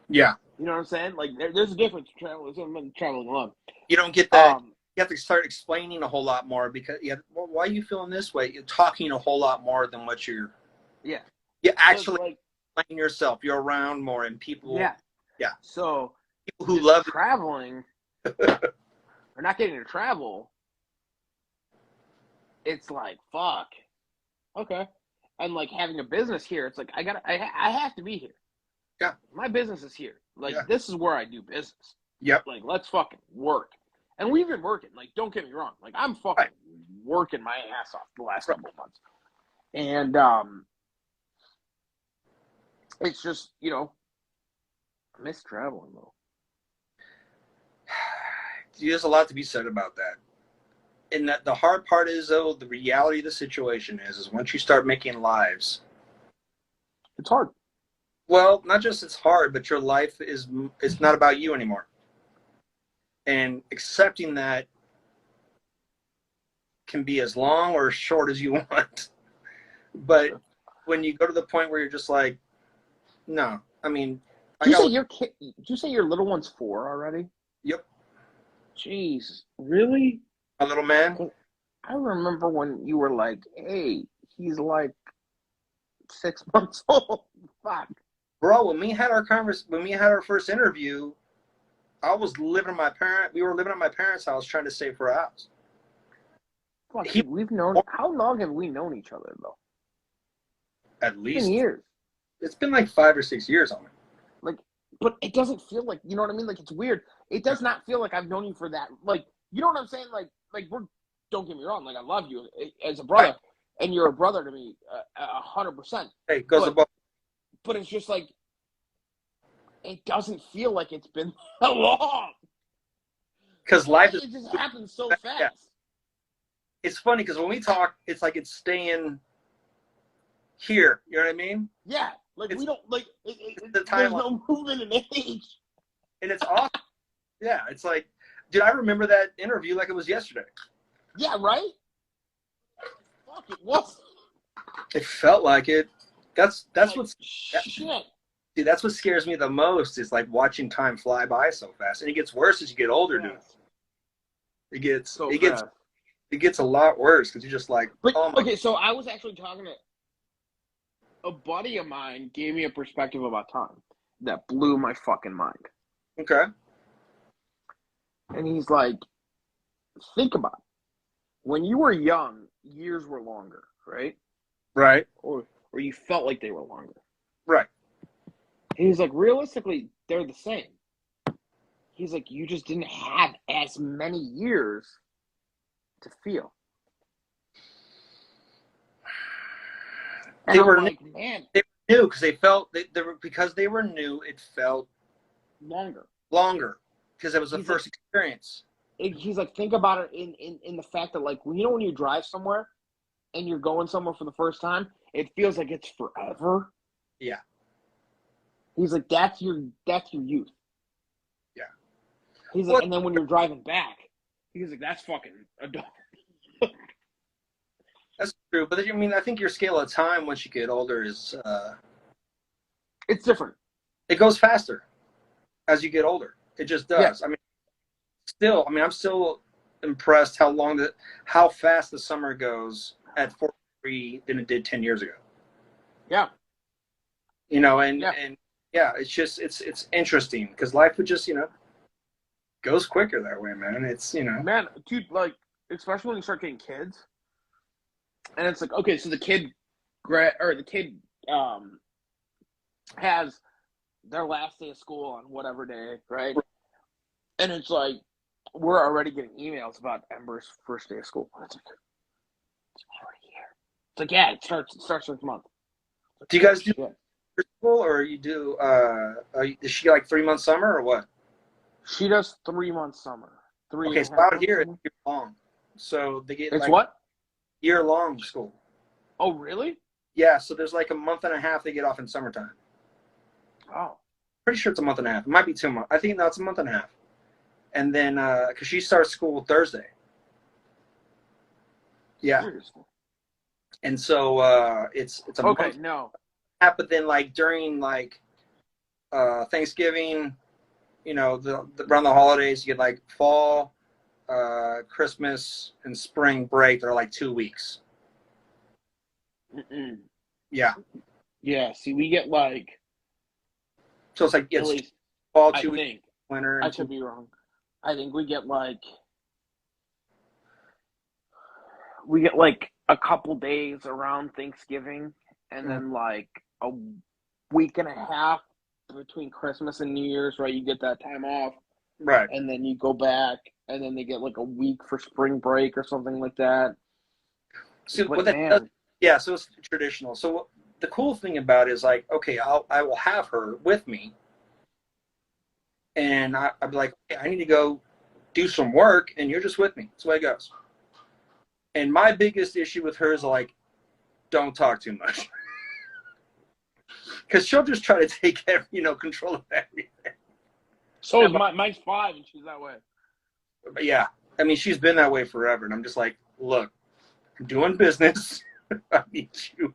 Yeah. You know what I'm saying? Like there's a difference between traveling alone. You don't get that. You have to start explaining a whole lot more because why are you feeling this way? You're talking a whole lot more than what you're. Yeah. You actually explain yourself. You're around more and people. Yeah. Yeah. So people who love traveling or not getting to travel, it's like fuck. Okay. And like having a business here, it's like I have to be here. Yeah. My business is here. Like this is where I do business. Yep. Like let's fucking work. And we've been working. Like don't get me wrong. Like I'm fucking working my ass off the last couple of months. And it's just, I miss traveling though. There's a lot to be said about that. And that the hard part is though, the reality of the situation is once you start making lives, it's hard. Well, not just it's hard, but your life it's not about you anymore. And accepting that can be as long or as short as you want. But when you go to the point where you're just like, no, I mean, did you say your little one's 4 already? Yep. Jeez, really? A little man? I remember when you were like, hey, he's like 6 months old. Fuck. Bro, when we had our first interview, I was living at we were living at my parents' house trying to save for a house. Fuck, how long have we known each other though? At least 10 years. It's been like 5 or 6 years on it. Like, but it doesn't feel like, you know what I mean? Like, it's weird. It does not feel like I've known you for that. Like, you know what I'm saying? Like don't get me wrong. Like, I love you as a brother, and you're a brother to me, 100%. Hey, goes above. But it's just like, it doesn't feel like it's been that long. Because life it just happens so fast. Yeah. It's funny because when we talk, it's like it's staying here. You know what I mean? Yeah. Like we don't like there's no movement in age. And it's awesome. Yeah, it's like, dude, I remember that interview like it was yesterday. Yeah, right? Fuck, it was. It felt like it. That's like, what's shit. Dude, that's what scares me the most is like watching time fly by so fast. And it gets worse as you get older, dude. It gets a lot worse because you're just like, okay, so I was actually talking to a buddy of mine gave me a perspective about time that blew my fucking mind. Okay. And he's like, think about it. When you were young, years were longer, right? Right. Or you felt like they were longer. Right. And he's like, realistically, they're the same. He's like, you just didn't have as many years to feel. And I'm like, man, they were new because because they were new. It felt longer because it was the first experience. He's like, think about it in the fact that, like, when you drive somewhere and you're going somewhere for the first time, it feels like it's forever. Yeah. He's like, that's your youth. Yeah. He's like, and then when you're driving back, he's like, that's fucking adult. That's true, but I mean, I think your scale of time once you get older is it's different. It goes faster as you get older. It just does. Yeah. I'm still impressed how fast the summer goes at 43 than it did 10 years ago. Yeah. And it's just it's interesting because life would just goes quicker that way, man. It's man, dude, like, especially when you start getting kids, and it's like, okay, so the kid has their last day of school on whatever day, right? And it's like, we're already getting emails about Ember's first day of school. It's like, it's already here. It's like, yeah, it starts next month. Like, do you guys do school, or you do? Is she like 3 months summer or what? She does 3 months summer. Okay, so out here it's year long. So they get what? Year long school. Oh, really? Yeah. So there's like a month and a half they get off in summertime. Oh. Pretty sure it's a month and a half. It might be 2 months. I think it's a month and a half. And then, because she starts school Thursday. Yeah. Seriously? And so it's a okay. month. No. But then, like during Thanksgiving, around the holidays, you get like fall, Christmas, and spring break. They're like 2 weeks. Mm-mm. Yeah. Yeah. See, we get like. So it's like at least, fall 2 weeks, winter. I could be wrong. I think we get like a couple days around Thanksgiving, and then like a week and a half between Christmas and New Year's, right? You get that time off. Right. And then you go back, and then they get like a week for spring break or something like that. So so it's traditional. So the cool thing about it is like, okay, I will have her with me, and I'd be like, okay, I need to go do some work, and you're just with me. That's the way it goes. And my biggest issue with her is like, don't talk too much, because she'll just try to take control of everything. So mine's 5, and she's that way. But yeah, I mean, she's been that way forever, and I'm just like, look, I'm doing business. I need you.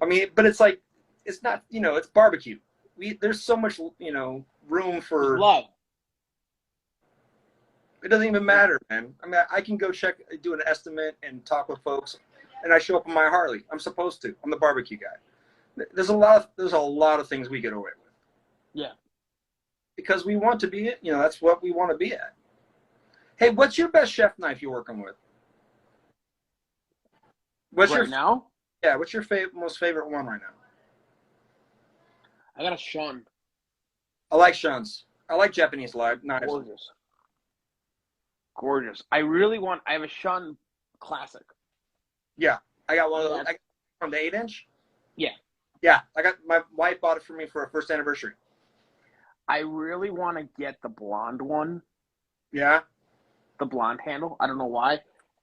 I mean, but it's like, it's not, it's barbecue. There's so much, room for love. It doesn't even matter, man. I mean, I can go do an estimate and talk with folks, and I show up on my Harley. I'm supposed to. I'm the barbecue guy. There's a lot of things we get away with. Yeah. Because we want to be it. That's what we want to be at. Hey, what's your best chef knife you're working with? What's your now? Yeah, what's your most favorite one right now? I got a Shun. I like Shuns. I like Japanese knives. Gorgeous. I have a Shun Classic. Yeah, I got one of those. From the 8-inch? Yeah. Yeah, my wife bought it for me for our first anniversary. I really want to get the blonde one. Yeah? The blonde handle. I don't know why.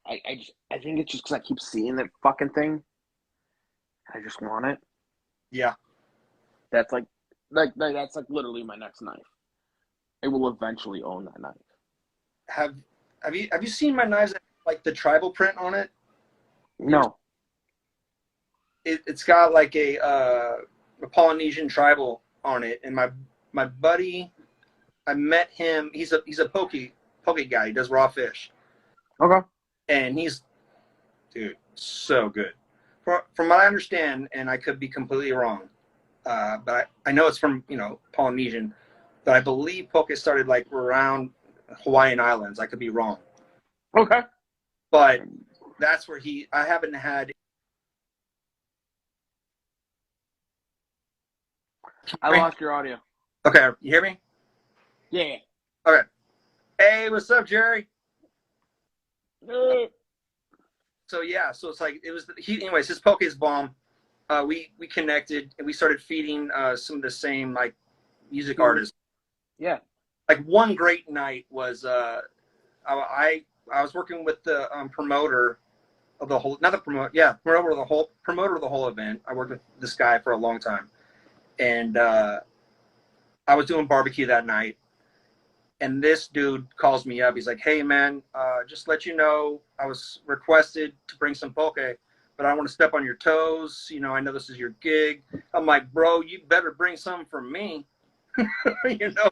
I think it's just because I keep seeing that fucking thing. I just want it. Yeah. That's like that's like literally my next knife. I will eventually own that knife. Have you seen my knives that have, like, the tribal print on it? No. It's got like a Polynesian tribal on it, and my buddy, I met him. He's a poke guy. He does raw fish. Okay. And he's, dude, so good. From what I understand, and I could be completely wrong, but I know it's from Polynesian, but I believe poke started like around Hawaiian Islands. I could be wrong. Okay. But that's where I haven't had. I lost your audio. Okay, you hear me? Yeah. Okay. Hey, what's up, Jerry? So yeah, so it's like anyways, his poke is bomb. we connected and we started feeding some of the same like music artists. Yeah. Like one great night was I was working with the promoter of the whole, not the promoter of the whole event. I worked with this guy for a long time, and I was doing barbecue that night, and this dude calls me up. He's like, "Hey man, just let you know, I was requested to bring some poke, but I don't want to step on your toes. You know, I know this is your gig." I'm like, "Bro, you better bring something for me." You know,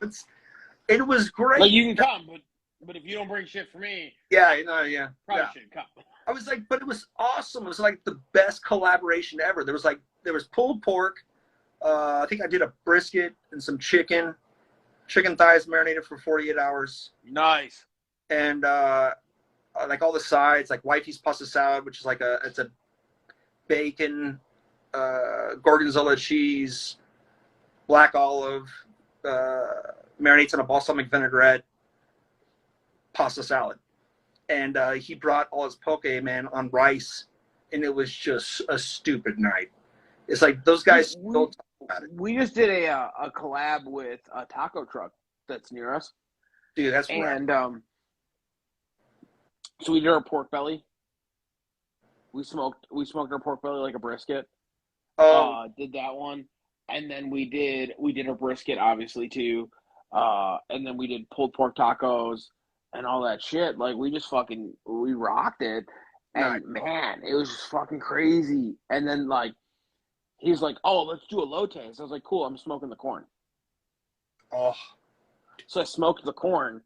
it was great. Like, you can come, but if you don't bring shit for me, yeah, probably shouldn't come. I was like, but it was awesome. It was like the best collaboration ever. There was pulled pork. I think I did a brisket and some chicken thighs marinated for 48 hours. Nice. And like all the sides, like wifey's pasta salad, which is like it's a bacon, gorgonzola cheese, black olive, marinates in a balsamic vinaigrette pasta salad. And he brought all his poke, man, on rice, and it was just a stupid night. It's like those guys still talk about it. We just did a collab with a taco truck that's near us. Dude, that's rad. And so we did our pork belly. We smoked our pork belly like a brisket. Did that one. And then we did a brisket, obviously, too. And then we did pulled pork tacos and all that shit. Like, we rocked it. And, man, it was just fucking crazy. And then, like, he's like, "Oh, let's do a lotes." I was like, "Cool, I'm smoking the corn." Oh. So I smoked the corn.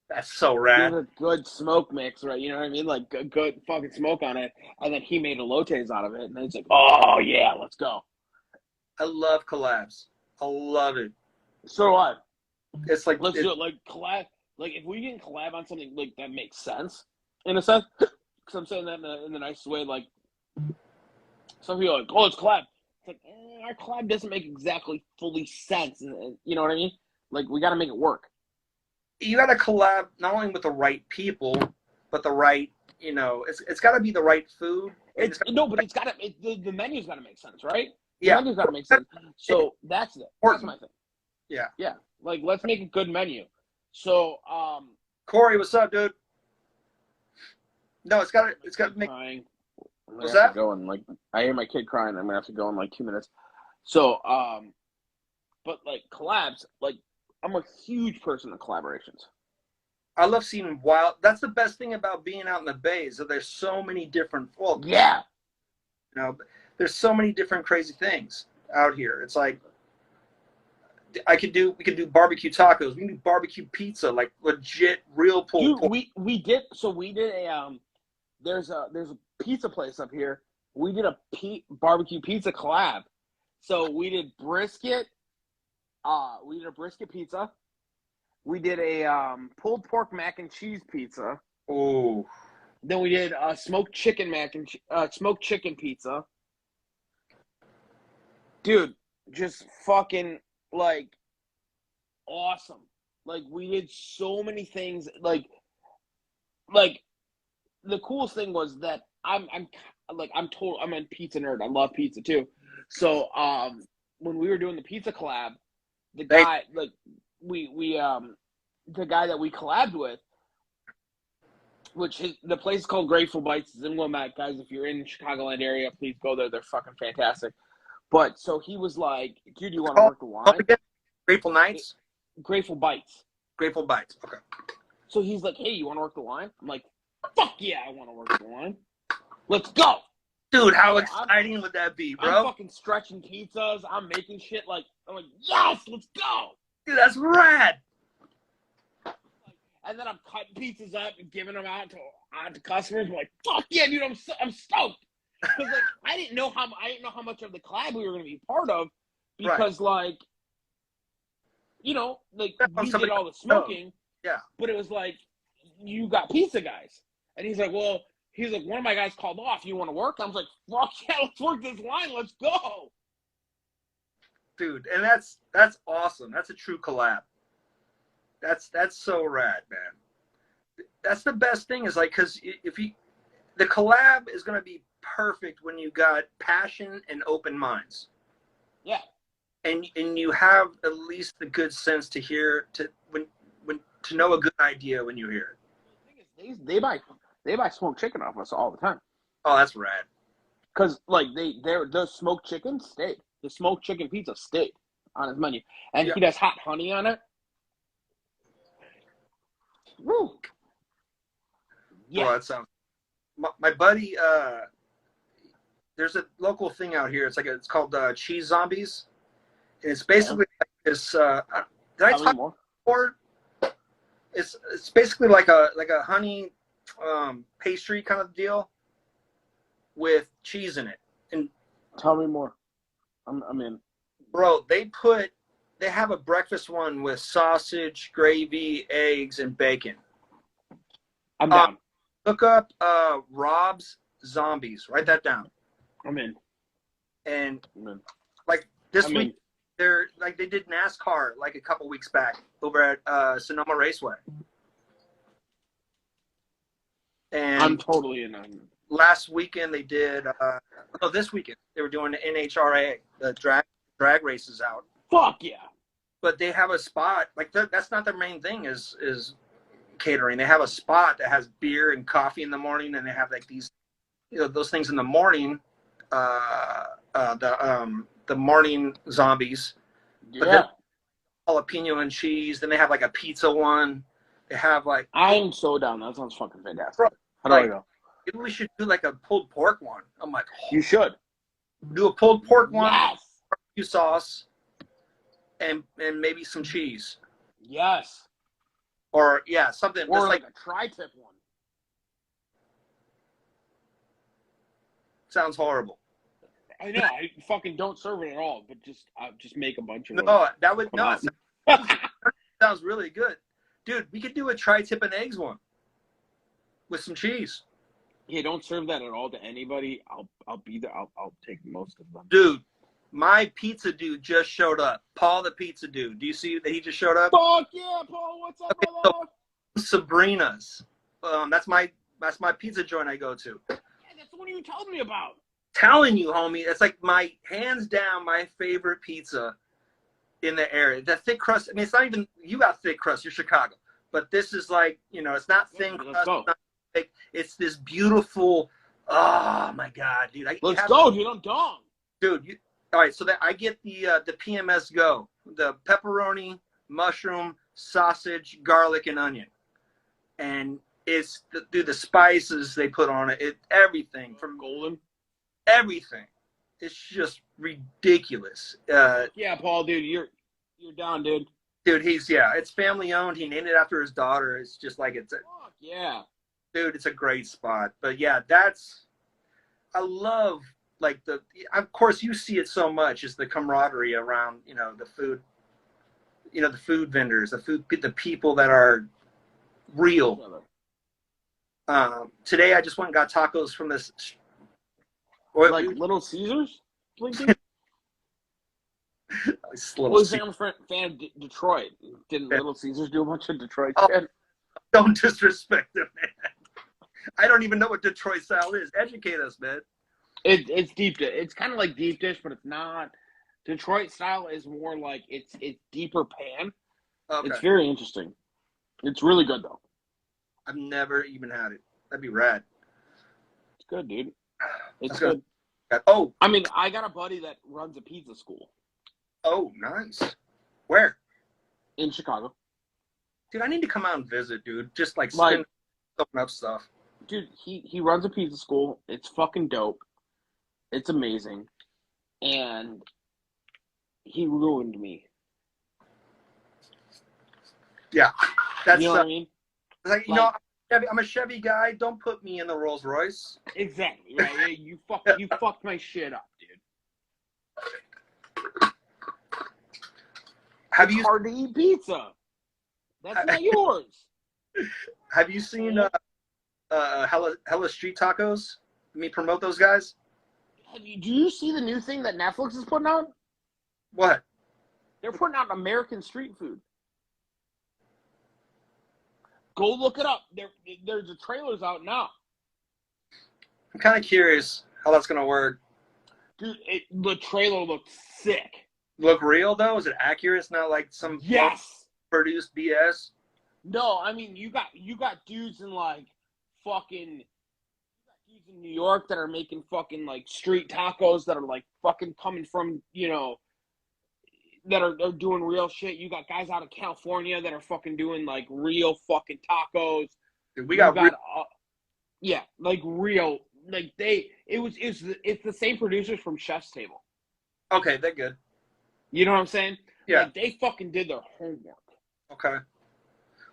That's so rad. It was a good smoke mix, right? You know what I mean? Like, good fucking smoke on it. And then he made a lotes out of it. And then it's like, "Oh, yeah, let's go." I love collabs. I love it. So do I. It's like, let's do it. Like, collab. Like, if we can collab on something, like, that makes sense, in a sense. Because I'm saying that in the nicest way. Like, some people are like, "Oh, it's collab." It's like, our collab doesn't make exactly fully sense. And you know what I mean? Like, we got to make it work. You got to collab not only with the right people, but the right, you know, it's got to be the right food. But the menu's got to make sense, right? The Yeah. menu's got to make sense. So that's it. That's my thing. Yeah. Yeah. Like, let's make a good menu. So, Corey, what's up, dude? No, it's got to make. Crying. What's that? Like, I hear my kid crying. I'm gonna have to go in like 2 minutes. So, but like collabs, like, I'm a huge person of collaborations. I love seeing wild. That's the best thing about being out in the Bay is that there's so many different. Well, yeah. You know, there's so many different crazy things out here. It's like we could do barbecue tacos. We can do barbecue pizza, like legit real pulled pork. We did a there's a pizza place up here. We did a barbecue pizza collab. So we did brisket. We did a brisket pizza. We did a pulled pork mac and cheese pizza. Oh. Then we did a smoked chicken smoked chicken pizza. Dude, just fucking like awesome. Like, we did so many things. Like the coolest thing was that I'm a pizza nerd. I love pizza too. So when we were doing the pizza collab, the guy the guy that we collabed with, the place is called Grateful Bites. It's in Wilmette, guys. If you're in the Chicagoland area, please go there. They're fucking fantastic. But so he was like, "Dude, you want to work the line?" Grateful Nights? Grateful Bites. Grateful Bites. Okay. So he's like, "Hey, you want to work the line?" I'm like, "Fuck yeah, I want to work the line. Let's go." Dude, how exciting would that be, bro? I'm fucking stretching pizzas. I'm making shit like, I'm like, yes, let's go. Dude, that's rad. And then I'm cutting pizzas up and giving them out to customers. I'm like, fuck yeah, dude, I'm stoked. Because like I didn't know how much of the collab we were going to be part of, because like, you know, like we did all the smoking. Yeah. But it was like, you got pizza guys, and he's like, one of my guys called off. You want to work? I was like, fuck yeah, let's work this line. Let's go. Dude, and that's awesome. That's a true collab. That's so rad, man. That's the best thing is like, because the collab is going to be perfect when you got passion and open minds. Yeah. And you have at least the good sense to hear to know a good idea when you hear it. They buy smoked chicken off us all the time. Oh, that's rad. Cause like the smoked chicken stayed. The smoked chicken pizza stayed on his menu, and he does hot honey on it. Woo! Yeah. Oh, that sounds. My buddy, there's a local thing out here. It's called Cheese Zombies, and it's basically like this. Did I talk before? It's basically like a honey pastry kind of deal with cheese in it. And tell me more. I'm in. Bro, they have a breakfast one with sausage, gravy, eggs, and bacon. I'm down. Look up Rob's Zombies. Write that down. I'm in. And I'm in. like this week, they did NASCAR like a couple weeks back over at Sonoma Raceway. And I'm totally in. Last weekend they did. This weekend they were doing the NHRA, the drag races out. Fuck yeah! But they have a spot like that's not their main thing is catering. They have a spot that has beer and coffee in the morning, and they have like these, those things in the morning. The morning zombies. Yeah. But then jalapeno and cheese. Then they have like a pizza one. They have like. I'm so down. That sounds fucking fantastic. Bro, how do I go? Maybe we should do like a pulled pork one. I'm like, you should do a pulled pork one. Yes. Barbecue sauce, and maybe some cheese. Yes. Or something. Or just like a tri-tip one. Sounds horrible. I know. I fucking don't serve it at all, but just make a bunch of them. No, that would sounds really good, dude. We could do a tri-tip and eggs one with some cheese. Yeah, don't serve that at all to anybody. I'll be there. I'll take most of them. Dude, my pizza dude just showed up. Paul the pizza dude. Do you see that he just showed up? Fuck yeah, Paul. What's up, brother? So, Sabrina's. That's my pizza joint I go to. Yeah, that's the one you told me about. Telling you, homie, it's like my hands down my favorite pizza in the area. That thick crust. I mean, it's not even you got thick crust. You're Chicago, but this is like it's not thin crust. It's not thick. It's this beautiful. Oh my god, dude! Let's go, dude. I'm done. Dude, all right. So I get the PMS Go, the pepperoni, mushroom, sausage, garlic, and onion, and it's the spices they put on it. Everything from golden. Everything. It's just ridiculous. Yeah, Paul, dude, you're down, dude. Dude, it's family owned. He named it after his daughter. It's just like Fuck yeah. Dude, it's a great spot. But yeah, I love like of course you see it so much is the camaraderie around, the food, the food vendors, the people that are real. Today I just went and got tacos from this. Like Little Caesars? Little I'm a fan of Detroit. Didn't Little Caesars do a bunch of Detroit shit? Don't disrespect them, man. I don't even know what Detroit style is. Educate us, man. It's deep dish. It's kind of like deep dish, but it's not. Detroit style is more like it's deeper pan. Okay. It's very interesting. It's really good though. I've never even had it. That'd be rad. It's good, dude. It's good. Oh, I mean, I got a buddy that runs a pizza school. Oh, nice. Where? In Chicago. Dude, I need to come out and visit, dude. Just like open up stuff. Dude, he runs a pizza school. It's fucking dope. It's amazing. And he ruined me. Yeah. That's you know what I mean? Like, I'm a Chevy guy. Don't put me in the Rolls Royce. Exactly. Right? You fucked my shit up, dude. It's hard to eat pizza. That's not yours. Have you seen Hella Street Tacos? Me promote those guys? Do you see the new thing that Netflix is putting out? What? They're putting out American street food. Go look it up. There's the trailers out now. I'm kind of curious. how that's gonna work. Dude, the trailer looked sick. Look real though? Is it accurate? It's not like some Yes. produced BS. No, I mean you got dudes in like fucking dudes in New York that are making fucking like street tacos that are like fucking coming from, you know, that are doing real shit. You got guys out of California that are fucking doing like real fucking tacos. Dude, we got yeah, like real, like it's the same producers from Chef's Table. okay, they're good. You know what I'm saying? Yeah. Like they fucking did their homework. Okay.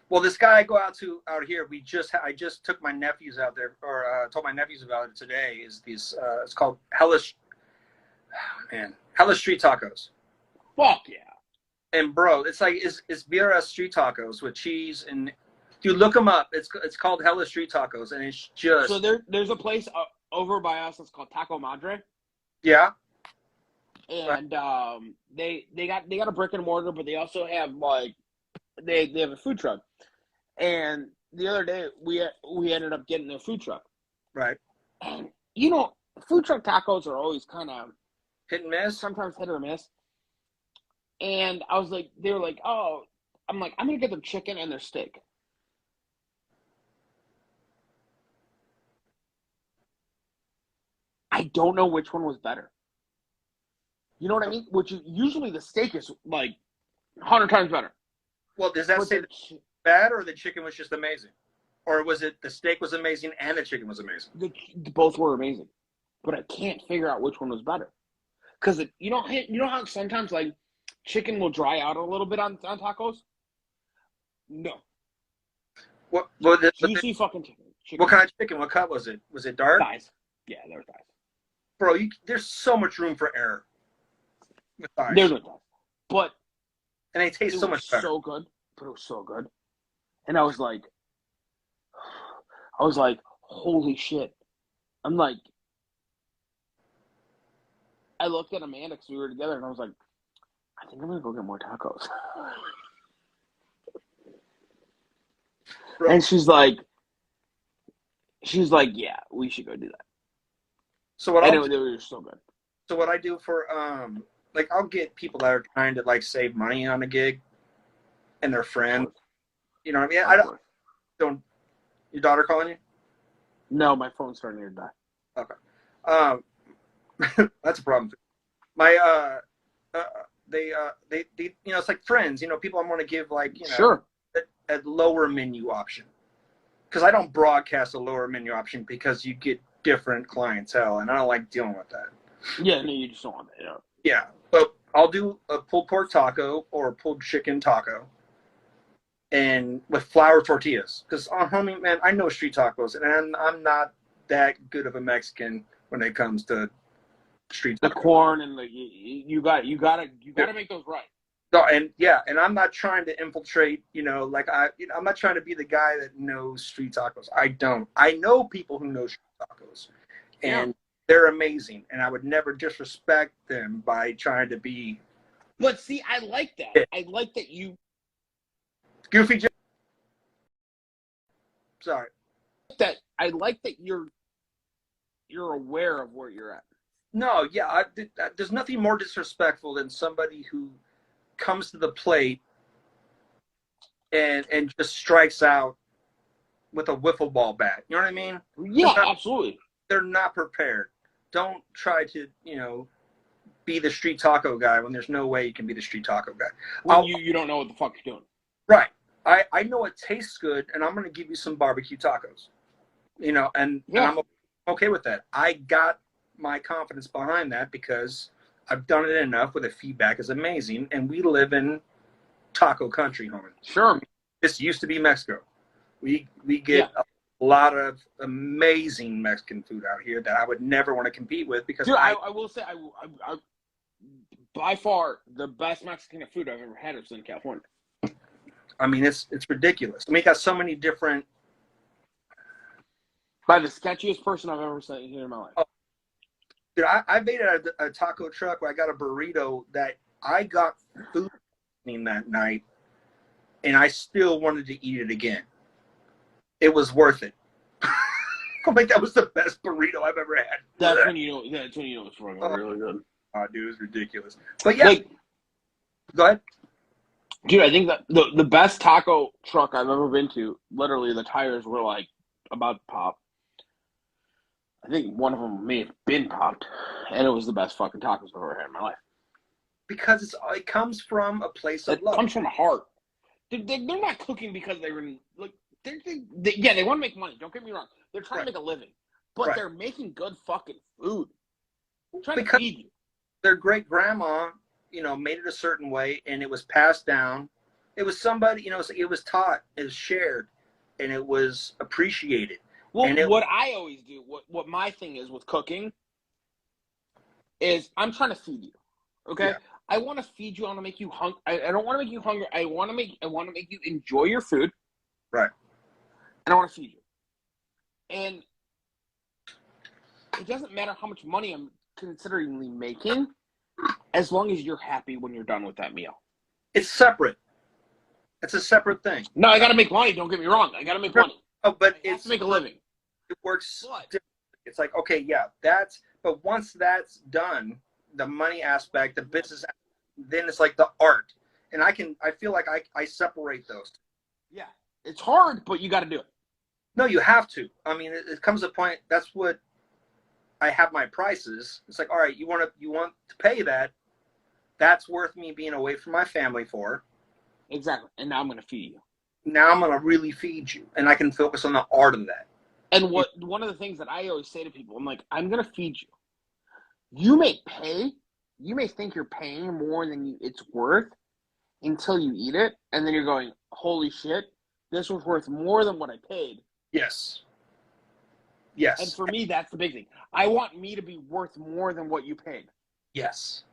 Well, this guy I go out here. I just took my nephews out there, or told my nephews about it today. Is these? It's called Hellish Street Tacos. Fuck yeah. And bro, it's like it's BRS street tacos with cheese and. Dude, look them up. It's called Hellish Street Tacos, and it's just so there's a place over by us that's called Taco Madre. Yeah. And they got a brick and mortar, but they also have like they have a food truck. And the other day we ended up getting a food truck. Right. And you know, food truck tacos are always kind of hit and miss. Sometimes hit or miss. And I was like, they were like, oh, I'm like, I'm gonna get their chicken and their steak. I don't know which one was better. You know what I mean? Usually the steak is like 100 times better. Well, does that say bad or the chicken was just amazing? Or was it the steak was amazing and the chicken was amazing? Both were amazing. But I can't figure out which one was better. Because you know how sometimes like chicken will dry out a little bit on tacos? No. What juicy fucking chicken. What kind of chicken? What cut was it? Was it dark? Thighs. Yeah, they were thighs. Bro, there's so much room for error with thighs. There's no thighs. But and they taste so much better. So good. But it was so good. And I was like, holy shit. I'm like, I looked at Amanda because we were together and I was like, I think I'm going to go get more tacos. And she's like, yeah, we should go do that. So what they were so good. So what I do for like I'll get people that are trying to like save money on a gig, and their friends. You know what I mean? I don't. Your daughter calling you? No, my phone's starting to die. Okay. That's a problem. My they you know, it's like friends. You know, people I want to give like sure a lower menu option, because I don't broadcast a lower menu option because you get different clientele, and I don't like dealing with that. Yeah, no, you just don't want that. Yeah, but I'll do a pulled pork taco or a pulled chicken taco, and with flour tortillas. Because homie, man, I know street tacos, and I'm not that good of a Mexican when it comes to street tacos. The corn and you gotta make those right. No, and yeah, and I'm not trying to infiltrate. I'm not trying to be the guy that knows street tacos. I don't. I know people who know street tacos, and they're amazing. And I would never disrespect them by trying to be. But see, I like that. I like that you. Goofy. Sorry. I like that you're aware of where you're at. No, yeah, there's nothing more disrespectful than somebody who comes to the plate and just strikes out with a wiffle ball bat. You know what I mean? Yeah, absolutely. They're not prepared. Don't try to, be the street taco guy when there's no way you can be the street taco guy. When you don't know what the fuck you're doing. Right. I know it tastes good, and I'm going to give you some barbecue tacos. And I'm okay with that. I got my confidence behind that because I've done it enough where the feedback is amazing, and we live in taco country, homie. Sure. This used to be Mexico. We get a lot of amazing Mexican food out here that I would never want to compete with because dude, I will say I by far the best Mexican food I've ever had is in California. I mean, it's ridiculous. I mean, you got so many different. By the sketchiest person I've ever seen here in my life. Oh. Dude, I made it at a taco truck where I got a burrito that I got food that night, and I still wanted to eat it again. It was worth it. I'm like, that was the best burrito I've ever had. That's when you know it's fucking really good. Oh, dude, it was ridiculous. But yeah, Like, go ahead. dude, I think that the best taco truck I've ever been to, literally the tires were like about to pop. I think one of them may have been popped, and it was the best fucking tacos I've ever had in my life. Because it comes from a place of It love. comes from the heart. They're not cooking because they were like they want to make money. Don't get me wrong. They're trying to make a living, but they're making good fucking food. They're trying to feed you. Their great grandma, made it a certain way, and it was passed down. It was somebody, it was taught, it was shared, and it was appreciated. Well, what I always do, what my thing is with cooking, is I'm trying to feed you. Okay, yeah. I want to feed you. I want to make you hungry. I don't want to make you hungry. I want to make you enjoy your food. Right. And I want to feed you. And it doesn't matter how much money I'm consideringly making, as long as you're happy when you're done with that meal. It's separate. It's a separate thing. No, I got to make money. Don't get me wrong. I got to make money. Oh, but I have to make a living. It works. It's like, okay, yeah, but once that's done, the money aspect, the business, then it's like the art. And I feel like I separate those. Yeah. It's hard, but you got to do it. No, you have to. I mean, it comes a point, that's what I have my prices. It's like, all right, you want to pay that. That's worth me being away from my family for. Exactly. And now I'm going to feed you. Now I'm going to really feed you. And I can focus on the art of that. And one of the things that I always say to people, I'm like, I'm going to feed you. You may think you're paying more than it's worth until you eat it. And then you're going, holy shit, this was worth more than what I paid. Yes. Yes. And for me, that's the big thing. I want me to be worth more than what you paid. Yes.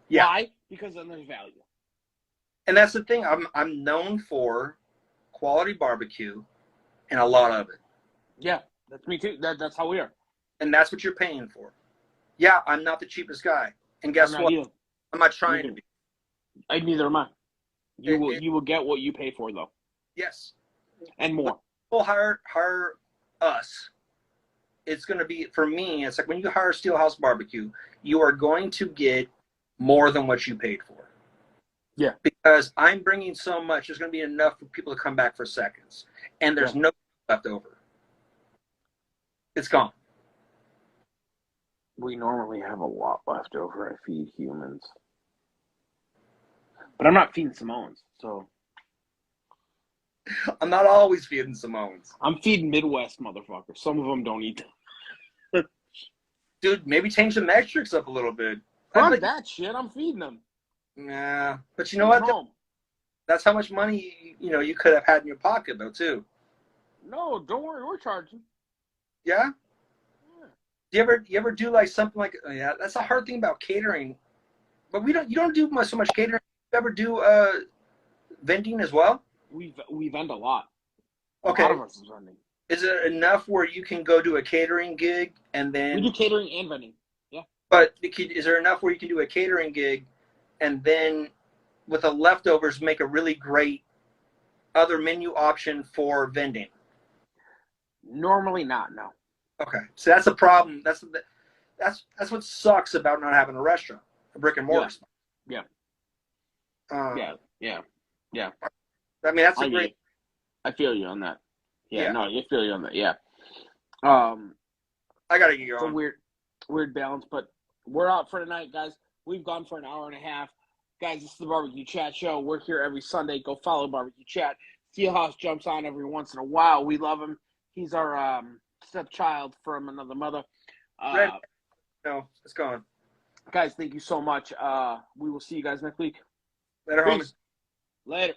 Yeah. Why? Because then there's value. And that's the thing. I'm known for quality barbecue and a lot of it. Yeah, that's me too. That's how we are. And that's what you're paying for. Yeah, I'm not the cheapest guy. And guess what? I'm not trying to be. Neither am I. You will get what you pay for, though. Yes. And more. People hire us. It's going to be, for me, it's like when you hire Steelhouse BBQ, you are going to get more than what you paid for. Yeah. Because I'm bringing so much, there's going to be enough for people to come back for seconds. And there's no left over. It's gone. We normally have a lot left over. I feed humans. But I'm not feeding Samoans, so. I'm not always feeding Samoans. I'm feeding Midwest motherfuckers. Some of them don't eat them. Dude, maybe change the metrics up a little bit. Fuck that shit. I'm feeding them. Nah. But you know what? That's how much money you could have had in your pocket, though, too. No, don't worry. We're charging. Yeah? Do you ever do like something like that's a hard thing about catering, but you don't do so much catering. You ever do vending as well? We vend a lot. Okay. A lot of us is vending. Is it enough where you can go do a catering gig and then we do catering and vending? Yeah. But is there enough where you can do a catering gig and then with the leftovers make a really great other menu option for vending? Normally not. No. Okay, so that's a problem. That's what sucks about not having a restaurant, a brick and mortar. Yeah. Yeah. I mean, that's a great. I feel you on that. Yeah. No, I feel you on that. Yeah. I gotta get going. It's a weird balance, but we're out for tonight, guys. We've gone for an hour and a half, guys. This is the Barbecue Chat Show. We're here every Sunday. Go follow Barbecue Chat. Steelhouse jumps on every once in a while. We love him. He's our stepchild from another mother. No, it's gone. Guys, thank you so much. We will see you guys next week. Later, homies. Later.